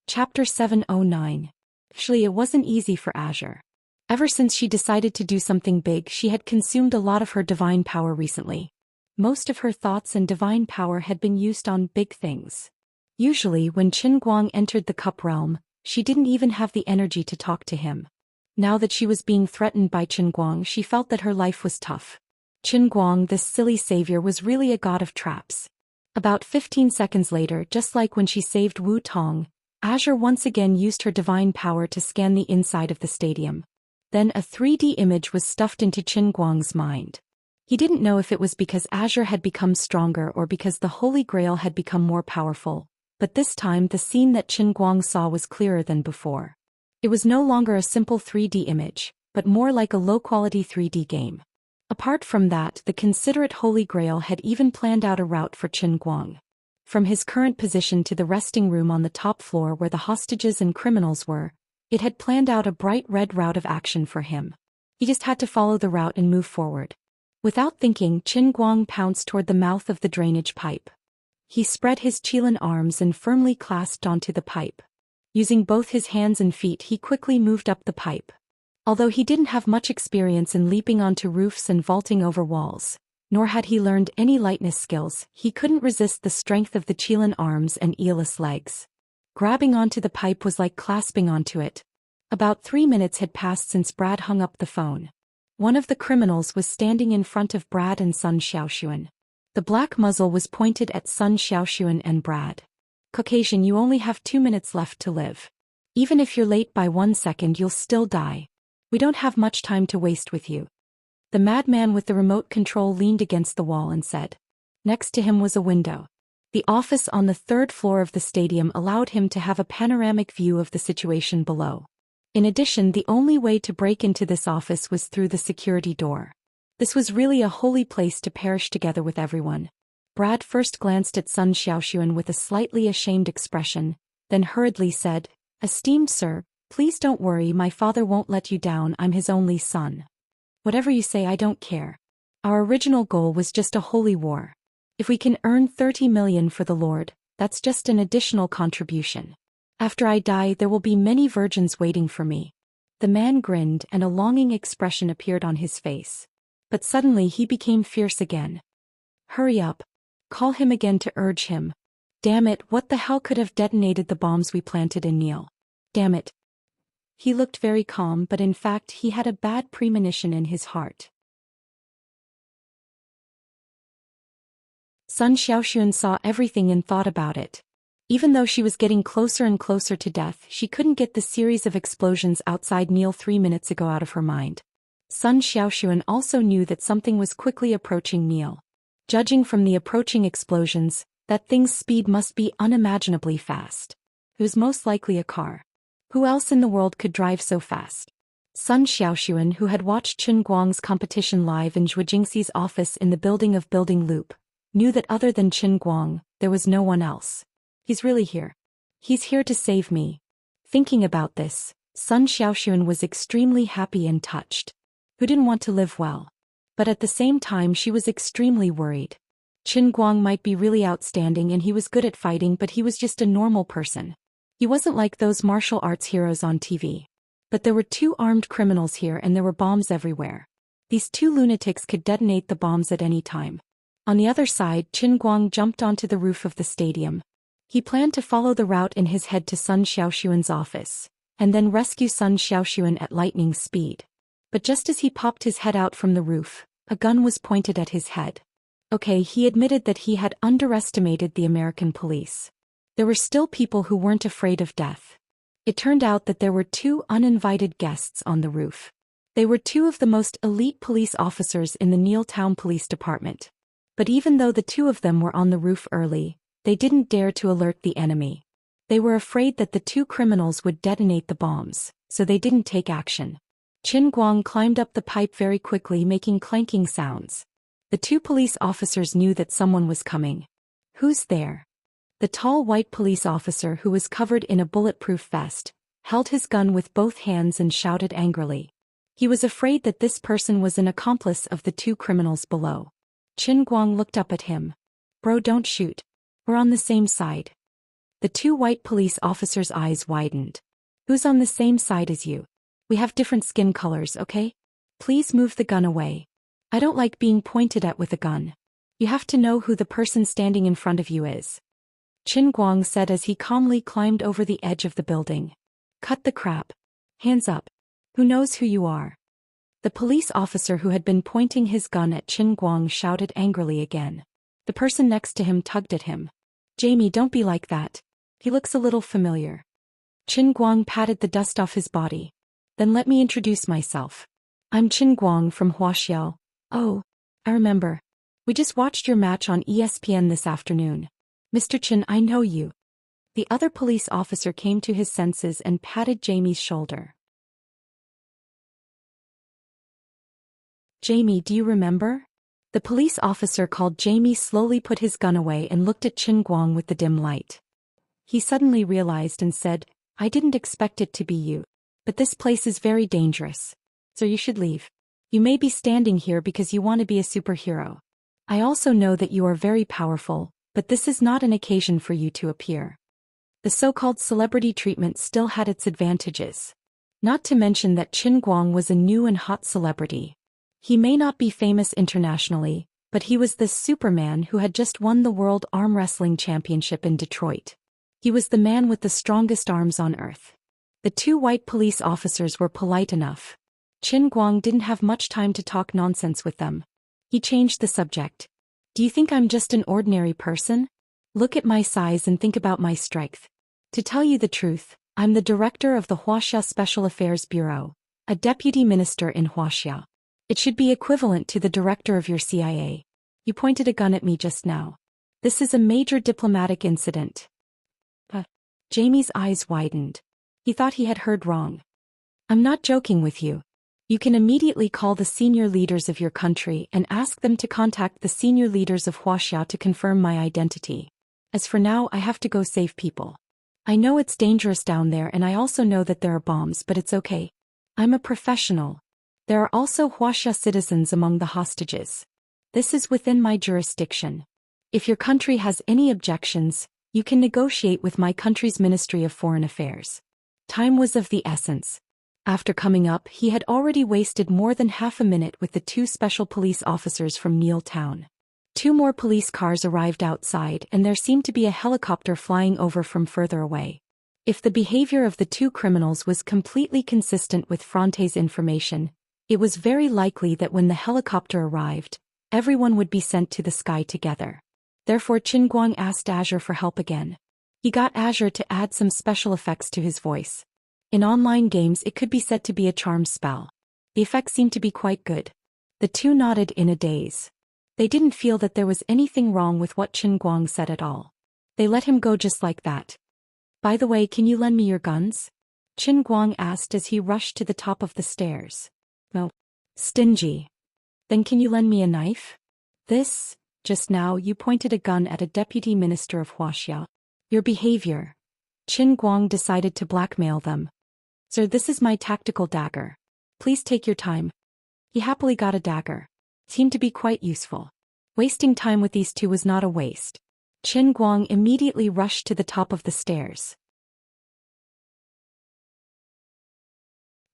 A: Chapter 709. Actually, it wasn't easy for Azure. Ever since she decided to do something big, she had consumed a lot of her divine power recently. Most of her thoughts and divine power had been used on big things. Usually, when Qin Guang entered the cup realm, she didn't even have the energy to talk to him. Now that she was being threatened by Qin Guang, she felt that her life was tough. Qin Guang, this silly savior, was really a god of traps. About 15 seconds later, just like when she saved Wu Tong, Azure once again used her divine power to scan the inside of the stadium. Then a 3D image was stuffed into Qin Guang's mind. He didn't know if it was because Azure had become stronger or because the Holy Grail had become more powerful, but this time the scene that Qin Guang saw was clearer than before. It was no longer a simple 3D image, but more like a low-quality 3D game. Apart from that, the considerate Holy Grail had even planned out a route for Qin Guang. From his current position to the resting room on the top floor where the hostages and criminals were, it had planned out a bright red route of action for him. He just had to follow the route and move forward. Without thinking, Qin Guang pounced toward the mouth of the drainage pipe. He spread his Qilin arms and firmly clasped onto the pipe. Using both his hands and feet, he quickly moved up the pipe. Although he didn't have much experience in leaping onto roofs and vaulting over walls, nor had he learned any lightness skills, he couldn't resist the strength of the Qilin arms and eeless legs. Grabbing onto the pipe was like clasping onto it. About 3 minutes had passed since Brad hung up the phone. One of the criminals was standing in front of Brad and Sun Xiaoxuan. The black muzzle was pointed at Sun Xiaoxuan and Brad. Caucasian, you only have 2 minutes left to live. Even if you're late by 1 second, you'll still die. We don't have much time to waste with you. The madman with the remote control leaned against the wall and said. Next to him was a window. The office on the 3rd floor of the stadium allowed him to have a panoramic view of the situation below. In addition, the only way to break into this office was through the security door. This was really a holy place to perish together with everyone. Brad first glanced at Sun Xiaoxuan with a slightly ashamed expression, then hurriedly said, Esteemed sir, please don't worry, my father won't let you down, I'm his only son. Whatever you say, I don't care. Our original goal was just a holy war. If we can earn 30 million for the Lord, that's just an additional contribution. After I die, there will be many virgins waiting for me. The man grinned and a longing expression appeared on his face. But suddenly he became fierce again. Hurry up. Call him again to urge him. Damn it, what the hell could have detonated the bombs we planted in Neil? Damn it. He looked very calm, but in fact he had a bad premonition in his heart. Sun Xiaoxuan saw everything and thought about it. Even though she was getting closer and closer to death, she couldn't get the series of explosions outside Neil 3 minutes ago out of her mind. Sun Xiaoxuan also knew that something was quickly approaching Neil. Judging from the approaching explosions, that thing's speed must be unimaginably fast. It was most likely a car. Who else in the world could drive so fast? Sun Xiaoxuan, who had watched Chen Guang's competition live in Zhou Xianxi's office in the building of Building Loop, knew that other than Chen Guang, there was no one else. He's really here. He's here to save me. Thinking about this, Sun Xiaoxuan was extremely happy and touched. Who didn't want to live well? But at the same time she was extremely worried. Chen Guang might be really outstanding and he was good at fighting, but he was just a normal person. He wasn't like those martial arts heroes on TV. But there were 2 armed criminals here and there were bombs everywhere. These 2 lunatics could detonate the bombs at any time. On the other side, Chen Guang jumped onto the roof of the stadium. He planned to follow the route in his head to Sun Xiaoxuan's office, and then rescue Sun Xiaoxuan at lightning speed. But just as he popped his head out from the roof, a gun was pointed at his head. Okay, he admitted that he had underestimated the American police. There were still people who weren't afraid of death. It turned out that there were 2 uninvited guests on the roof. They were 2 of the most elite police officers in the Neil Town Police Department. But even though the 2 of them were on the roof early, they didn't dare to alert the enemy. They were afraid that the 2 criminals would detonate the bombs, so they didn't take action. Chen Guang climbed up the pipe very quickly, making clanking sounds. The 2 police officers knew that someone was coming. Who's there? The tall white police officer, who was covered in a bulletproof vest, held his gun with both hands and shouted angrily. He was afraid that this person was an accomplice of the 2 criminals below. Chen Guang looked up at him. Bro, don't shoot. We're on the same side. The 2 white police officers' eyes widened. Who's on the same side as you? We have different skin colors, okay? Please move the gun away. I don't like being pointed at with a gun. You have to know who the person standing in front of you is. Chen Guang said as he calmly climbed over the edge of the building. Cut the crap. Hands up. Who knows who you are? The police officer who had been pointing his gun at Chen Guang shouted angrily again. The person next to him tugged at him. Jamie, don't be like that. He looks a little familiar. Chen Guang patted the dust off his body. Then let me introduce myself. I'm Chen Guang from Wuxia. Oh, I remember. We just watched your match on ESPN this afternoon. Mr. Chen, I know you. The other police officer came to his senses and patted Jamie's shoulder. Jamie, do you remember? The police officer called Jamie slowly put his gun away and looked at Chen Guang with the dim light. He suddenly realized and said, I didn't expect it to be you. But this place is very dangerous. So you should leave. You may be standing here because you want to be a superhero. I also know that you are very powerful, but this is not an occasion for you to appear. The so-called celebrity treatment still had its advantages. Not to mention that Chen Guang was a new and hot celebrity. He may not be famous internationally, but he was the Superman who had just won the World Arm Wrestling Championship in Detroit. He was the man with the strongest arms on earth. The 2 white police officers were polite enough. Chen Guang didn't have much time to talk nonsense with them. He changed the subject. Do you think I'm just an ordinary person? Look at my size and think about my strength. To tell you the truth, I'm the director of the Wuxia Special Affairs Bureau, a deputy minister in Wuxia. It should be equivalent to the director of your CIA. You pointed a gun at me just now. This is a major diplomatic incident. Jamie's eyes widened. He thought he had heard wrong. I'm not joking with you. You can immediately call the senior leaders of your country and ask them to contact the senior leaders of Wuxia to confirm my identity. As for now, I have to go save people. I know it's dangerous down there and I also know that there are bombs, but it's okay. I'm a professional. There are also Wuxia citizens among the hostages. This is within my jurisdiction. If your country has any objections, You can negotiate with my country's Ministry of Foreign Affairs. Time was of the essence. After coming up, he had already wasted more than half a minute with the 2 special police officers from Neil Town. 2 more police cars arrived outside, and there seemed to be a helicopter flying over from further away. If the behavior of the 2 criminals was completely consistent with Fronte's information, it was very likely that when the helicopter arrived, everyone would be sent to the sky together. Therefore Qin Guang asked Azure for help again. He got Azure to add some special effects to his voice. In online games it could be said to be a charm spell. The effects seemed to be quite good. The 2 nodded in a daze. They didn't feel that there was anything wrong with what Qin Guang said at all. They let him go just like that. By the way, can you lend me your guns? Qin Guang asked as he rushed to the top of the stairs. Oh, stingy. Then can you lend me a knife? Just now you pointed a gun at a deputy minister of Wuxia. Your behavior. Qin Guang decided to blackmail them. Sir, this is my tactical dagger. Please take your time. He happily got a dagger. Seemed to be quite useful. Wasting time with these 2 was not a waste. Qin Guang immediately rushed to the top of the stairs.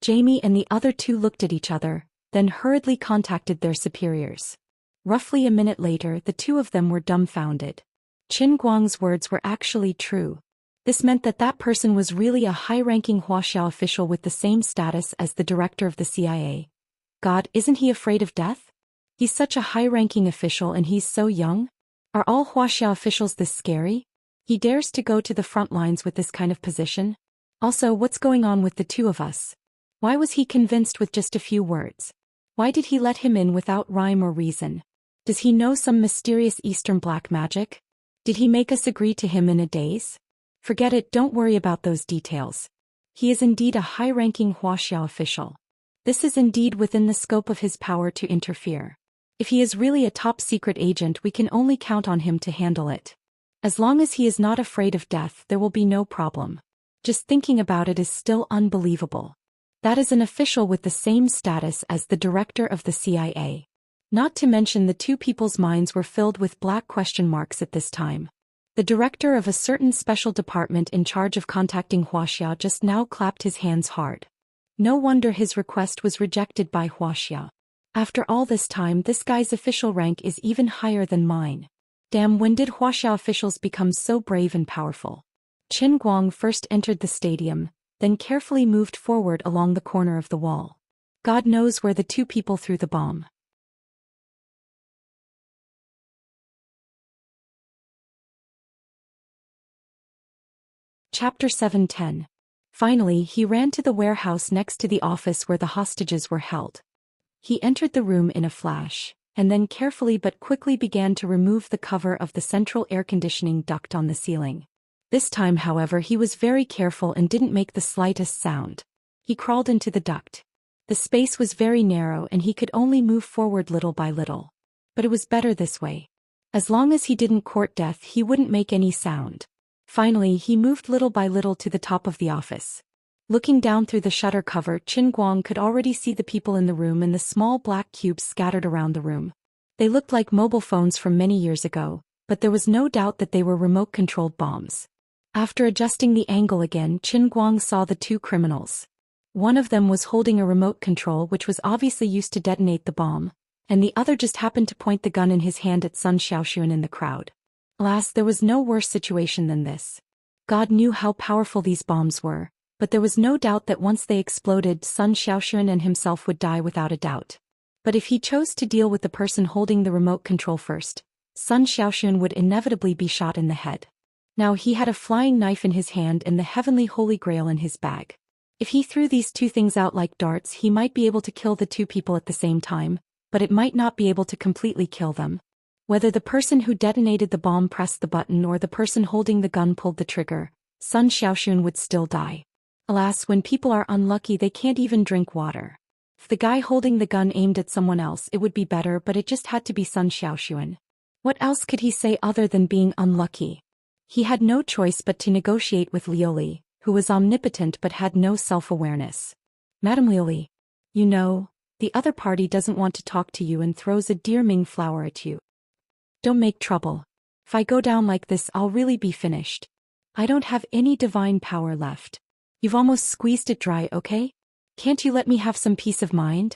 A: Jamie and the other 2 looked at each other, then hurriedly contacted their superiors. Roughly a minute later, the 2 of them were dumbfounded. Qin Guang's words were actually true. This meant that that person was really a high-ranking Wuxia official with the same status as the director of the CIA. God, isn't he afraid of death? He's such a high-ranking official and he's so young? Are all Wuxia officials this scary? He dares to go to the front lines with this kind of position? Also, what's going on with the 2 of us? Why was he convinced with just a few words? Why did he let him in without rhyme or reason? Does he know some mysterious Eastern black magic? Did he make us agree to him in a daze? Forget it, don't worry about those details. He is indeed a high-ranking Wuxia official. This is indeed within the scope of his power to interfere. If he is really a top-secret agent, we can only count on him to handle it. As long as he is not afraid of death, there will be no problem. Just thinking about it is still unbelievable. That is an official with the same status as the director of the CIA. Not to mention the 2 people's minds were filled with black question marks at this time. The director of a certain special department in charge of contacting Wuxia just now clapped his hands hard. No wonder his request was rejected by Wuxia. After all this time, this guy's official rank is even higher than mine. Damn, when did Wuxia officials become so brave and powerful? Qin Guang first entered the stadium, then carefully moved forward along the corner of the wall. God knows where the 2 people threw the bomb. Chapter 7:10. Finally, he ran to the warehouse next to the office where the hostages were held. He entered the room in a flash, and then carefully but quickly began to remove the cover of the central air conditioning duct on the ceiling. This time, however, he was very careful and didn't make the slightest sound. He crawled into the duct. The space was very narrow and he could only move forward little by little. But it was better this way. As long as he didn't court death, he wouldn't make any sound. Finally, he moved little by little to the top of the office. Looking down through the shutter cover, Qin Guang could already see the people in the room and the small black cubes scattered around the room. They looked like mobile phones from many years ago, but there was no doubt that they were remote-controlled bombs. After adjusting the angle again, Qin Guang saw the 2 criminals. One of them was holding a remote control which was obviously used to detonate the bomb, and the other just happened to point the gun in his hand at Sun Xiaoxuan in the crowd. Alas, there was no worse situation than this. God knew how powerful these bombs were, but there was no doubt that once they exploded, Sun Xiaoxuan and himself would die without a doubt. But if he chose to deal with the person holding the remote control first, Sun Xiaoxuan would inevitably be shot in the head. Now he had a flying knife in his hand and the heavenly holy grail in his bag. If he threw these 2 things out like darts, he might be able to kill the 2 people at the same time, but it might not be able to completely kill them. Whether the person who detonated the bomb pressed the button or the person holding the gun pulled the trigger, Sun Xiaoxuan would still die. Alas, when people are unlucky, they can't even drink water. If the guy holding the gun aimed at someone else, it would be better, but it just had to be Sun Xiaoxuan. What else could he say other than being unlucky? He had no choice but to negotiate with Lioli, who was omnipotent but had no self-awareness. Madam Lioli, you know, the other party doesn't want to talk to you and throws a dear Ming flower at you. Don't make trouble. If I go down like this, I'll really be finished. I don't have any divine power left. You've almost squeezed it dry, okay? Can't you let me have some peace of mind?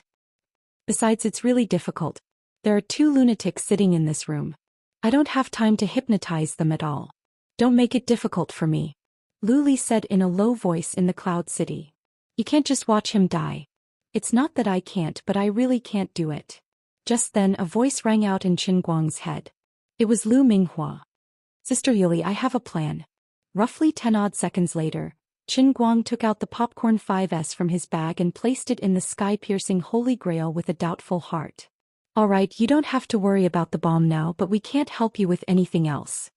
A: Besides, it's really difficult. There are 2 lunatics sitting in this room. I don't have time to hypnotize them at all. Don't make it difficult for me. Luli said in a low voice in the Cloud City. You can't just watch him die. It's not that I can't, but I really can't do it. Just then a voice rang out in Qin Guang's head. It was Lu Minghua. Sister Yuli, I have a plan. Roughly 10 odd seconds later, Qin Guang took out the popcorn 5S from his bag and placed it in the sky-piercing Holy Grail with a doubtful heart. All right, you don't have to worry about the bomb now, but we can't help you with anything else.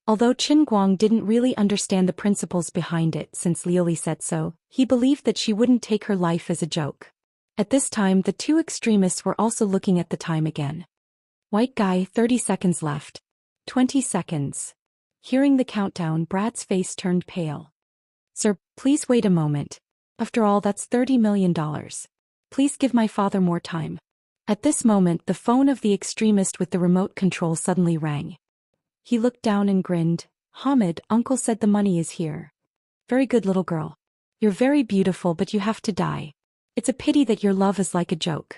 A: Although Qin Guang didn't really understand the principles behind it since Liuli said so, he believed that she wouldn't take her life as a joke. At this time, the 2 extremists were also looking at the time again. White guy, 30 seconds left. 20 seconds. Hearing the countdown, Brad's face turned pale. Sir, please wait a moment. After all, that's $30 million. Please give my father more time. At this moment, the phone of the extremist with the remote control suddenly rang. He looked down and grinned. Hamid, Uncle said the money is here. Very good, little girl. You're very beautiful, but you have to die. It's a pity that your love is like a joke.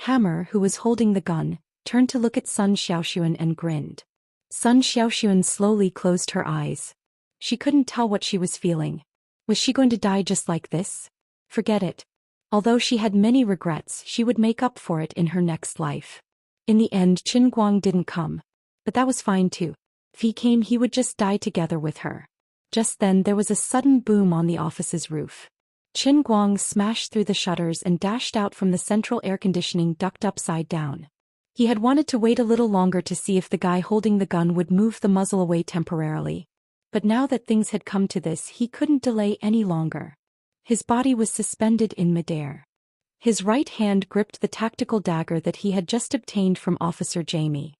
A: Hammer, who was holding the gun, turned to look at Sun Xiaoxuan and grinned. Sun Xiaoxuan slowly closed her eyes. She couldn't tell what she was feeling. Was she going to die just like this? Forget it. Although she had many regrets, she would make up for it in her next life. In the end, Qin Guang didn't come. But that was fine too. If he came, he would just die together with her. Just then there was a sudden boom on the office's roof. Qin Guang smashed through the shutters and dashed out from the central air conditioning duct upside down. He had wanted to wait a little longer to see if the guy holding the gun would move the muzzle away temporarily. But now that things had come to this, he couldn't delay any longer. His body was suspended in midair. His right hand gripped the tactical dagger that he had just obtained from Officer Jamie.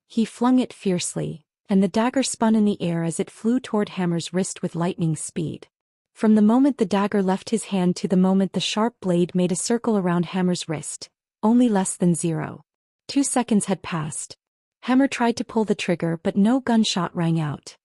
A: He flung it fiercely, and the dagger spun in the air as it flew toward Hammer's wrist with lightning speed. From the moment the dagger left his hand to the moment the sharp blade made a circle around Hammer's wrist, only less than 0.2 seconds had passed. Hammer tried to pull the trigger, but no gunshot rang out.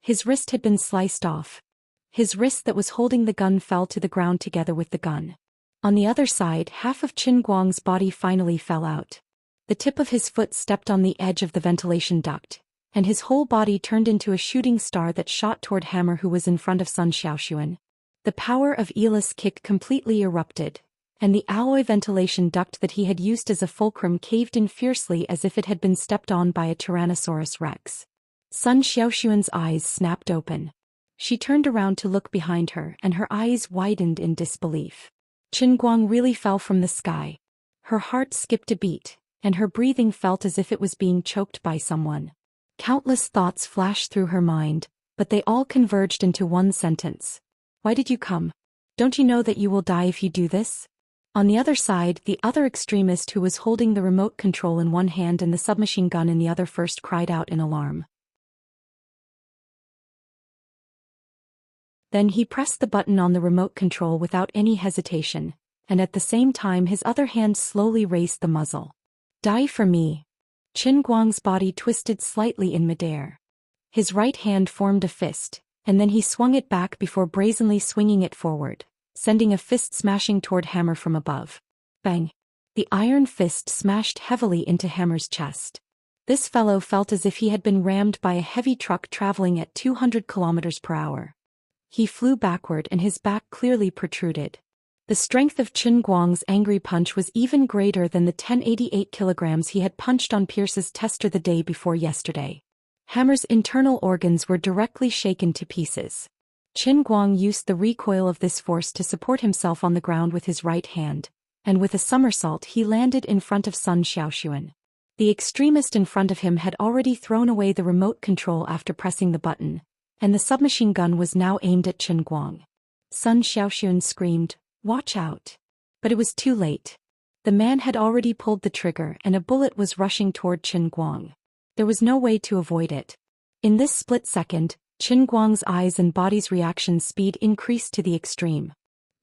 A: His wrist had been sliced off. His wrist that was holding the gun fell to the ground together with the gun. On the other side, half of Qin Guang's body finally fell out. The tip of his foot stepped on the edge of the ventilation duct, and his whole body turned into a shooting star that shot toward Hammer, who was in front of Sun Xiaoxuan. The power of Ela's kick completely erupted, and the alloy ventilation duct that he had used as a fulcrum caved in fiercely as if it had been stepped on by a Tyrannosaurus Rex. Sun Xiaoxuan's eyes snapped open. She turned around to look behind her, and her eyes widened in disbelief. Qin Guang really fell from the sky. Her heart skipped a beat, and her breathing felt as if it was being choked by someone. Countless thoughts flashed through her mind, but they all converged into one sentence. Why did you come? Don't you know that you will die if you do this? On the other side, the other extremist who was holding the remote control in one hand and the submachine gun in the other first cried out in alarm. Then he pressed the button on the remote control without any hesitation, and at the same time his other hand slowly raised the muzzle. Die for me. Qin Guang's body twisted slightly in midair. His right hand formed a fist, and then he swung it back before brazenly swinging it forward, sending a fist smashing toward Hammer from above. Bang! The iron fist smashed heavily into Hammer's chest. This fellow felt as if he had been rammed by a heavy truck traveling at 200 kilometers per hour. He flew backward and his back clearly protruded. The strength of Qin Guang's angry punch was even greater than the 1088 kilograms he had punched on Pierce's tester the day before yesterday. Hammer's internal organs were directly shaken to pieces. Qin Guang used the recoil of this force to support himself on the ground with his right hand, and with a somersault he landed in front of Sun Xiaoxuan. The extremist in front of him had already thrown away the remote control after pressing the button, and the submachine gun was now aimed at Qin Guang. Sun Xiaoxuan screamed, "Watch out!" But it was too late. The man had already pulled the trigger and a bullet was rushing toward Qin Guang. There was no way to avoid it. In this split second, Qin Guang's eyes and body's reaction speed increased to the extreme.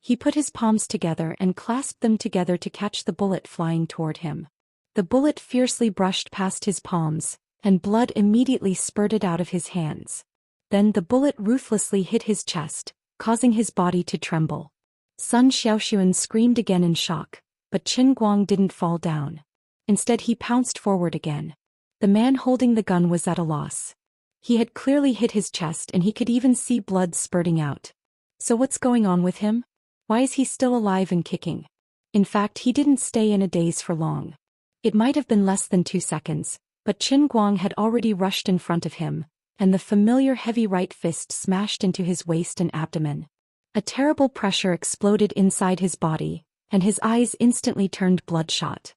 A: He put his palms together and clasped them together to catch the bullet flying toward him. The bullet fiercely brushed past his palms, and blood immediately spurted out of his hands. Then the bullet ruthlessly hit his chest, causing his body to tremble. Sun Xiaoxuan screamed again in shock, but Qin Guang didn't fall down. Instead he pounced forward again. The man holding the gun was at a loss. He had clearly hit his chest and he could even see blood spurting out. So what's going on with him? Why is he still alive and kicking? In fact, he didn't stay in a daze for long. It might have been less than 2 seconds, but Qin Guang had already rushed in front of him, and the familiar heavy right fist smashed into his waist and abdomen. A terrible pressure exploded inside his body, and his eyes instantly turned bloodshot.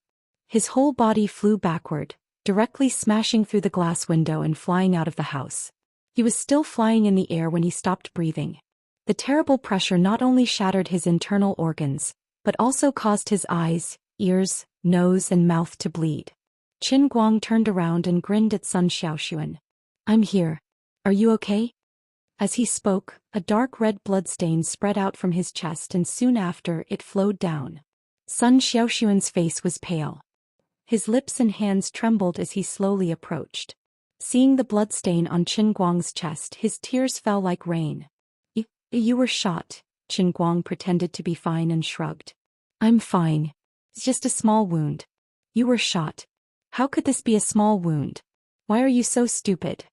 A: His whole body flew backward, directly smashing through the glass window and flying out of the house. He was still flying in the air when he stopped breathing. The terrible pressure not only shattered his internal organs, but also caused his eyes, ears, nose and mouth to bleed. Qin Guang turned around and grinned at Sun Xiaoxuan. "I'm here. Are you okay?" As he spoke, a dark red bloodstain spread out from his chest and soon after it flowed down. Sun Xiaoxuan's face was pale. His lips and hands trembled as he slowly approached. Seeing the bloodstain on Qin Guang's chest, his tears fell like rain. You were shot," Qin Guang pretended to be fine and shrugged. "I'm fine. It's just a small wound." "You were shot. How could this be a small wound? Why are you so stupid?"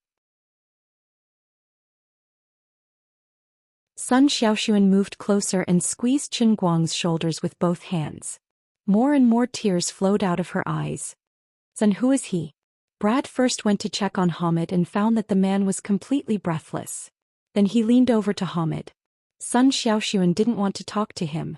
A: Sun Xiaoxuan moved closer and squeezed Qin Guang's shoulders with both hands. More and more tears flowed out of her eyes. "Son, who is he?" Brad first went to check on Hamid and found that the man was completely breathless. Then he leaned over to Hamid. Sun Xiaoxuan didn't want to talk to him.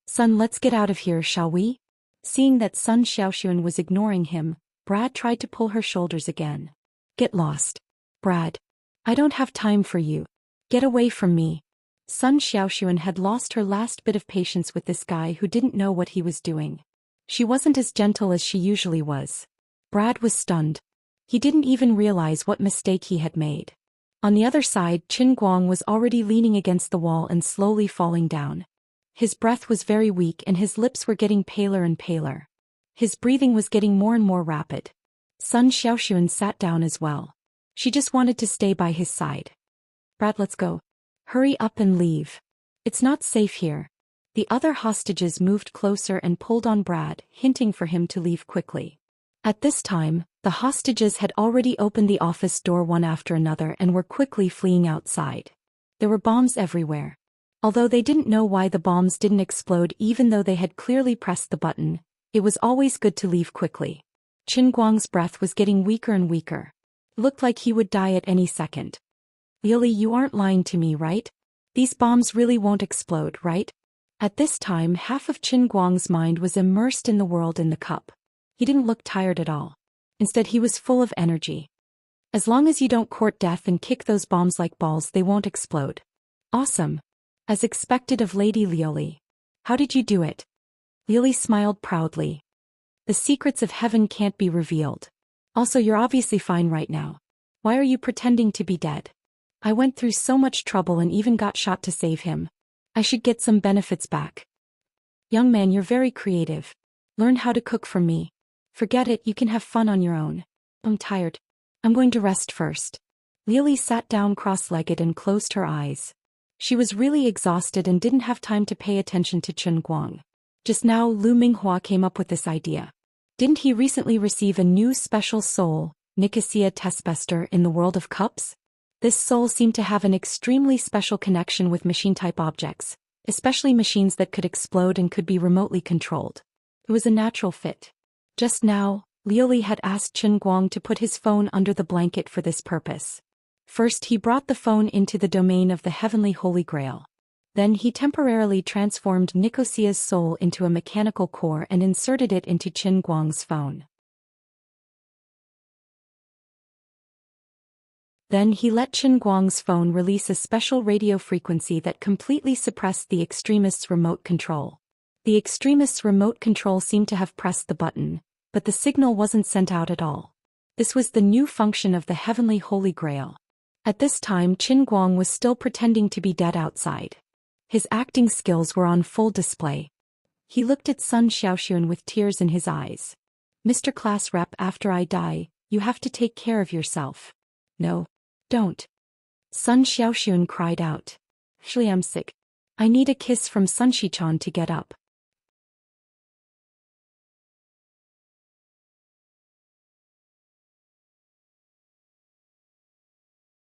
A: "Son, let's get out of here, shall we?" Seeing that Sun Xiaoxuan was ignoring him, Brad tried to pull her shoulders again. "Get lost. Brad. I don't have time for you. Get away from me." Sun Xiaoxuan had lost her last bit of patience with this guy who didn't know what he was doing. She wasn't as gentle as she usually was. Brad was stunned. He didn't even realize what mistake he had made. On the other side, Qin Guang was already leaning against the wall and slowly falling down. His breath was very weak and his lips were getting paler and paler. His breathing was getting more and more rapid. Sun Xiaoxuan sat down as well. She just wanted to stay by his side. "Brad, let's go. Hurry up and leave. It's not safe here." The other hostages moved closer and pulled on Brad, hinting for him to leave quickly. At this time, the hostages had already opened the office door one after another and were quickly fleeing outside. There were bombs everywhere. Although they didn't know why the bombs didn't explode even though they had clearly pressed the button, it was always good to leave quickly. Qin Guang's breath was getting weaker and weaker. It looked like he would die at any second. "Really, you aren't lying to me, right? These bombs really won't explode, right?" At this time, half of Qin Guang's mind was immersed in the world in the cup. He didn't look tired at all. Instead, he was full of energy. "As long as you don't court death and kick those bombs like balls, they won't explode." "Awesome. As expected of Lady Lioli. How did you do it?" Lioli smiled proudly. "The secrets of heaven can't be revealed. Also, you're obviously fine right now. Why are you pretending to be dead?" "I went through so much trouble and even got shot to save him. I should get some benefits back." "Young man, you're very creative. Learn how to cook from me. Forget it, you can have fun on your own." "I'm tired. I'm going to rest first." Lioli sat down cross-legged and closed her eyes. She was really exhausted and didn't have time to pay attention to Qin Guang. Just now, Lu Minghua came up with this idea. Didn't he recently receive a new special soul, Nicosia Tespester, in the world of cups? This soul seemed to have an extremely special connection with machine-type objects, especially machines that could explode and could be remotely controlled. It was a natural fit. Just now, Lioli had asked Qin Guang to put his phone under the blanket for this purpose. First, he brought the phone into the domain of the Heavenly Holy Grail. Then he temporarily transformed Nicosia's soul into a mechanical core and inserted it into Qin Guang's phone. Then he let Qin Guang's phone release a special radio frequency that completely suppressed the extremist's remote control. The extremist's remote control seemed to have pressed the button, but the signal wasn't sent out at all. This was the new function of the Heavenly Holy Grail. At this time, Qin Guang was still pretending to be dead outside. His acting skills were on full display. He looked at Sun Xiaoxuan with tears in his eyes. Mr. Class Rep, after I die, you have to take care of yourself. No. Don't. Sun Xiaoxuan cried out. Actually, I'm sick. I need a kiss from Sun Shichan to get up.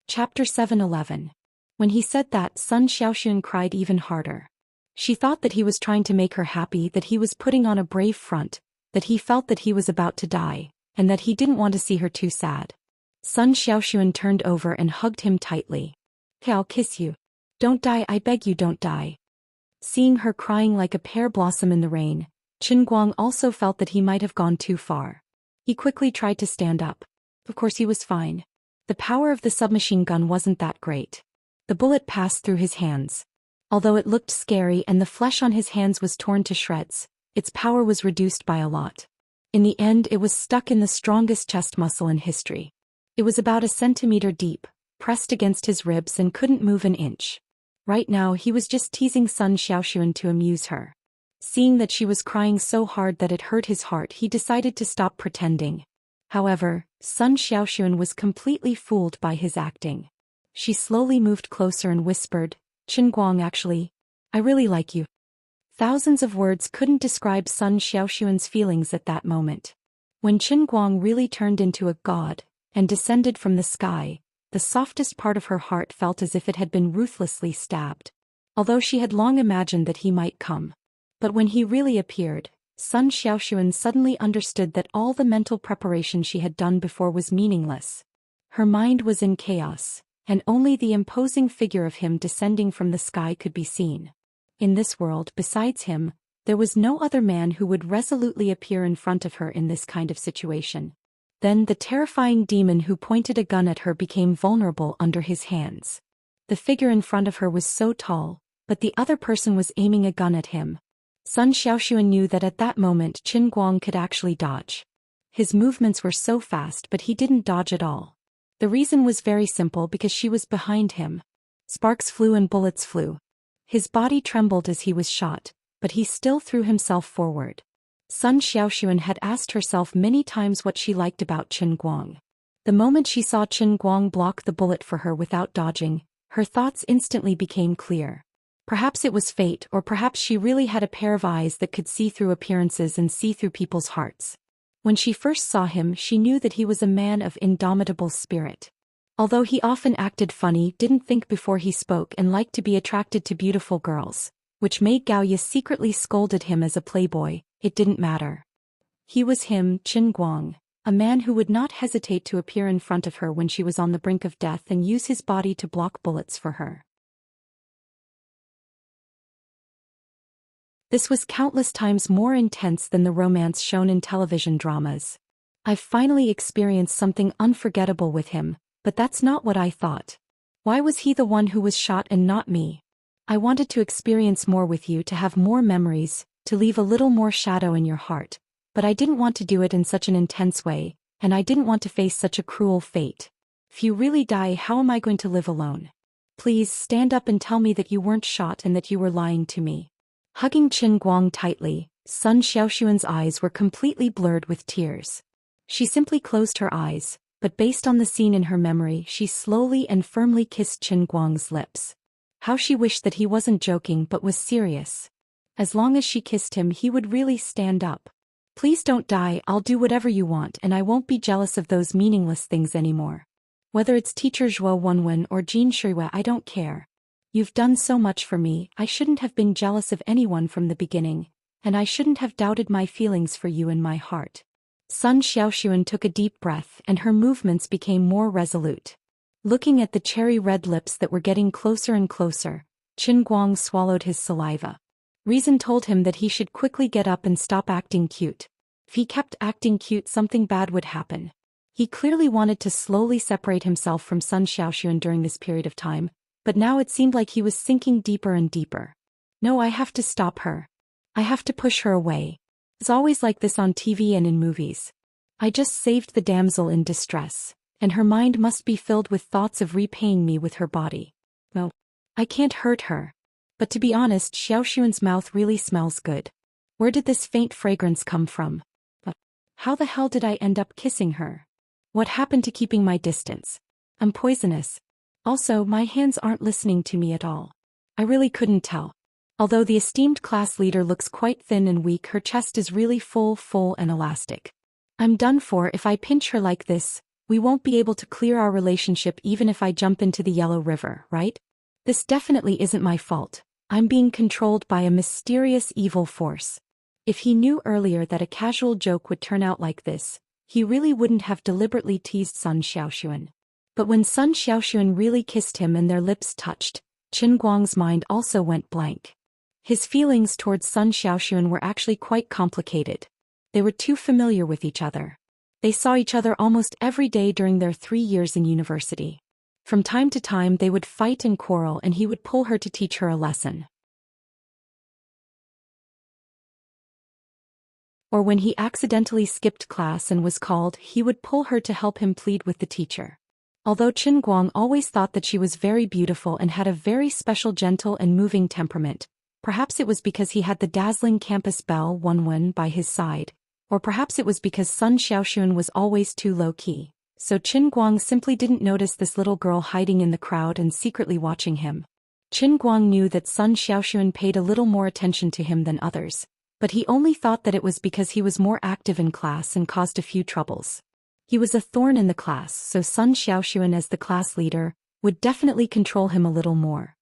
A: Chapter 7:11. When he said that, Sun Xiaoxuan cried even harder. She thought that he was trying to make her happy, that he was putting on a brave front, that he felt that he was about to die, and that he didn't want to see her too sad. Sun Xiaoxuan turned over and hugged him tightly. Okay, I'll kiss you. Don't die, I beg you, don't die. Seeing her crying like a pear blossom in the rain, Qin Guang also felt that he might have gone too far. He quickly tried to stand up. Of course he was fine. The power of the submachine gun wasn't that great. The bullet passed through his hands. Although it looked scary and the flesh on his hands was torn to shreds, its power was reduced by a lot. In the end, it was stuck in the strongest chest muscle in history. It was about a centimeter deep, pressed against his ribs and couldn't move an inch. Right now he was just teasing Sun Xiaoxuan to amuse her. Seeing that she was crying so hard that it hurt his heart, he decided to stop pretending. However, Sun Xiaoxuan was completely fooled by his acting. She slowly moved closer and whispered, Qin Guang, actually, I really like you. Thousands of words couldn't describe Sun Xiaoxuan's feelings at that moment. When Qin Guang really turned into a god and descended from the sky, the softest part of her heart felt as if it had been ruthlessly stabbed. Although she had long imagined that he might come. But when he really appeared, Sun Xiaoxuan suddenly understood that all the mental preparation she had done before was meaningless. Her mind was in chaos, and only the imposing figure of him descending from the sky could be seen. In this world, besides him, there was no other man who would resolutely appear in front of her in this kind of situation. Then the terrifying demon who pointed a gun at her became vulnerable under his hands. The figure in front of her was so tall, but the other person was aiming a gun at him. Sun Xiaoxuan knew that at that moment Qin Guang could actually dodge. His movements were so fast, but he didn't dodge at all. The reason was very simple, because she was behind him. Sparks flew and bullets flew. His body trembled as he was shot, but he still threw himself forward. Sun Xiaoxuan had asked herself many times what she liked about Qin Guang. The moment she saw Qin Guang block the bullet for her without dodging, her thoughts instantly became clear. Perhaps it was fate, or perhaps she really had a pair of eyes that could see through appearances and see through people's hearts. When she first saw him, she knew that he was a man of indomitable spirit. Although he often acted funny, didn't think before he spoke, and liked to be attracted to beautiful girls, which made Gaoye secretly scolded him as a playboy, it didn't matter. He was him, Qin Guang, a man who would not hesitate to appear in front of her when she was on the brink of death and use his body to block bullets for her. This was countless times more intense than the romance shown in television dramas. I've finally experienced something unforgettable with him, but that's not what I thought. Why was he the one who was shot and not me? I wanted to experience more with you, to have more memories, to leave a little more shadow in your heart, but I didn't want to do it in such an intense way, and I didn't want to face such a cruel fate. If you really die, how am I going to live alone? Please stand up and tell me that you weren't shot and that you were lying to me. Hugging Qin Guang tightly, Sun Xiaoxuan's eyes were completely blurred with tears. She simply closed her eyes, but based on the scene in her memory, she slowly and firmly kissed Qin Guang's lips. How she wished that he wasn't joking but was serious. As long as she kissed him, he would really stand up. Please don't die, I'll do whatever you want, and I won't be jealous of those meaningless things anymore. Whether it's teacher Zhuo Wenwen or Jin Shuiwei, I don't care. You've done so much for me, I shouldn't have been jealous of anyone from the beginning, and I shouldn't have doubted my feelings for you in my heart. Sun Xiaoxuan took a deep breath, and her movements became more resolute. Looking at the cherry-red lips that were getting closer and closer, Qin Guang swallowed his saliva. Reason told him that he should quickly get up and stop acting cute. If he kept acting cute, something bad would happen. He clearly wanted to slowly separate himself from Sun Xiaoxuan during this period of time, but now it seemed like he was sinking deeper and deeper. No, I have to stop her. I have to push her away. It's always like this on TV and in movies. I just saved the damsel in distress, and her mind must be filled with thoughts of repaying me with her body. No, I can't hurt her. But to be honest, Xiaoxuan's mouth really smells good. Where did this faint fragrance come from? How the hell did I end up kissing her? What happened to keeping my distance? I'm poisonous. Also, my hands aren't listening to me at all. I really couldn't tell. Although the esteemed class leader looks quite thin and weak, her chest is really full and elastic. I'm done for. If I pinch her like this, we won't be able to clear our relationship even if I jump into the Yellow River, right? This definitely isn't my fault. I'm being controlled by a mysterious evil force. If he knew earlier that a casual joke would turn out like this, he really wouldn't have deliberately teased Sun Xiaoxuan. But when Sun Xiaoxuan really kissed him and their lips touched, Qin Guang's mind also went blank. His feelings towards Sun Xiaoxuan were actually quite complicated. They were too familiar with each other. They saw each other almost every day during their 3 years in university. From time to time they would fight and quarrel, and he would pull her to teach her a lesson. Or when he accidentally skipped class and was called, he would pull her to help him plead with the teacher. Although Qin Guang always thought that she was very beautiful and had a very special gentle and moving temperament, perhaps it was because he had the dazzling campus belle Wenwen by his side, or perhaps it was because Sun Xiaoxuan was always too low-key, so Qin Guang simply didn't notice this little girl hiding in the crowd and secretly watching him. Qin Guang knew that Sun Xiaoxuan paid a little more attention to him than others, but he only thought that it was because he was more active in class and caused a few troubles. He was a thorn in the class, so Sun Xiaoxuan as the class leader would definitely control him a little more.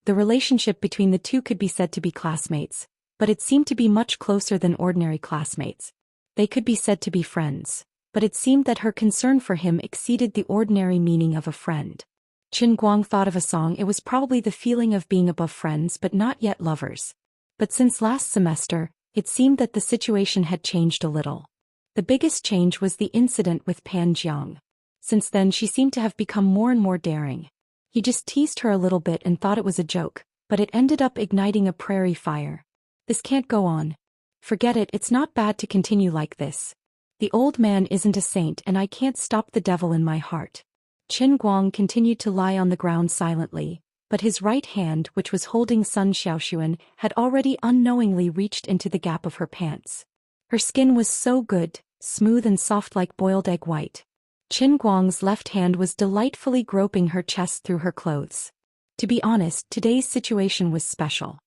A: The relationship between the two could be said to be classmates, but it seemed to be much closer than ordinary classmates. They could be said to be friends, but it seemed that her concern for him exceeded the ordinary meaning of a friend. Qin Guang thought of a song. It was probably the feeling of being above friends but not yet lovers. But since last semester, it seemed that the situation had changed a little. The biggest change was the incident with Pan Jiang. Since then she seemed to have become more and more daring. He just teased her a little bit and thought it was a joke, but it ended up igniting a prairie fire. This can't go on. Forget it, it's not bad to continue like this. The old man isn't a saint and I can't stop the devil in my heart. Qin Guang continued to lie on the ground silently, but his right hand, which was holding Sun Xiaoxuan, had already unknowingly reached into the gap of her pants. Her skin was so good, smooth and soft like boiled egg white. Qin Guang's left hand was delightfully groping her chest through her clothes. To be honest, today's situation was special.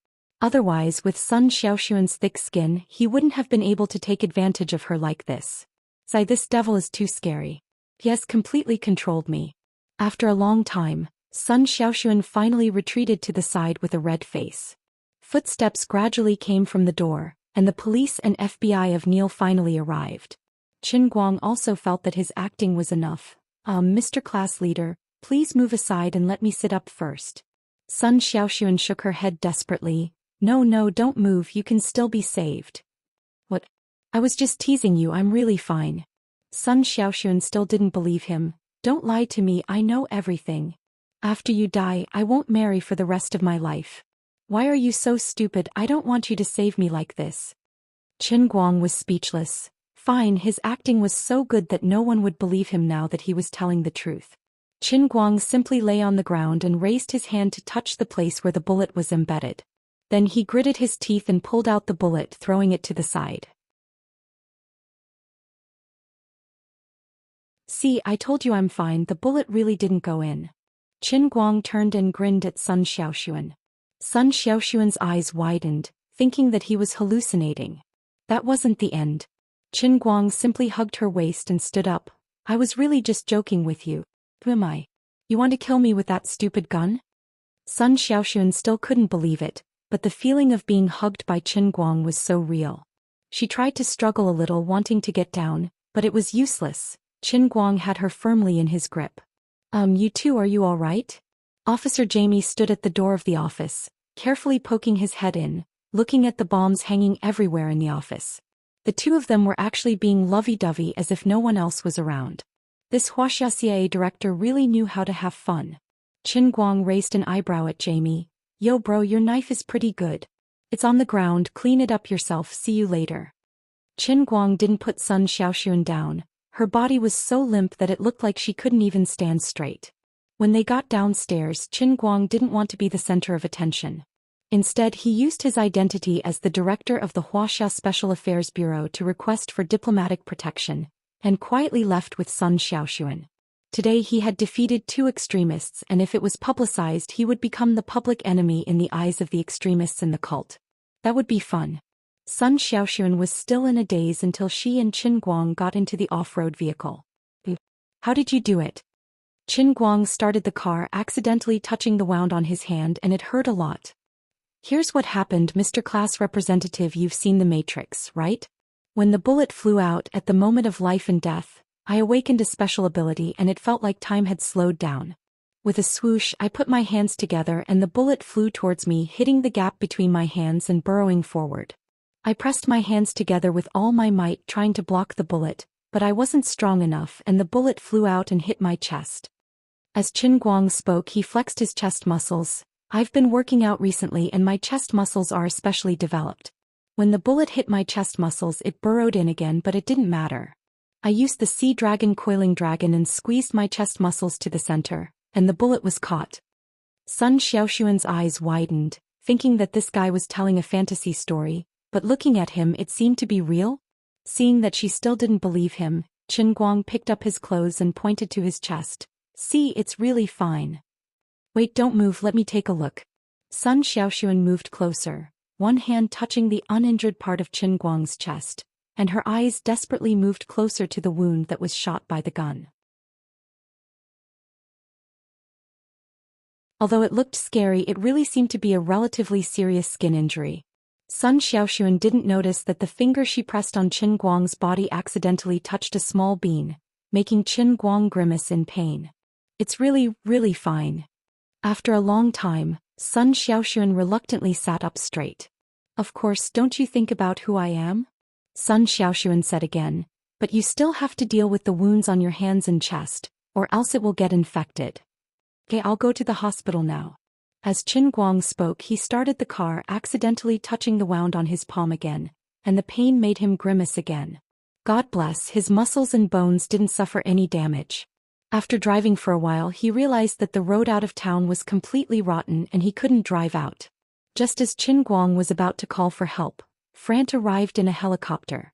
A: Otherwise, with Sun Xiaoxuan's thick skin, he wouldn't have been able to take advantage of her like this. Sigh, this devil is too scary. He has completely controlled me. After a long time, Sun Xiaoxuan finally retreated to the side with a red face. Footsteps gradually came from the door, and the police and FBI of Neil finally arrived. Qin Guang also felt that his acting was enough. Mr. Class Leader, please move aside and let me sit up first. Sun Xiaoxuan shook her head desperately. No, don't move, you can still be saved. What? I was just teasing you, I'm really fine. Sun Xiaoxuan still didn't believe him. Don't lie to me, I know everything. After you die, I won't marry for the rest of my life. Why are you so stupid? I don't want you to save me like this. Qin Guang was speechless. Fine, his acting was so good that no one would believe him now that he was telling the truth. Qin Guang simply lay on the ground and raised his hand to touch the place where the bullet was embedded. Then he gritted his teeth and pulled out the bullet, throwing it to the side. See, I told you I'm fine, the bullet really didn't go in. Qin Guang turned and grinned at Sun Xiaoxuan. Sun Xiaoxuan's eyes widened, thinking that he was hallucinating. That wasn't the end. Qin Guang simply hugged her waist and stood up. I was really just joking with you. Who am I? You want to kill me with that stupid gun? Sun Xiaoxuan still couldn't believe it, but the feeling of being hugged by Qin Guang was so real. She tried to struggle a little, wanting to get down, but it was useless. Qin Guang had her firmly in his grip. You two, are you all right? Officer Jamie stood at the door of the office, carefully poking his head in, looking at the bombs hanging everywhere in the office. The two of them were actually being lovey-dovey as if no one else was around. This Wuxia CIA director really knew how to have fun. Qin Guang raised an eyebrow at Jamie. Yo bro, your knife is pretty good. It's on the ground, clean it up yourself, see you later. Qin Guang didn't put Sun Xiaoxuan down. Her body was so limp that it looked like she couldn't even stand straight. When they got downstairs, Qin Guang didn't want to be the center of attention. Instead, he used his identity as the director of the Wuxia Special Affairs Bureau to request for diplomatic protection, and quietly left with Sun Xiaoxuan. Today he had defeated 2 extremists, and if it was publicized he would become the public enemy in the eyes of the extremists in the cult. That would be fun. Sun Xiaoxuan was still in a daze until she and Qin Guang got into the off-road vehicle. How did you do it? Qin Guang started the car, accidentally touching the wound on his hand, and it hurt a lot. Here's what happened, Mr. Class Representative. You've seen The Matrix, right? When the bullet flew out at the moment of life and death, I awakened a special ability and it felt like time had slowed down. With a swoosh, I put my hands together and the bullet flew towards me, hitting the gap between my hands and burrowing forward. I pressed my hands together with all my might, trying to block the bullet, but I wasn't strong enough and the bullet flew out and hit my chest. As Qin Guang spoke, he flexed his chest muscles. I've been working out recently and my chest muscles are especially developed. When the bullet hit my chest muscles, it burrowed in again, but it didn't matter. I used the Sea Dragon Coiling Dragon and squeezed my chest muscles to the center, and the bullet was caught. Sun Xiaoxuan's eyes widened, thinking that this guy was telling a fantasy story, but looking at him it seemed to be real. Seeing that she still didn't believe him, Qin Guang picked up his clothes and pointed to his chest. See, it's really fine. Wait, don't move, let me take a look. Sun Xiaoxuan moved closer, one hand touching the uninjured part of Qin Guang's chest, and her eyes desperately moved closer to the wound that was shot by the gun. Although it looked scary, it really seemed to be a relatively serious skin injury. Sun Xiaoxuan didn't notice that the finger she pressed on Qin Guang's body accidentally touched a small bean, making Qin Guang grimace in pain. It's really, really fine. After a long time, Sun Xiaoxuan reluctantly sat up straight. Of course, don't you think about who I am? Sun Xiaoxuan said again, but you still have to deal with the wounds on your hands and chest, or else it will get infected. Okay, I'll go to the hospital now. As Qin Guang spoke, he started the car, accidentally touching the wound on his palm again, and the pain made him grimace again. God bless, his muscles and bones didn't suffer any damage. After driving for a while, he realized that the road out of town was completely rotten and he couldn't drive out. Just as Qin Guang was about to call for help, Frant arrived in a helicopter.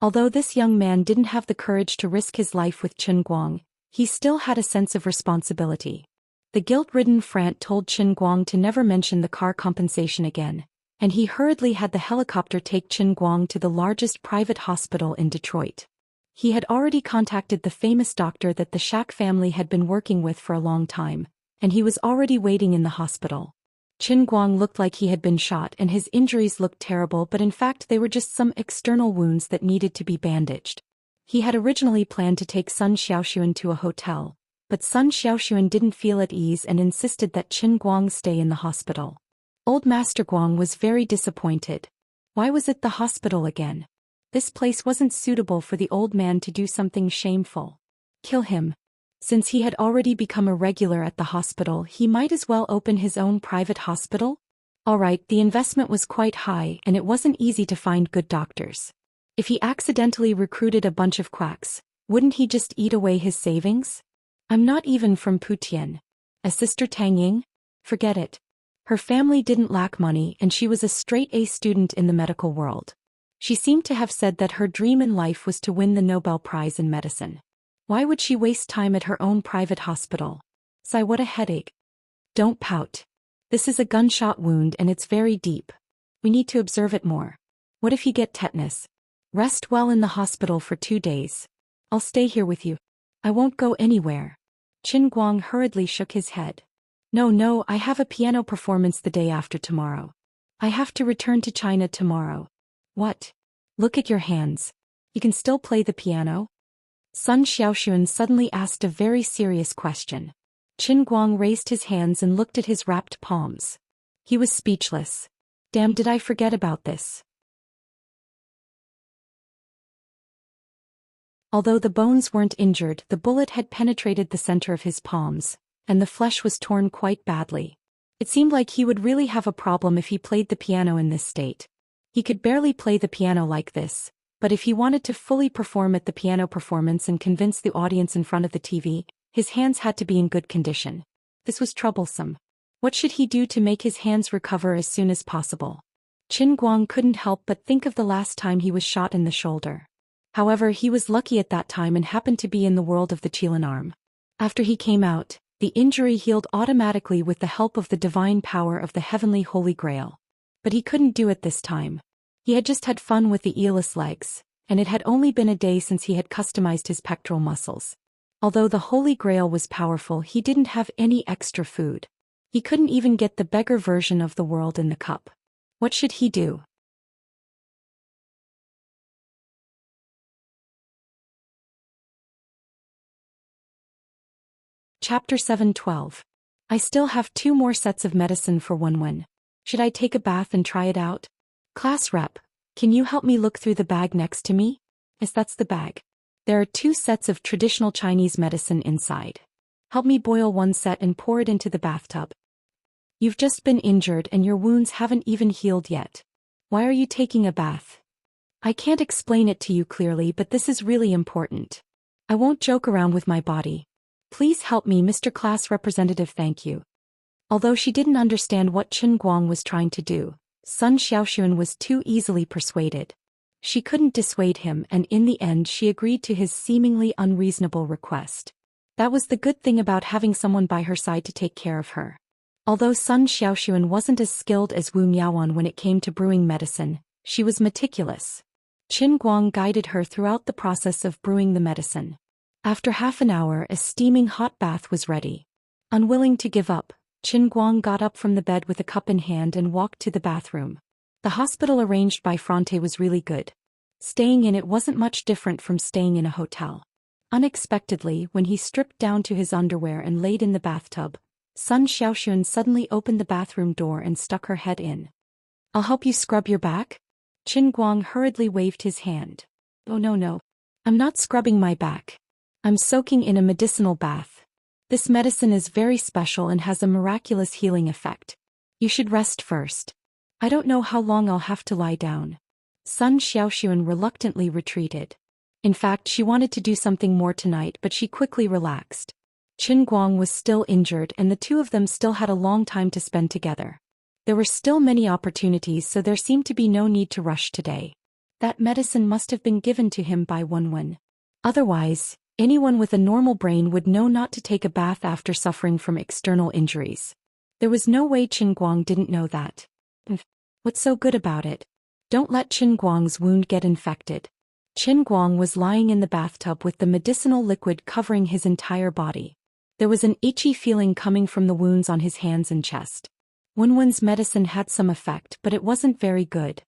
A: Although this young man didn't have the courage to risk his life with Qin Guang, he still had a sense of responsibility. The guilt-ridden Frant told Qin Guang to never mention the car compensation again, and he hurriedly had the helicopter take Qin Guang to the largest private hospital in Detroit. He had already contacted the famous doctor that the Shack family had been working with for a long time, and he was already waiting in the hospital. Qin Guang looked like he had been shot and his injuries looked terrible, but in fact they were just some external wounds that needed to be bandaged. He had originally planned to take Sun Xiaoxuan to a hotel, but Sun Xiaoxuan didn't feel at ease and insisted that Qin Guang stay in the hospital. Old Master Guang was very disappointed. Why was it the hospital again? This place wasn't suitable for the old man to do something shameful. Kill him. Since he had already become a regular at the hospital, he might as well open his own private hospital? Alright, the investment was quite high and it wasn't easy to find good doctors. If he accidentally recruited a bunch of quacks, wouldn't he just eat away his savings? I'm not even from Putian. A sister Tang Ying? Forget it. Her family didn't lack money and she was a straight-A student in the medical world. She seemed to have said that her dream in life was to win the Nobel Prize in medicine. Why would she waste time at her own private hospital? Sigh, what a headache. Don't pout. This is a gunshot wound and it's very deep. We need to observe it more. What if you get tetanus? Rest well in the hospital for 2 days. I'll stay here with you. I won't go anywhere. Qin Guang hurriedly shook his head. No, I have a piano performance the day after tomorrow. I have to return to China tomorrow. What? Look at your hands. You can still play the piano? Sun Xiaoxuan suddenly asked a very serious question. Qin Guang raised his hands and looked at his wrapped palms. He was speechless. Damn, did I forget about this? Although the bones weren't injured, the bullet had penetrated the center of his palms, and the flesh was torn quite badly. It seemed like he would really have a problem if he played the piano in this state. He could barely play the piano like this, but if he wanted to fully perform at the piano performance and convince the audience in front of the TV, his hands had to be in good condition. This was troublesome. What should he do to make his hands recover as soon as possible? Qin Guang couldn't help but think of the last time he was shot in the shoulder. However, he was lucky at that time and happened to be in the world of the Qilin arm. After he came out, the injury healed automatically with the help of the divine power of the heavenly Holy Grail. But he couldn't do it this time. He had just had fun with the eeless legs, and it had only been a day since he had customized his pectoral muscles. Although the Holy Grail was powerful, he didn't have any extra food. He couldn't even get the beggar version of the world in the cup. What should he do? Chapter 7:12. I still have 2 more sets of medicine for Wenwen. Should I take a bath and try it out? Class rep, can you help me look through the bag next to me? Yes, that's the bag. There are 2 sets of traditional Chinese medicine inside. Help me boil 1 set and pour it into the bathtub. You've just been injured and your wounds haven't even healed yet. Why are you taking a bath? I can't explain it to you clearly, but this is really important. I won't joke around with my body. Please help me, Mr. Class Representative, thank you. Although she didn't understand what Qin Guang was trying to do, Sun Xiaoxuan was too easily persuaded. She couldn't dissuade him, and in the end she agreed to his seemingly unreasonable request. That was the good thing about having someone by her side to take care of her. Although Sun Xiaoxuan wasn't as skilled as Wu Miaoan when it came to brewing medicine, she was meticulous. Qin Guang guided her throughout the process of brewing the medicine. After half an hour, a steaming hot bath was ready. Unwilling to give up, Qin Guang got up from the bed with a cup in hand and walked to the bathroom. The hospital arranged by Fronte was really good. Staying in it wasn't much different from staying in a hotel. Unexpectedly, when he stripped down to his underwear and laid in the bathtub, Sun Xiaoxuan suddenly opened the bathroom door and stuck her head in. I'll help you scrub your back? Qin Guang hurriedly waved his hand. Oh no. I'm not scrubbing my back. I'm soaking in a medicinal bath. This medicine is very special and has a miraculous healing effect. You should rest first. I don't know how long I'll have to lie down. Sun Xiaoxuan reluctantly retreated. In fact, she wanted to do something more tonight, but she quickly relaxed. Qin Guang was still injured and the 2 of them still had a long time to spend together. There were still many opportunities, so there seemed to be no need to rush today. That medicine must have been given to him by Wenwen. Otherwise, anyone with a normal brain would know not to take a bath after suffering from external injuries. There was no way Qin Guang didn't know that. What's so good about it? Don't let Qin Guang's wound get infected. Qin Guang was lying in the bathtub with the medicinal liquid covering his entire body. There was an itchy feeling coming from the wounds on his hands and chest. Wenwen's medicine had some effect, but it wasn't very good.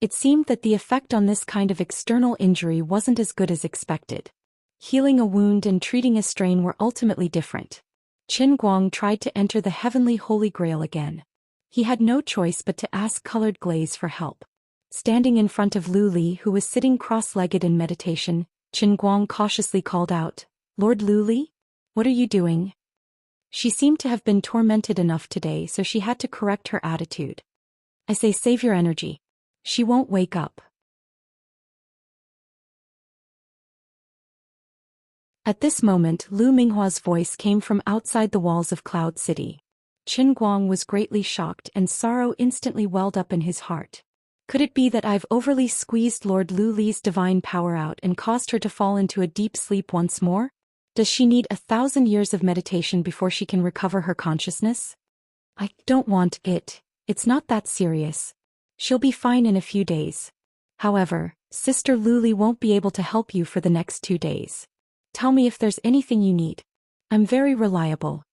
A: It seemed that the effect on this kind of external injury wasn't as good as expected. Healing a wound and treating a strain were ultimately different. Qin Guang tried to enter the heavenly Holy Grail again. He had no choice but to ask Colored Glaze for help. Standing in front of Lu Li, who was sitting cross-legged in meditation, Qin Guang cautiously called out, Lord Lu Li? What are you doing? She seemed to have been tormented enough today, so she had to correct her attitude. I say, save your energy. She won't wake up. At this moment, Lu Minghua's voice came from outside the walls of Cloud City. Qin Guang was greatly shocked and sorrow instantly welled up in his heart. Could it be that I've overly squeezed Lord Lu Li's divine power out and caused her to fall into a deep sleep once more? Does she need 1,000 years of meditation before she can recover her consciousness? I don't want it. It's not that serious. She'll be fine in a few days. However, Sister Lu Li won't be able to help you for the next 2 days. Tell me if there's anything you need. I'm very reliable.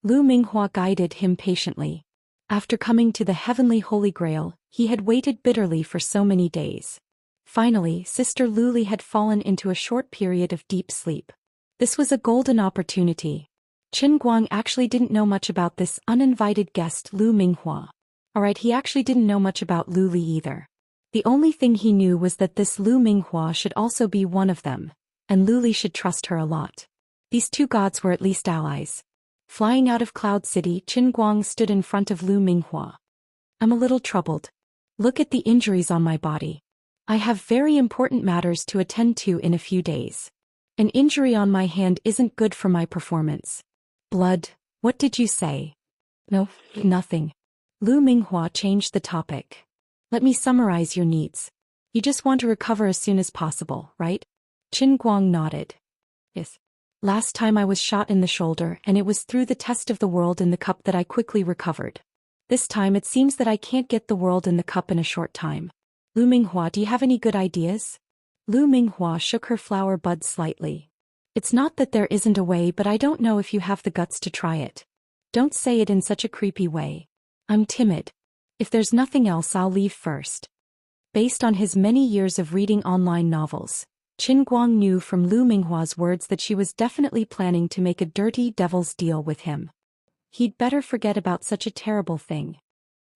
A: Lu Minghua guided him patiently. After coming to the heavenly Holy Grail, he had waited bitterly for so many days. Finally, Sister Lu Li had fallen into a short period of deep sleep. This was a golden opportunity. Qin Guang actually didn't know much about this uninvited guest Lu Minghua. Alright, he actually didn't know much about Lu Li either. The only thing he knew was that this Lu Minghua should also be one of them, and Lu Li should trust her a lot. These 2 gods were at least allies. Flying out of Cloud City, Qin Guang stood in front of Lu Minghua. I'm a little troubled. Look at the injuries on my body. I have very important matters to attend to in a few days. An injury on my hand isn't good for my performance. Blood, what did you say? No, nothing. Lu Minghua changed the topic. Let me summarize your needs. You just want to recover as soon as possible, right? Qin Guang nodded. Yes. Last time I was shot in the shoulder and it was through the test of the world in the cup that I quickly recovered. This time it seems that I can't get the world in the cup in a short time. Lu Minghua, do you have any good ideas? Lu Minghua shook her flower bud slightly. It's not that there isn't a way, but I don't know if you have the guts to try it. Don't say it in such a creepy way. I'm timid. If there's nothing else, I'll leave first. Based on his many years of reading online novels, Qin Guang knew from Lu Minghua's words that she was definitely planning to make a dirty devil's deal with him. He'd better forget about such a terrible thing.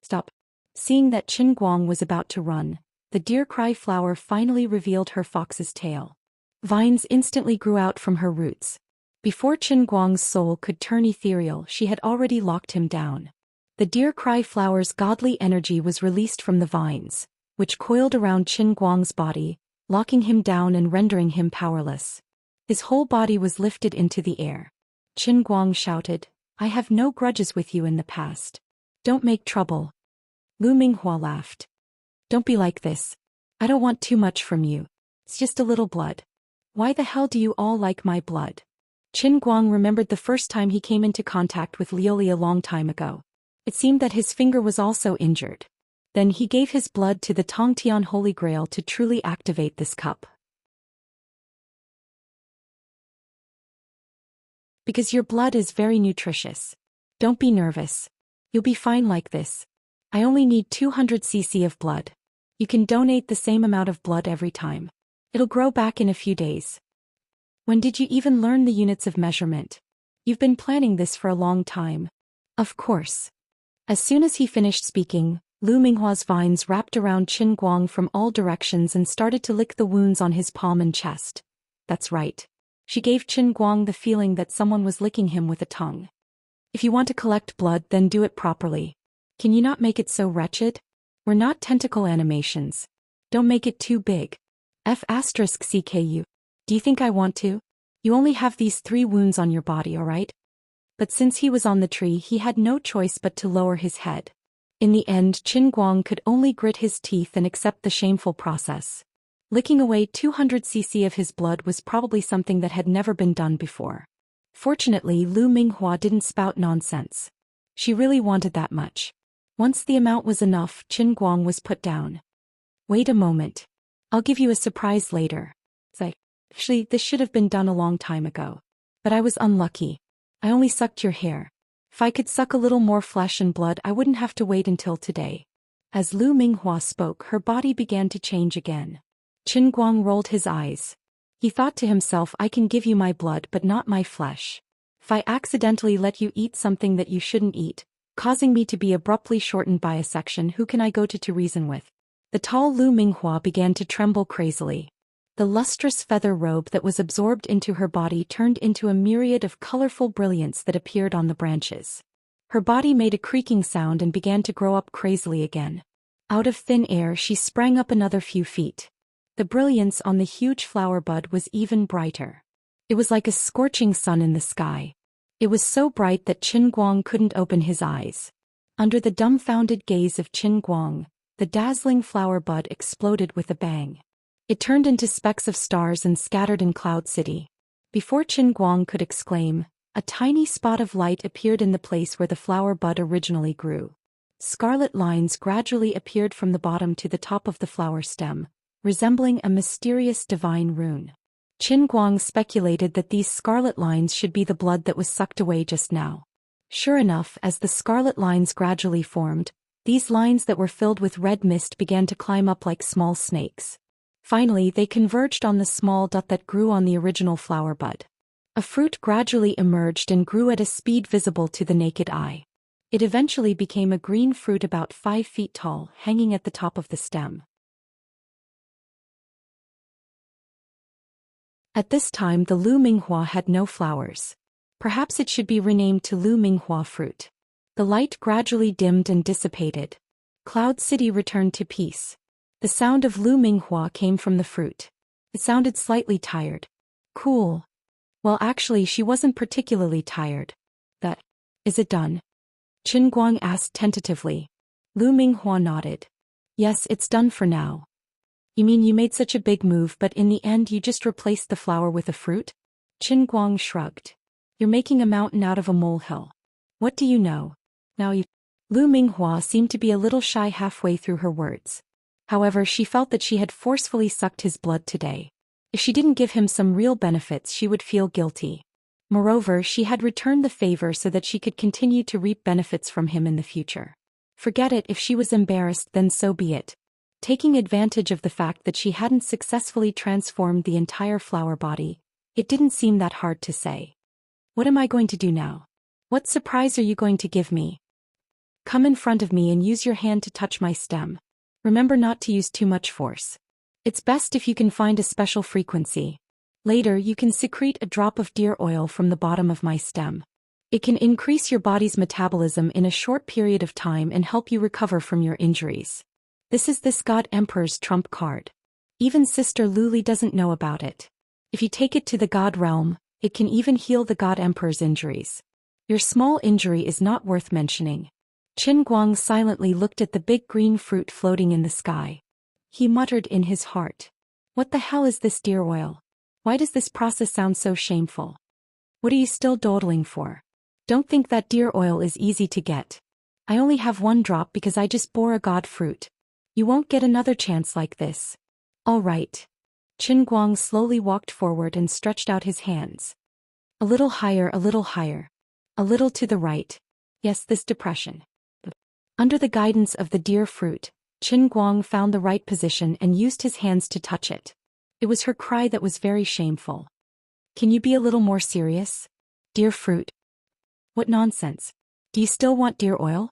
A: Stop. Seeing that Qin Guang was about to run, the deer cry flower finally revealed her fox's tail. Vines instantly grew out from her roots. Before Qin Guang's soul could turn ethereal, she had already locked him down. The deer cry flower's godly energy was released from the vines, which coiled around Qin Guang's body, locking him down and rendering him powerless. His whole body was lifted into the air. Qin Guang shouted, I have no grudges with you in the past. Don't make trouble. Lu Minghua laughed. Don't be like this. I don't want too much from you. It's just a little blood. Why the hell do you all like my blood? Qin Guang remembered the first time he came into contact with Lioli a long time ago. It seemed that his finger was also injured. Then he gave his blood to the Tongtian Holy Grail to truly activate this cup. Because your blood is very nutritious. Don't be nervous. You'll be fine like this. I only need 200 cc of blood. You can donate the same amount of blood every time. It'll grow back in a few days. When did you even learn the units of measurement? You've been planning this for a long time. Of course. As soon as he finished speaking, Lu Minghua's vines wrapped around Qin Guang from all directions and started to lick the wounds on his palm and chest. That's right. She gave Qin Guang the feeling that someone was licking him with a tongue. If you want to collect blood, then do it properly. Can you not make it so wretched? We're not tentacle animations. Don't make it too big. F*CKU. Do you think I want to? You only have these 3 wounds on your body, alright? But since he was on the tree, he had no choice but to lower his head. In the end, Qin Guang could only grit his teeth and accept the shameful process. Licking away 200 cc of his blood was probably something that had never been done before. Fortunately, Lu Minghua didn't spout nonsense. She really wanted that much. Once the amount was enough, Qin Guang was put down. Wait a moment. I'll give you a surprise later. Actually, this should have been done a long time ago. But I was unlucky. I only sucked your hair. If I could suck a little more flesh and blood, I wouldn't have to wait until today. As Lu Minghua spoke, her body began to change again. Qin Guang rolled his eyes. He thought to himself, I can give you my blood but not my flesh. If I accidentally let you eat something that you shouldn't eat, causing me to be abruptly shortened by a section, who can I go to reason with? The tall Lu Minghua began to tremble crazily. The lustrous feather robe that was absorbed into her body turned into a myriad of colorful brilliance that appeared on the branches. Her body made a creaking sound and began to grow up crazily again. Out of thin air she sprang up another few feet. The brilliance on the huge flower bud was even brighter. It was like a scorching sun in the sky. It was so bright that Qin Guang couldn't open his eyes. Under the dumbfounded gaze of Qin Guang, the dazzling flower bud exploded with a bang. It turned into specks of stars and scattered in Cloud City. Before Qin Guang could exclaim, a tiny spot of light appeared in the place where the flower bud originally grew. Scarlet lines gradually appeared from the bottom to the top of the flower stem, resembling a mysterious divine rune. Qin Guang speculated that these scarlet lines should be the blood that was sucked away just now. Sure enough, as the scarlet lines gradually formed, these lines that were filled with red mist began to climb up like small snakes. Finally, they converged on the small dot that grew on the original flower bud. A fruit gradually emerged and grew at a speed visible to the naked eye. It eventually became a green fruit about 5 feet tall, hanging at the top of the stem. At this time, the Lu Minghua had no flowers. Perhaps it should be renamed to Lu Minghua fruit. The light gradually dimmed and dissipated. Cloud City returned to peace. The sound of Lu Minghua came from the fruit. It sounded slightly tired. Cool. Well, actually, she wasn't particularly tired. Is it done? Qin Guang asked tentatively. Lu Minghua nodded. Yes, it's done for now. You mean you made such a big move but in the end you just replaced the flower with a fruit? Qin Guang shrugged. You're making a mountain out of a molehill. What do you know? Now you... Lu Minghua seemed to be a little shy halfway through her words. However, she felt that she had forcefully sucked his blood today. If she didn't give him some real benefits she would feel guilty. Moreover, she had returned the favor so that she could continue to reap benefits from him in the future. Forget it, if she was embarrassed then so be it. Taking advantage of the fact that she hadn't successfully transformed the entire flower body, it didn't seem that hard to say. What am I going to do now? What surprise are you going to give me? Come in front of me and use your hand to touch my stem. Remember not to use too much force. It's best if you can find a special frequency. Later you can secrete a drop of deer oil from the bottom of my stem. It can increase your body's metabolism in a short period of time and help you recover from your injuries. This is this God Emperor's trump card. Even Sister Luli doesn't know about it. If you take it to the God realm, it can even heal the God Emperor's injuries. Your small injury is not worth mentioning. Qin Guang silently looked at the big green fruit floating in the sky. He muttered in his heart. What the hell is this deer oil? Why does this process sound so shameful? What are you still dawdling for? Don't think that deer oil is easy to get. I only have one drop because I just bore a god fruit. You won't get another chance like this. All right. Qin Guang slowly walked forward and stretched out his hands. A little higher, a little higher. A little to the right. Yes, this depression. Under the guidance of the deer fruit, Qin Guang found the right position and used his hands to touch it. It was her cry that was very shameful. Can you be a little more serious? Deer fruit? What nonsense. Do you still want deer oil?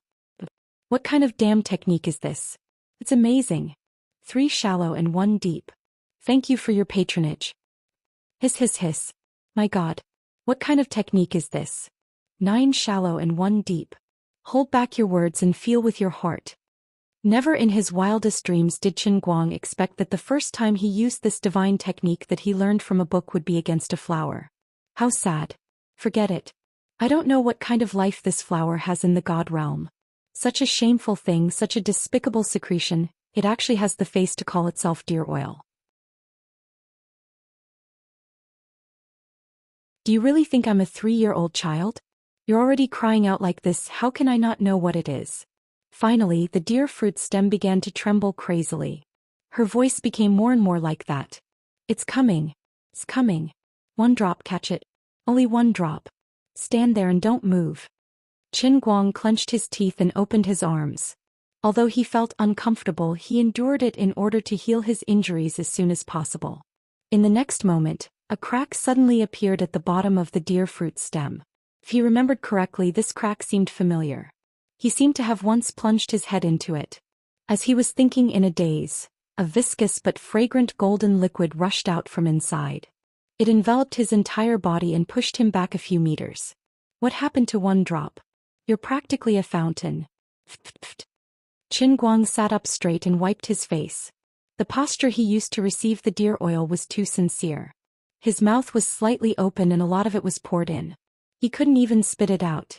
A: What kind of damn technique is this? It's amazing. 3 shallow and 1 deep. Thank you for your patronage. Hiss hiss hiss. My God. What kind of technique is this? 9 shallow and 1 deep. Hold back your words and feel with your heart. Never in his wildest dreams did Qin Guang expect that the first time he used this divine technique that he learned from a book would be against a flower. How sad. Forget it. I don't know what kind of life this flower has in the God realm. Such a shameful thing, such a despicable secretion, it actually has the face to call itself deer oil. Do you really think I'm a 3-year-old child? You're already crying out like this, how can I not know what it is? Finally, the deer fruit stem began to tremble crazily. Her voice became more and more like that. It's coming. It's coming. 1 drop, catch it. Only 1 drop. Stand there and don't move. Qin Guang clenched his teeth and opened his arms. Although he felt uncomfortable, he endured it in order to heal his injuries as soon as possible. In the next moment, a crack suddenly appeared at the bottom of the deer fruit stem. If he remembered correctly, this crack seemed familiar. He seemed to have once plunged his head into it. As he was thinking in a daze, a viscous but fragrant golden liquid rushed out from inside. It enveloped his entire body and pushed him back a few meters. What happened to 1 drop? You're practically a fountain. Qin Guang sat up straight and wiped his face. The posture he used to receive the deer oil was too sincere. His mouth was slightly open and a lot of it was poured in. He couldn't even spit it out.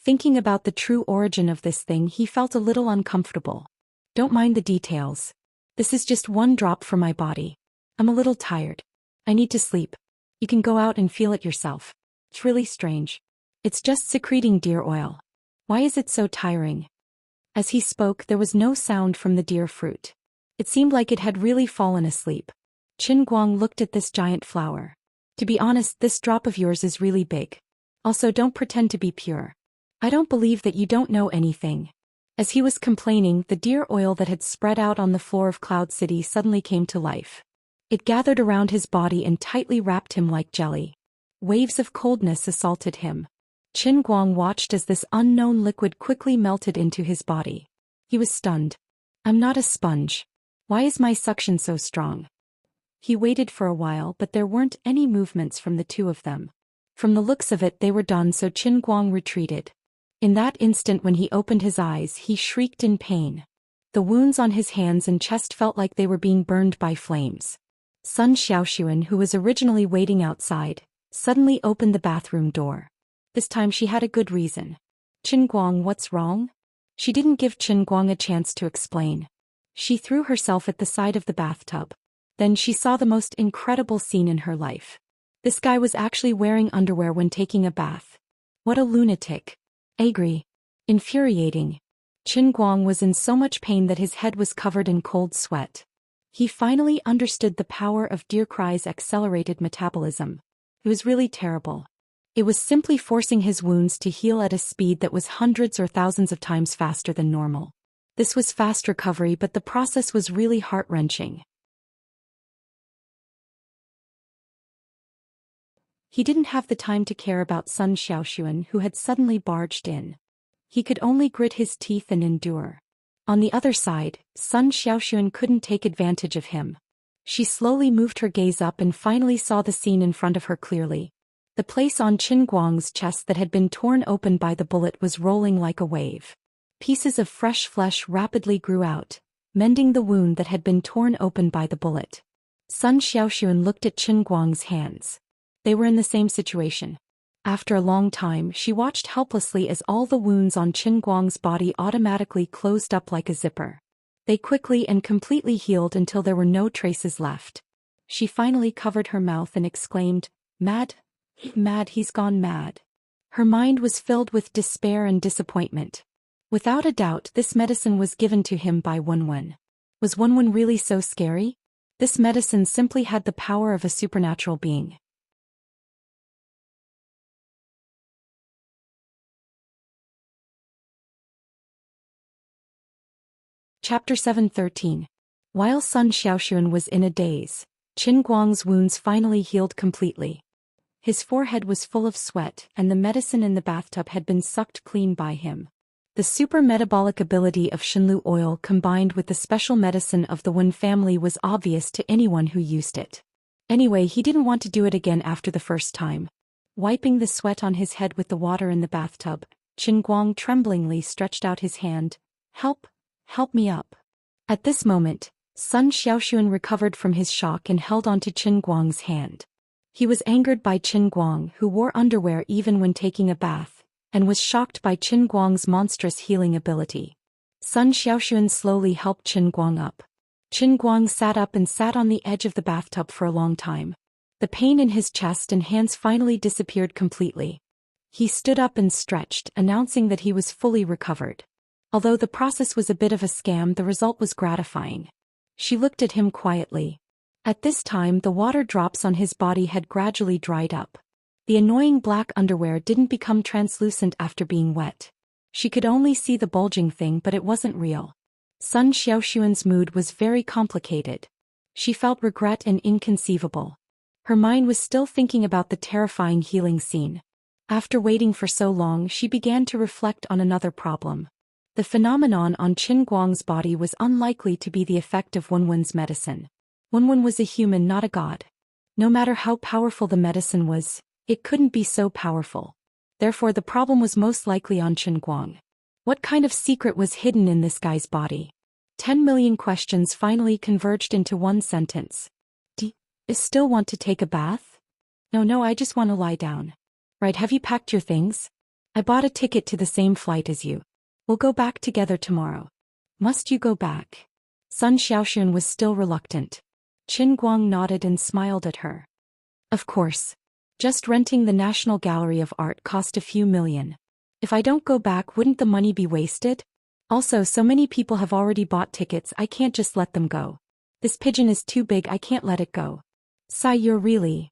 A: Thinking about the true origin of this thing, he felt a little uncomfortable. Don't mind the details. This is just 1 drop for my body. I'm a little tired. I need to sleep. You can go out and feel it yourself. It's really strange. It's just secreting deer oil. Why is it so tiring? As he spoke, there was no sound from the deer fruit. It seemed like it had really fallen asleep. Qin Guang looked at this giant flower. To be honest, this drop of yours is really big. Also, don't pretend to be pure. I don't believe that you don't know anything. As he was complaining, the deer oil that had spread out on the floor of Cloud City suddenly came to life. It gathered around his body and tightly wrapped him like jelly. Waves of coldness assaulted him. Qin Guang watched as this unknown liquid quickly melted into his body. He was stunned. I'm not a sponge. Why is my suction so strong? He waited for a while, but there weren't any movements from the 2 of them. From the looks of it, they were done, so Qin Guang retreated. In that instant when he opened his eyes, he shrieked in pain. The wounds on his hands and chest felt like they were being burned by flames. Sun Xiaoxuan, who was originally waiting outside, suddenly opened the bathroom door. This time she had a good reason. Qin Guang, what's wrong? She didn't give Qin Guang a chance to explain. She threw herself at the side of the bathtub. Then she saw the most incredible scene in her life. This guy was actually wearing underwear when taking a bath. What a lunatic. Angry. Infuriating. Qin Guang was in so much pain that his head was covered in cold sweat. He finally understood the power of Deercry's accelerated metabolism. It was really terrible. It was simply forcing his wounds to heal at a speed that was hundreds or thousands of times faster than normal. This was fast recovery, but the process was really heart-wrenching. He didn't have the time to care about Sun Xiaoxuan, who had suddenly barged in. He could only grit his teeth and endure. On the other side, Sun Xiaoxuan couldn't take advantage of him. She slowly moved her gaze up and finally saw the scene in front of her clearly. The place on Qin Guang's chest that had been torn open by the bullet was rolling like a wave. Pieces of fresh flesh rapidly grew out, mending the wound that had been torn open by the bullet. Sun Xiaoxuan looked at Qin Guang's hands. They were in the same situation. After a long time, she watched helplessly as all the wounds on Qin Guang's body automatically closed up like a zipper. They quickly and completely healed until there were no traces left. She finally covered her mouth and exclaimed, "Mad? Mad, he's gone mad." Her mind was filled with despair and disappointment. Without a doubt, this medicine was given to him by Wenwen. Was Wenwen really so scary? This medicine simply had the power of a supernatural being. Chapter 7:13. While Sun Xiaoxuan was in a daze, Qin Guang's wounds finally healed completely. His forehead was full of sweat, and the medicine in the bathtub had been sucked clean by him. The super metabolic ability of Shenlu oil combined with the special medicine of the Wen family was obvious to anyone who used it. Anyway, he didn't want to do it again after the first time. Wiping the sweat on his head with the water in the bathtub, Qin Guang tremblingly stretched out his hand. Help me up." At this moment, Sun Xiaoxuan recovered from his shock and held onto Qin Guang's hand. He was angered by Qin Guang, who wore underwear even when taking a bath, and was shocked by Qin Guang's monstrous healing ability. Sun Xiaoxuan slowly helped Qin Guang up. Qin Guang sat up and sat on the edge of the bathtub for a long time. The pain in his chest and hands finally disappeared completely. He stood up and stretched, announcing that he was fully recovered. Although the process was a bit of a scam, the result was gratifying. She looked at him quietly. At this time, the water drops on his body had gradually dried up. The annoying black underwear didn't become translucent after being wet. She could only see the bulging thing, but it wasn't real. Sun Xiaoxuan's mood was very complicated. She felt regret and inconceivable. Her mind was still thinking about the terrifying healing scene. After waiting for so long, she began to reflect on another problem. The phenomenon on Qin Guang's body was unlikely to be the effect of Wenwen's medicine. Wenwen was a human, not a god. No matter how powerful the medicine was, it couldn't be so powerful. Therefore, the problem was most likely on Qin Guang. What kind of secret was hidden in this guy's body? 10 million questions finally converged into one sentence. Do you still want to take a bath? No, I just want to lie down. Right, have you packed your things? I bought a ticket to the same flight as you. We'll go back together tomorrow. Must you go back? Sun Xiaoxuan was still reluctant. Qin Guang nodded and smiled at her. Of course. Just renting the National Gallery of Art cost a few million. If I don't go back, wouldn't the money be wasted? Also, so many people have already bought tickets, I can't just let them go. This pigeon is too big, I can't let it go. Sai, you're really...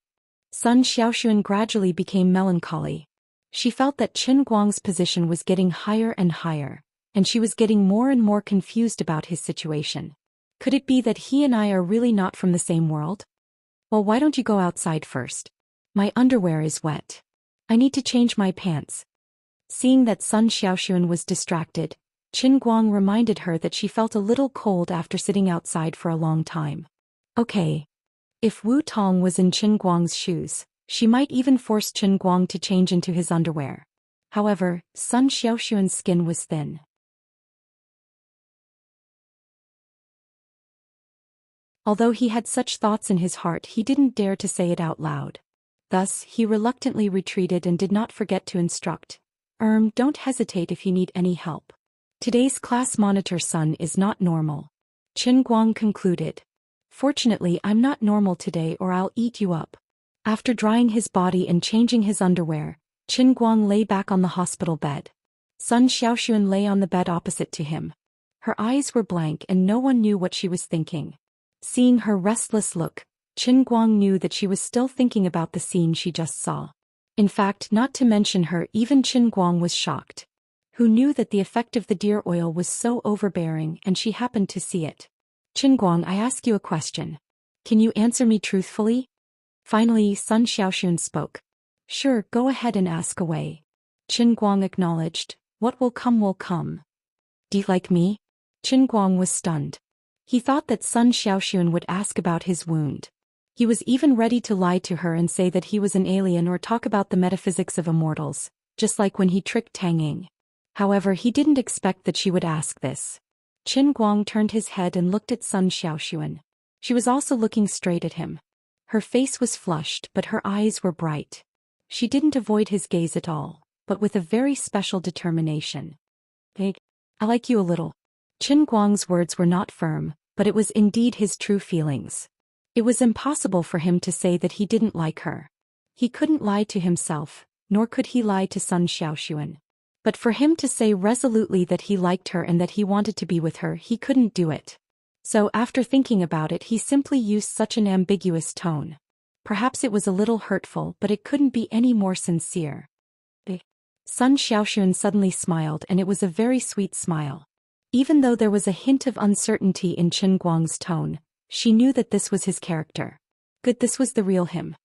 A: Sun Xiaoxuan gradually became melancholy. She felt that Qin Guang's position was getting higher and higher, and she was getting more and more confused about his situation. Could it be that he and I are really not from the same world? Well, why don't you go outside first? My underwear is wet. I need to change my pants. Seeing that Sun Xiaoxuan was distracted, Qin Guang reminded her that she felt a little cold after sitting outside for a long time. Okay. If Wu Tong was in Qin Guang's shoes, she might even force Qin Guang to change into his underwear. However, Sun Xiaoxuan's skin was thin. Although he had such thoughts in his heart, he didn't dare to say it out loud. Thus, he reluctantly retreated and did not forget to instruct, Don't hesitate if you need any help. Today's class monitor Sun is not normal. Qin Guang concluded. Fortunately, I'm not normal today or I'll eat you up. After drying his body and changing his underwear, Qin Guang lay back on the hospital bed. Sun Xiaoxuan lay on the bed opposite to him. Her eyes were blank and no one knew what she was thinking. Seeing her restless look, Qin Guang knew that she was still thinking about the scene she just saw. In fact, not to mention her, even Qin Guang was shocked. Who knew that the effect of the deer oil was so overbearing and she happened to see it. Qin Guang, I ask you a question. Can you answer me truthfully? Finally, Sun Xiaoxuan spoke. Sure, go ahead and ask away. Qin Guang acknowledged. What will come will come. Do you like me? Qin Guang was stunned. He thought that Sun Xiaoxuan would ask about his wound. He was even ready to lie to her and say that he was an alien or talk about the metaphysics of immortals, just like when he tricked Tang Ying. However, he didn't expect that she would ask this. Qin Guang turned his head and looked at Sun Xiaoxuan. She was also looking straight at him. Her face was flushed, but her eyes were bright. She didn't avoid his gaze at all, but with a very special determination. I like you a little. Qin Guang's words were not firm, but it was indeed his true feelings. It was impossible for him to say that he didn't like her. He couldn't lie to himself, nor could he lie to Sun Xiaoxuan. But for him to say resolutely that he liked her and that he wanted to be with her, he couldn't do it. So after thinking about it, he simply used such an ambiguous tone. Perhaps it was a little hurtful, but it couldn't be any more sincere. Sun Xiaoxuan suddenly smiled, and it was a very sweet smile. Even though there was a hint of uncertainty in Qin Guang's tone, she knew that this was his character. Good, this was the real him.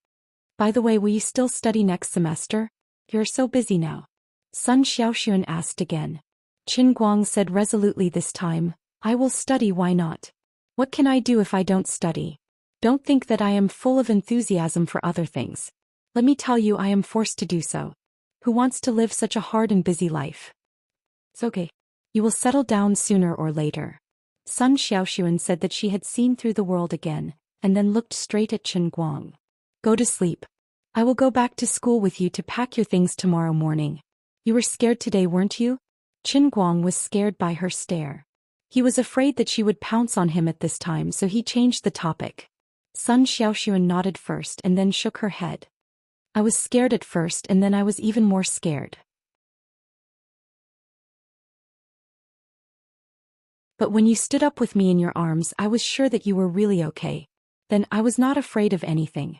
A: By the way, will you still study next semester? You're so busy now. Sun Xiaoxuan asked again. Qin Guang said resolutely this time, I will study, why not? What can I do if I don't study? Don't think that I am full of enthusiasm for other things. Let me tell you, I am forced to do so. Who wants to live such a hard and busy life? It's okay. You will settle down sooner or later. Sun Xiaoxuan said that she had seen through the world again, and then looked straight at Qin Guang. Go to sleep. I will go back to school with you to pack your things tomorrow morning. You were scared today, weren't you? Qin Guang was scared by her stare. He was afraid that she would pounce on him at this time, so he changed the topic. Sun Xiaoxuan nodded first and then shook her head. I was scared at first and then I was even more scared. But when you stood up with me in your arms, I was sure that you were really okay. Then I was not afraid of anything.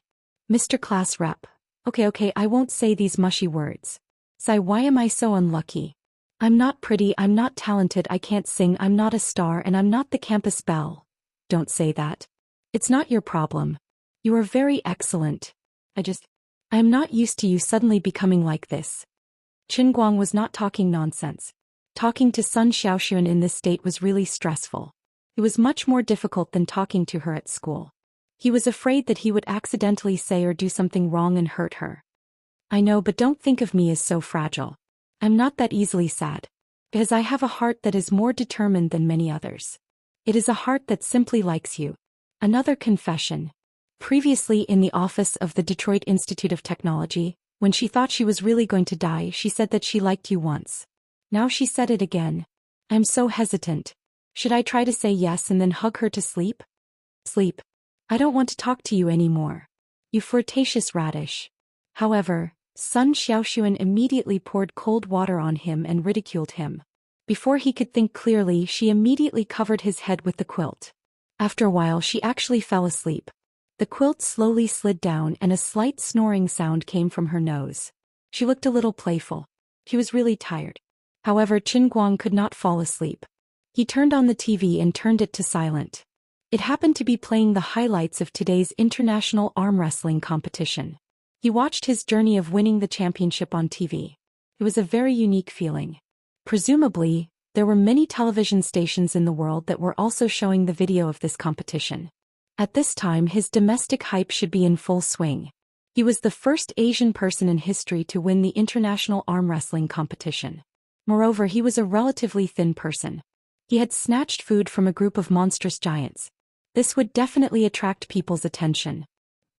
A: Mr. Class Rep. Okay, I won't say these mushy words. Sai, why am I so unlucky? I'm not pretty, I'm not talented, I can't sing, I'm not a star, and I'm not the campus belle. Don't say that. It's not your problem. You are very excellent. I am not used to you suddenly becoming like this. Qin Guang was not talking nonsense. Talking to Sun Xiaoxuan in this state was really stressful. It was much more difficult than talking to her at school. He was afraid that he would accidentally say or do something wrong and hurt her. I know, but don't think of me as so fragile. I'm not that easily sad. Because I have a heart that is more determined than many others. It is a heart that simply likes you. Another confession. Previously in the office of the Detroit Institute of Technology, when she thought she was really going to die, she said that she liked you once. Now she said it again. I'm so hesitant. Should I try to say yes and then hug her to sleep? Sleep. I don't want to talk to you anymore. You flirtatious radish. However, Sun Xiaoxuan immediately poured cold water on him and ridiculed him. Before he could think clearly, she immediately covered his head with the quilt. After a while, she actually fell asleep. The quilt slowly slid down and a slight snoring sound came from her nose. She looked a little playful. She was really tired. However, Qin Guang could not fall asleep. He turned on the TV and turned it to silent. It happened to be playing the highlights of today's international arm wrestling competition. He watched his journey of winning the championship on TV. It was a very unique feeling. Presumably, there were many television stations in the world that were also showing the video of this competition. At this time, his domestic hype should be in full swing. He was the first Asian person in history to win the international arm wrestling competition. Moreover, he was a relatively thin person. He had snatched food from a group of monstrous giants. This would definitely attract people's attention.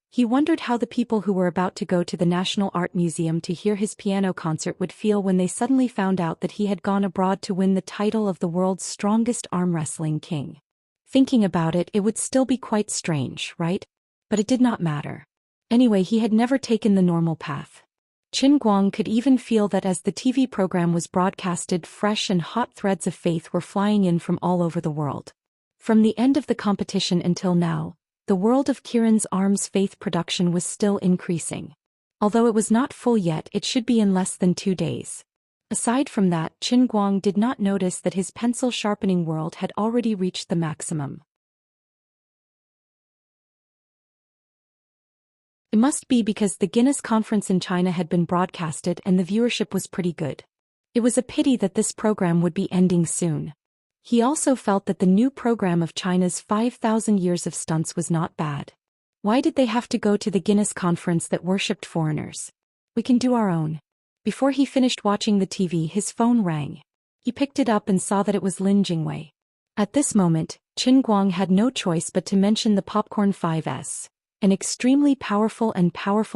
A: He wondered how the people who were about to go to the National Art Museum to hear his piano concert would feel when they suddenly found out that he had gone abroad to win the title of the world's strongest arm wrestling king. Thinking about it, it would still be quite strange, right? But it did not matter. Anyway, he had never taken the normal path. Qin Guang could even feel that as the TV program was broadcasted, fresh and hot threads of faith were flying in from all over the world. From the end of the competition until now, the world of Kirin's arms faith production was still increasing. Although it was not full yet, it should be in less than 2 days. Aside from that, Qin Guang did not notice that his pencil sharpening world had already reached the maximum. It must be because the Guinness conference in China had been broadcasted and the viewership was pretty good. It was a pity that this program would be ending soon. He also felt that the new program of China's 5,000 years of stunts was not bad. Why did they have to go to the Guinness conference that worshipped foreigners? We can do our own. Before he finished watching the TV, his phone rang. He picked it up and saw that it was Lin Jingwei. At this moment, Qin Guang had no choice but to mention the Popcorn 5S, an extremely powerful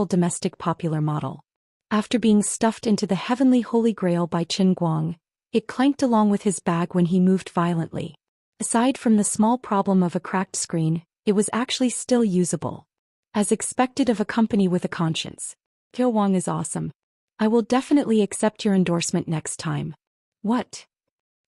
A: domestic popular model. After being stuffed into the heavenly holy grail by Qin Guang, it clanked along with his bag when he moved violently. Aside from the small problem of a cracked screen, it was actually still usable. As expected of a company with a conscience. Kyo Wang is awesome. I will definitely accept your endorsement next time. What?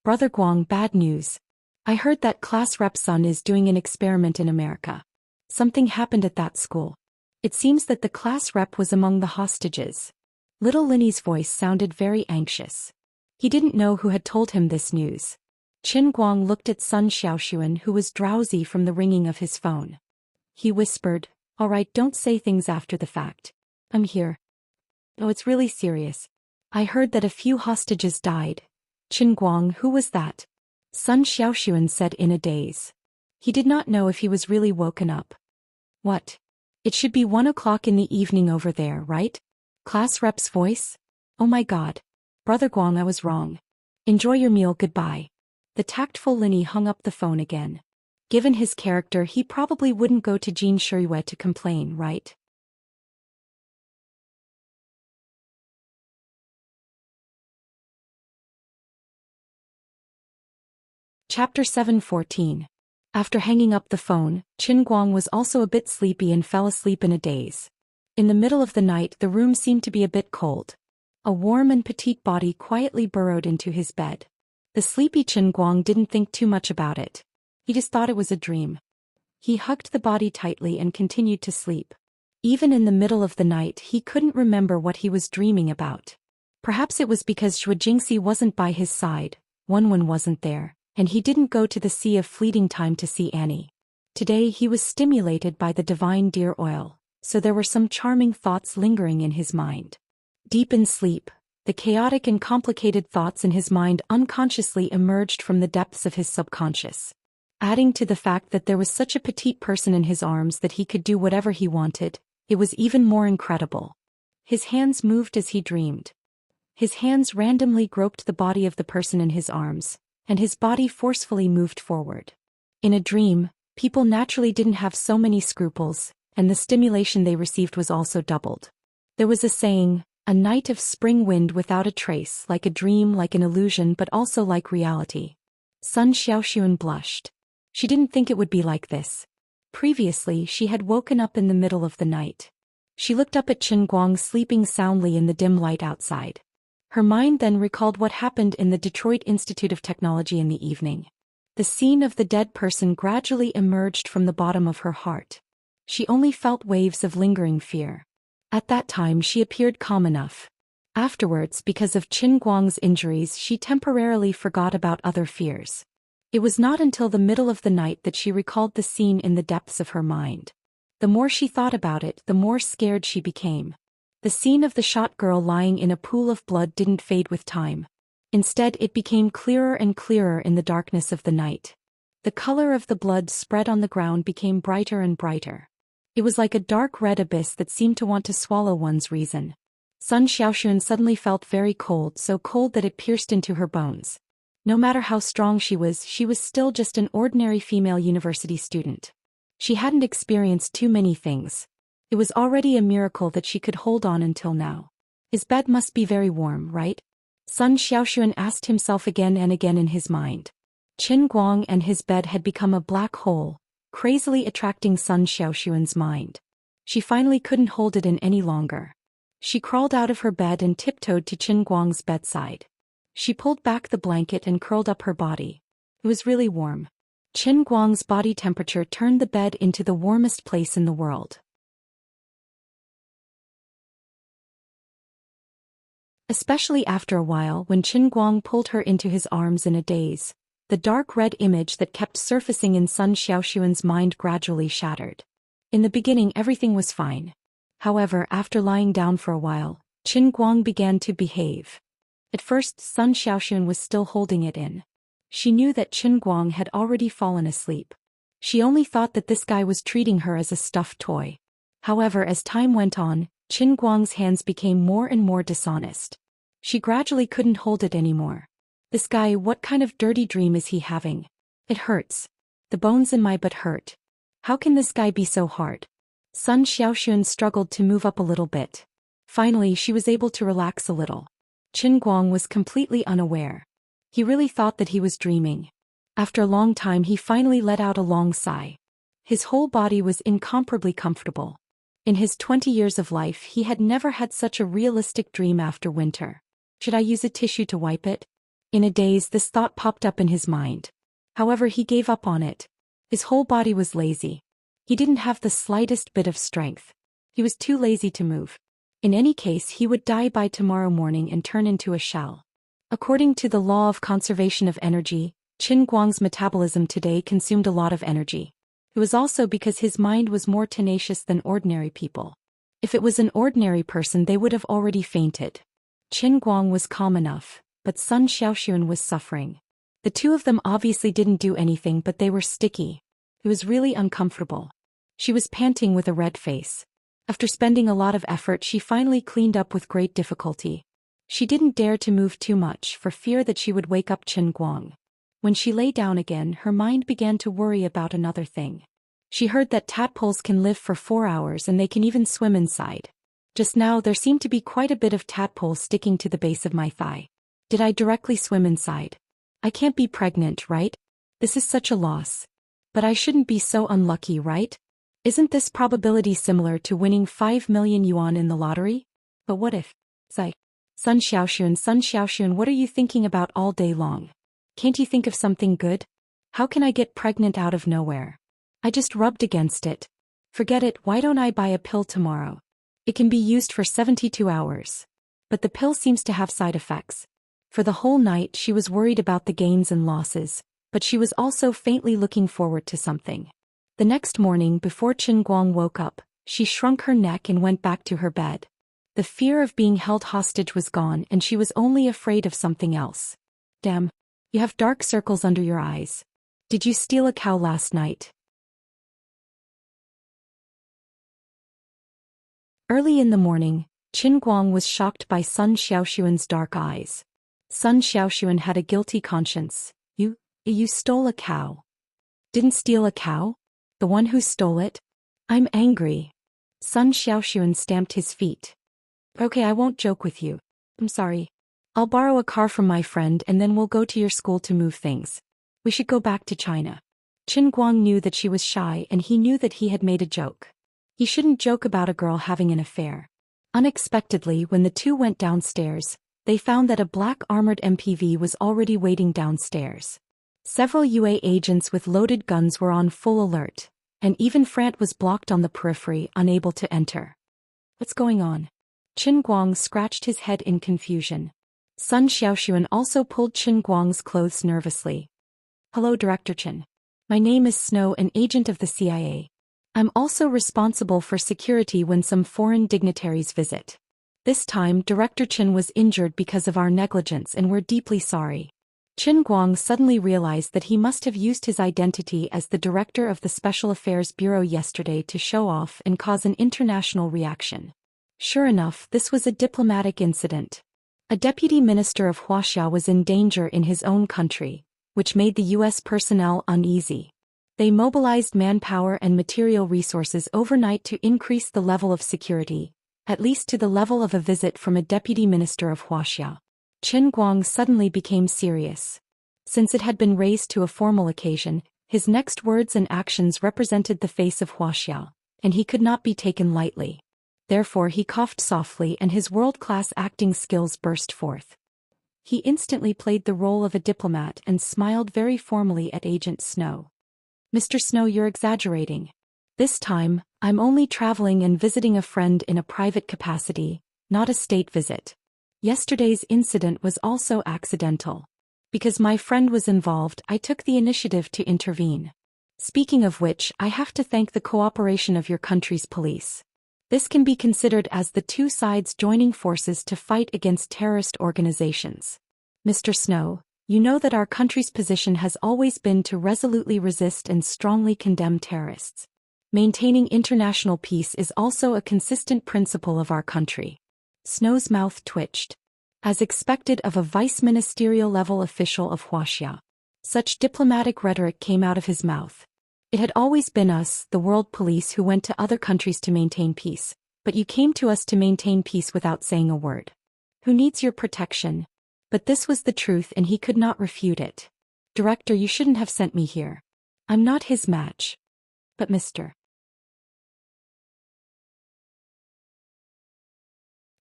A: Brother Guang, bad news. I heard that class rep's son is doing an experiment in America. Something happened at that school. It seems that the class rep was among the hostages. Little Linny's voice sounded very anxious. He didn't know who had told him this news. Qin Guang looked at son Xiaoxuan, who was drowsy from the ringing of his phone. He whispered, "All right, don't say things after the fact. I'm here." "Oh, it's really serious. I heard that a few hostages died." "Qin Guang, who was that?" Son Xiaoxuan said in a daze. He did not know if he was really woken up. "What? It should be 1 o'clock in the evening over there, right?" Class rep's voice? "Oh my god. Brother Guang, I was wrong. Enjoy your meal, goodbye." The tactful Linny hung up the phone again. Given his character, he probably wouldn't go to Jin Shiyue to complain, right? Chapter 7:14. After hanging up the phone, Qin Guang was also a bit sleepy and fell asleep in a daze. In the middle of the night, the room seemed to be a bit cold. A warm and petite body quietly burrowed into his bed. The sleepy Qin Guang didn't think too much about it. He just thought it was a dream. He hugged the body tightly and continued to sleep. Even in the middle of the night, he couldn't remember what he was dreaming about. Perhaps it was because Zhuo Jingxi wasn't by his side, Wenwen wasn't there, and he didn't go to the Sea of Fleeting Time to see Annie. Today he was stimulated by the divine deer oil, so there were some charming thoughts lingering in his mind. Deep in sleep, the chaotic and complicated thoughts in his mind unconsciously emerged from the depths of his subconscious. Adding to the fact that there was such a petite person in his arms that he could do whatever he wanted, it was even more incredible. His hands moved as he dreamed. His hands randomly groped the body of the person in his arms, and his body forcefully moved forward. In a dream, people naturally didn't have so many scruples, and the stimulation they received was also doubled. There was a saying, "A night of spring wind without a trace, like a dream, like an illusion, but also like reality." Sun Xiaoxuan blushed. She didn't think it would be like this. Previously, she had woken up in the middle of the night. She looked up at Qin Guang sleeping soundly in the dim light outside. Her mind then recalled what happened in the Detroit Institute of Technology in the evening. The scene of the dead person gradually emerged from the bottom of her heart. She only felt waves of lingering fear. At that time she appeared calm enough. Afterwards, because of Qin Guang's injuries, she temporarily forgot about other fears. It was not until the middle of the night that she recalled the scene in the depths of her mind. The more she thought about it, the more scared she became. The scene of the shot girl lying in a pool of blood didn't fade with time. Instead, it became clearer and clearer in the darkness of the night. The color of the blood spread on the ground became brighter and brighter. It was like a dark red abyss that seemed to want to swallow one's reason. Sun Xiaoxuan suddenly felt very cold, so cold that it pierced into her bones. No matter how strong she was still just an ordinary female university student. She hadn't experienced too many things. It was already a miracle that she could hold on until now. His bed must be very warm, right? Sun Xiaoxuan asked himself again and again in his mind. Qin Guang and his bed had become a black hole, crazily attracting Sun Xiaoxuan's mind. She finally couldn't hold it in any longer. She crawled out of her bed and tiptoed to Qin Guang's bedside. She pulled back the blanket and curled up her body. It was really warm. Qin Guang's body temperature turned the bed into the warmest place in the world. Especially after a while when Qin Guang pulled her into his arms in a daze, the dark red image that kept surfacing in Sun Xiaoxuan's mind gradually shattered. In the beginning everything was fine. However, after lying down for a while, Qin Guang began to behave. At first Sun Xiaoxuan was still holding it in. She knew that Qin Guang had already fallen asleep. She only thought that this guy was treating her as a stuffed toy. However, as time went on, Qin Guang's hands became more and more dishonest. She gradually couldn't hold it anymore. This guy, what kind of dirty dream is he having? It hurts. The bones in my butt hurt. How can this guy be so hard? Sun Xiaoxuan struggled to move up a little bit. Finally, she was able to relax a little. Qin Guang was completely unaware. He really thought that he was dreaming. After a long time he finally let out a long sigh. His whole body was incomparably comfortable. In his 20 years of life he had never had such a realistic dream after winter. Should I use a tissue to wipe it? In a daze this thought popped up in his mind. However, he gave up on it. His whole body was lazy. He didn't have the slightest bit of strength. He was too lazy to move. In any case, he would die by tomorrow morning and turn into a shell. According to the law of conservation of energy, Qin Guang's metabolism today consumed a lot of energy. It was also because his mind was more tenacious than ordinary people. If it was an ordinary person they would have already fainted. Qin Guang was calm enough, but Sun Xiaoxuan was suffering. The two of them obviously didn't do anything, but they were sticky. It was really uncomfortable. She was panting with a red face. After spending a lot of effort she finally cleaned up with great difficulty. She didn't dare to move too much for fear that she would wake up Qin Guang. When she lay down again her mind began to worry about another thing. She heard that tadpoles can live for 4 hours and they can even swim inside. Just now there seemed to be quite a bit of tadpole sticking to the base of my thigh. Did I directly swim inside? I can't be pregnant, right? This is such a loss. But I shouldn't be so unlucky, right? Isn't this probability similar to winning 5 million yuan in the lottery? But what if? Sigh. Sun Xiaoxuan, what are you thinking about all day long? Can't you think of something good? How can I get pregnant out of nowhere? I just rubbed against it. Forget it, why don't I buy a pill tomorrow? It can be used for 72 hours. But the pill seems to have side effects. For the whole night she was worried about the gains and losses, but she was also faintly looking forward to something. The next morning before Qin Guang woke up, she shrunk her neck and went back to her bed. The fear of being held hostage was gone and she was only afraid of something else. Damn. You have dark circles under your eyes. Did you steal a cow last night? Early in the morning, Qin Guang was shocked by Sun Xiaoxuan's dark eyes. Sun Xiaoxuan had a guilty conscience. You stole a cow. Didn't steal a cow? The one who stole it? I'm angry. Sun Xiaoxuan stamped his feet. Okay, I won't joke with you. I'm sorry. I'll borrow a car from my friend and then we'll go to your school to move things. We should go back to China. Qin Guang knew that she was shy and he knew that he had made a joke. He shouldn't joke about a girl having an affair. Unexpectedly, when the two went downstairs, they found that a black armored MPV was already waiting downstairs. Several UA agents with loaded guns were on full alert, and even Frant was blocked on the periphery, unable to enter. What's going on? Qin Guang scratched his head in confusion. Sun Xiaoxuan also pulled Qin Guang's clothes nervously. Hello, Director Qin. My name is Snow, an agent of the CIA. I'm also responsible for security when some foreign dignitaries visit. This time, Director Qin was injured because of our negligence and we're deeply sorry. Qin Guang suddenly realized that he must have used his identity as the director of the Special Affairs Bureau yesterday to show off and cause an international reaction. Sure enough, this was a diplomatic incident. A deputy minister of Wuxia was in danger in his own country, which made the U.S. personnel uneasy. They mobilized manpower and material resources overnight to increase the level of security, at least to the level of a visit from a deputy minister of Wuxia. Qin Guang suddenly became serious. Since it had been raised to a formal occasion, his next words and actions represented the face of Wuxia, and he could not be taken lightly. Therefore he coughed softly and his world-class acting skills burst forth. He instantly played the role of a diplomat and smiled very formally at Agent Snow. "Mr. Snow, you're exaggerating. This time, I'm only traveling and visiting a friend in a private capacity, not a state visit. Yesterday's incident was also accidental. Because my friend was involved, I took the initiative to intervene. Speaking of which, I have to thank the cooperation of your country's police. This can be considered as the two sides joining forces to fight against terrorist organizations. Mr. Snow, you know that our country's position has always been to resolutely resist and strongly condemn terrorists. Maintaining international peace is also a consistent principle of our country." Snow's mouth twitched. As expected of a vice-ministerial-level official of Wuxia, such diplomatic rhetoric came out of his mouth. "It had always been us, the world police, who went to other countries to maintain peace, but you came to us to maintain peace without saying a word. Who needs your protection?" But this was the truth and he could not refute it. "Director, you shouldn't have sent me here. I'm not his match." "But Mr.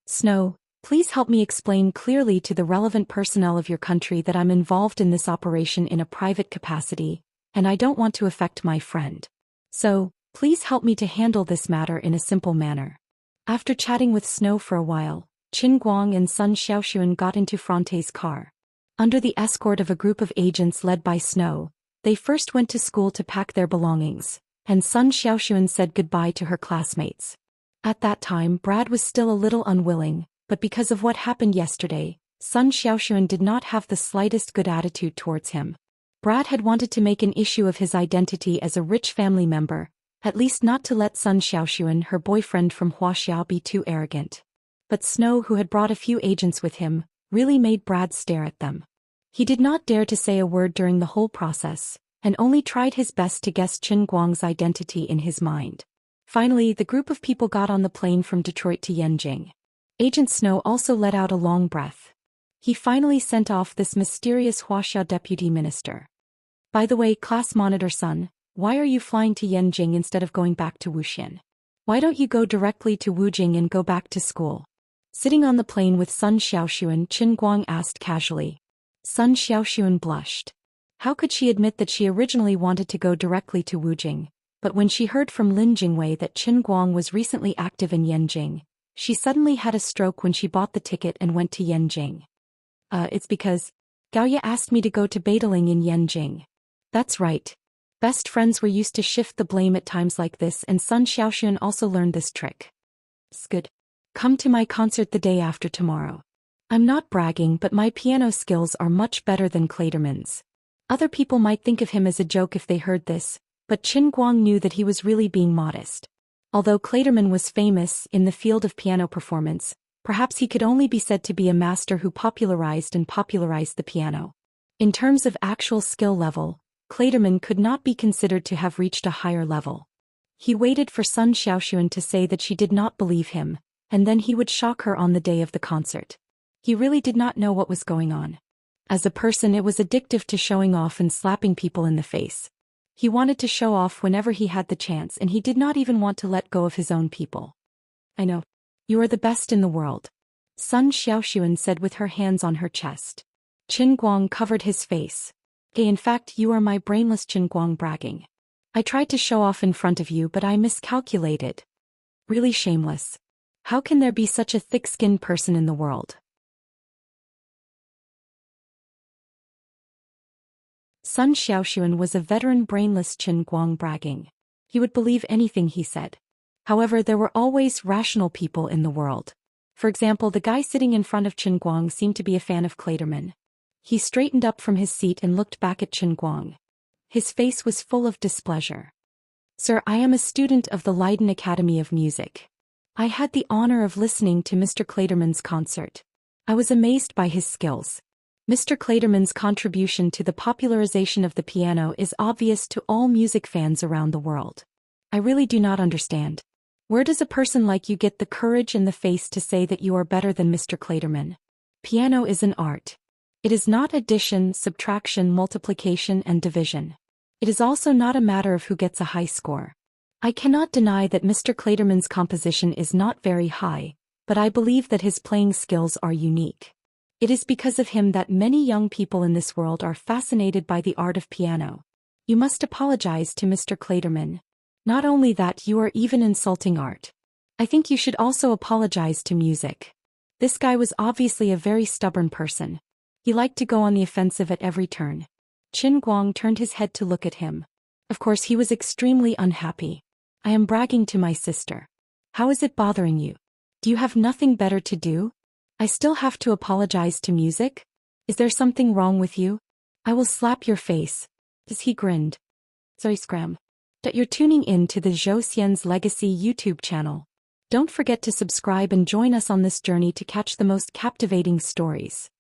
A: Snow, please help me explain clearly to the relevant personnel of your country that I'm involved in this operation in a private capacity, and I don't want to affect my friend. So, please help me to handle this matter in a simple manner." After chatting with Snow for a while, Qin Guang and Sun Xiaoxuan got into Fronte's car. Under the escort of a group of agents led by Snow, they first went to school to pack their belongings, and Sun Xiaoxuan said goodbye to her classmates. At that time Brad was still a little unwilling, but because of what happened yesterday, Sun Xiaoxuan did not have the slightest good attitude towards him. Brad had wanted to make an issue of his identity as a rich family member, at least not to let Sun Xiaoxuan, her boyfriend from Wuxia, be too arrogant. But Snow, who had brought a few agents with him, really made Brad stare at them. He did not dare to say a word during the whole process, and only tried his best to guess Qin Guang's identity in his mind. Finally, the group of people got on the plane from Detroit to Yanjing. Agent Snow also let out a long breath. He finally sent off this mysterious Wuxia deputy minister. "By the way, class monitor Sun, why are you flying to Yanjing instead of going back to Wuxian? Why don't you go directly to Wujing and go back to school?" Sitting on the plane with Sun Xiaoxuan, Qin Guang asked casually. Sun Xiaoxuan blushed. How could she admit that she originally wanted to go directly to Wujing, but when she heard from Lin Jingwei that Qin Guang was recently active in Yanjing, she suddenly had a stroke when she bought the ticket and went to Yanjing. It's because Gaoye asked me to go to Badaling in Yanjing." "That's right. Best friends were used to shift the blame at times like this, and Sun Xiaoxuan also learned this trick." "It's good. Come to my concert the day after tomorrow. I'm not bragging, but my piano skills are much better than Klaterman's." Other people might think of him as a joke if they heard this, but Qin Guang knew that he was really being modest. Although Klaterman was famous in the field of piano performance, perhaps he could only be said to be a master who popularized the piano. In terms of actual skill level, Klaterman could not be considered to have reached a higher level. He waited for Sun Xiaoxuan to say that she did not believe him, and then he would shock her on the day of the concert. He really did not know what was going on. As a person, it was addictive to showing off and slapping people in the face. He wanted to show off whenever he had the chance, and he did not even want to let go of his own people. "I know. You are the best in the world," Sun Xiaoxuan said with her hands on her chest. Qin Guang covered his face. In fact, you are my brainless," Qin Guang bragging. "I tried to show off in front of you, but I miscalculated. Really shameless. How can there be such a thick-skinned person in the world?" Sun Xiaoxuan was a veteran brainless Qin Guang bragging. He would believe anything he said. However, there were always rational people in the world. For example, the guy sitting in front of Qin Guang seemed to be a fan of Klaterman. He straightened up from his seat and looked back at Qin Guang. His face was full of displeasure. "Sir, I am a student of the Leiden Academy of Music. I had the honor of listening to Mr. Klaterman's concert. I was amazed by his skills. Mr. Clayderman's contribution to the popularization of the piano is obvious to all music fans around the world. I really do not understand. Where does a person like you get the courage and the face to say that you are better than Mr. Clayderman? Piano is an art. It is not addition, subtraction, multiplication, and division. It is also not a matter of who gets a high score. I cannot deny that Mr. Clayderman's composition is not very high, but I believe that his playing skills are unique. It is because of him that many young people in this world are fascinated by the art of piano. You must apologize to Mr. Clayderman. Not only that, you are even insulting art. I think you should also apologize to music. This guy was obviously a very stubborn person. He liked to go on the offensive at every turn. Qin Guang turned his head to look at him. Of course he was extremely unhappy. I am bragging to my sister. How is it bothering you? Do you have nothing better to do? I still have to apologize to music? Is there something wrong with you? I will slap your face. As he grinned. Sorry, scram. That you're tuning in to the Zhou Xian's Legacy YouTube channel. Don't forget to subscribe and join us on this journey to catch the most captivating stories.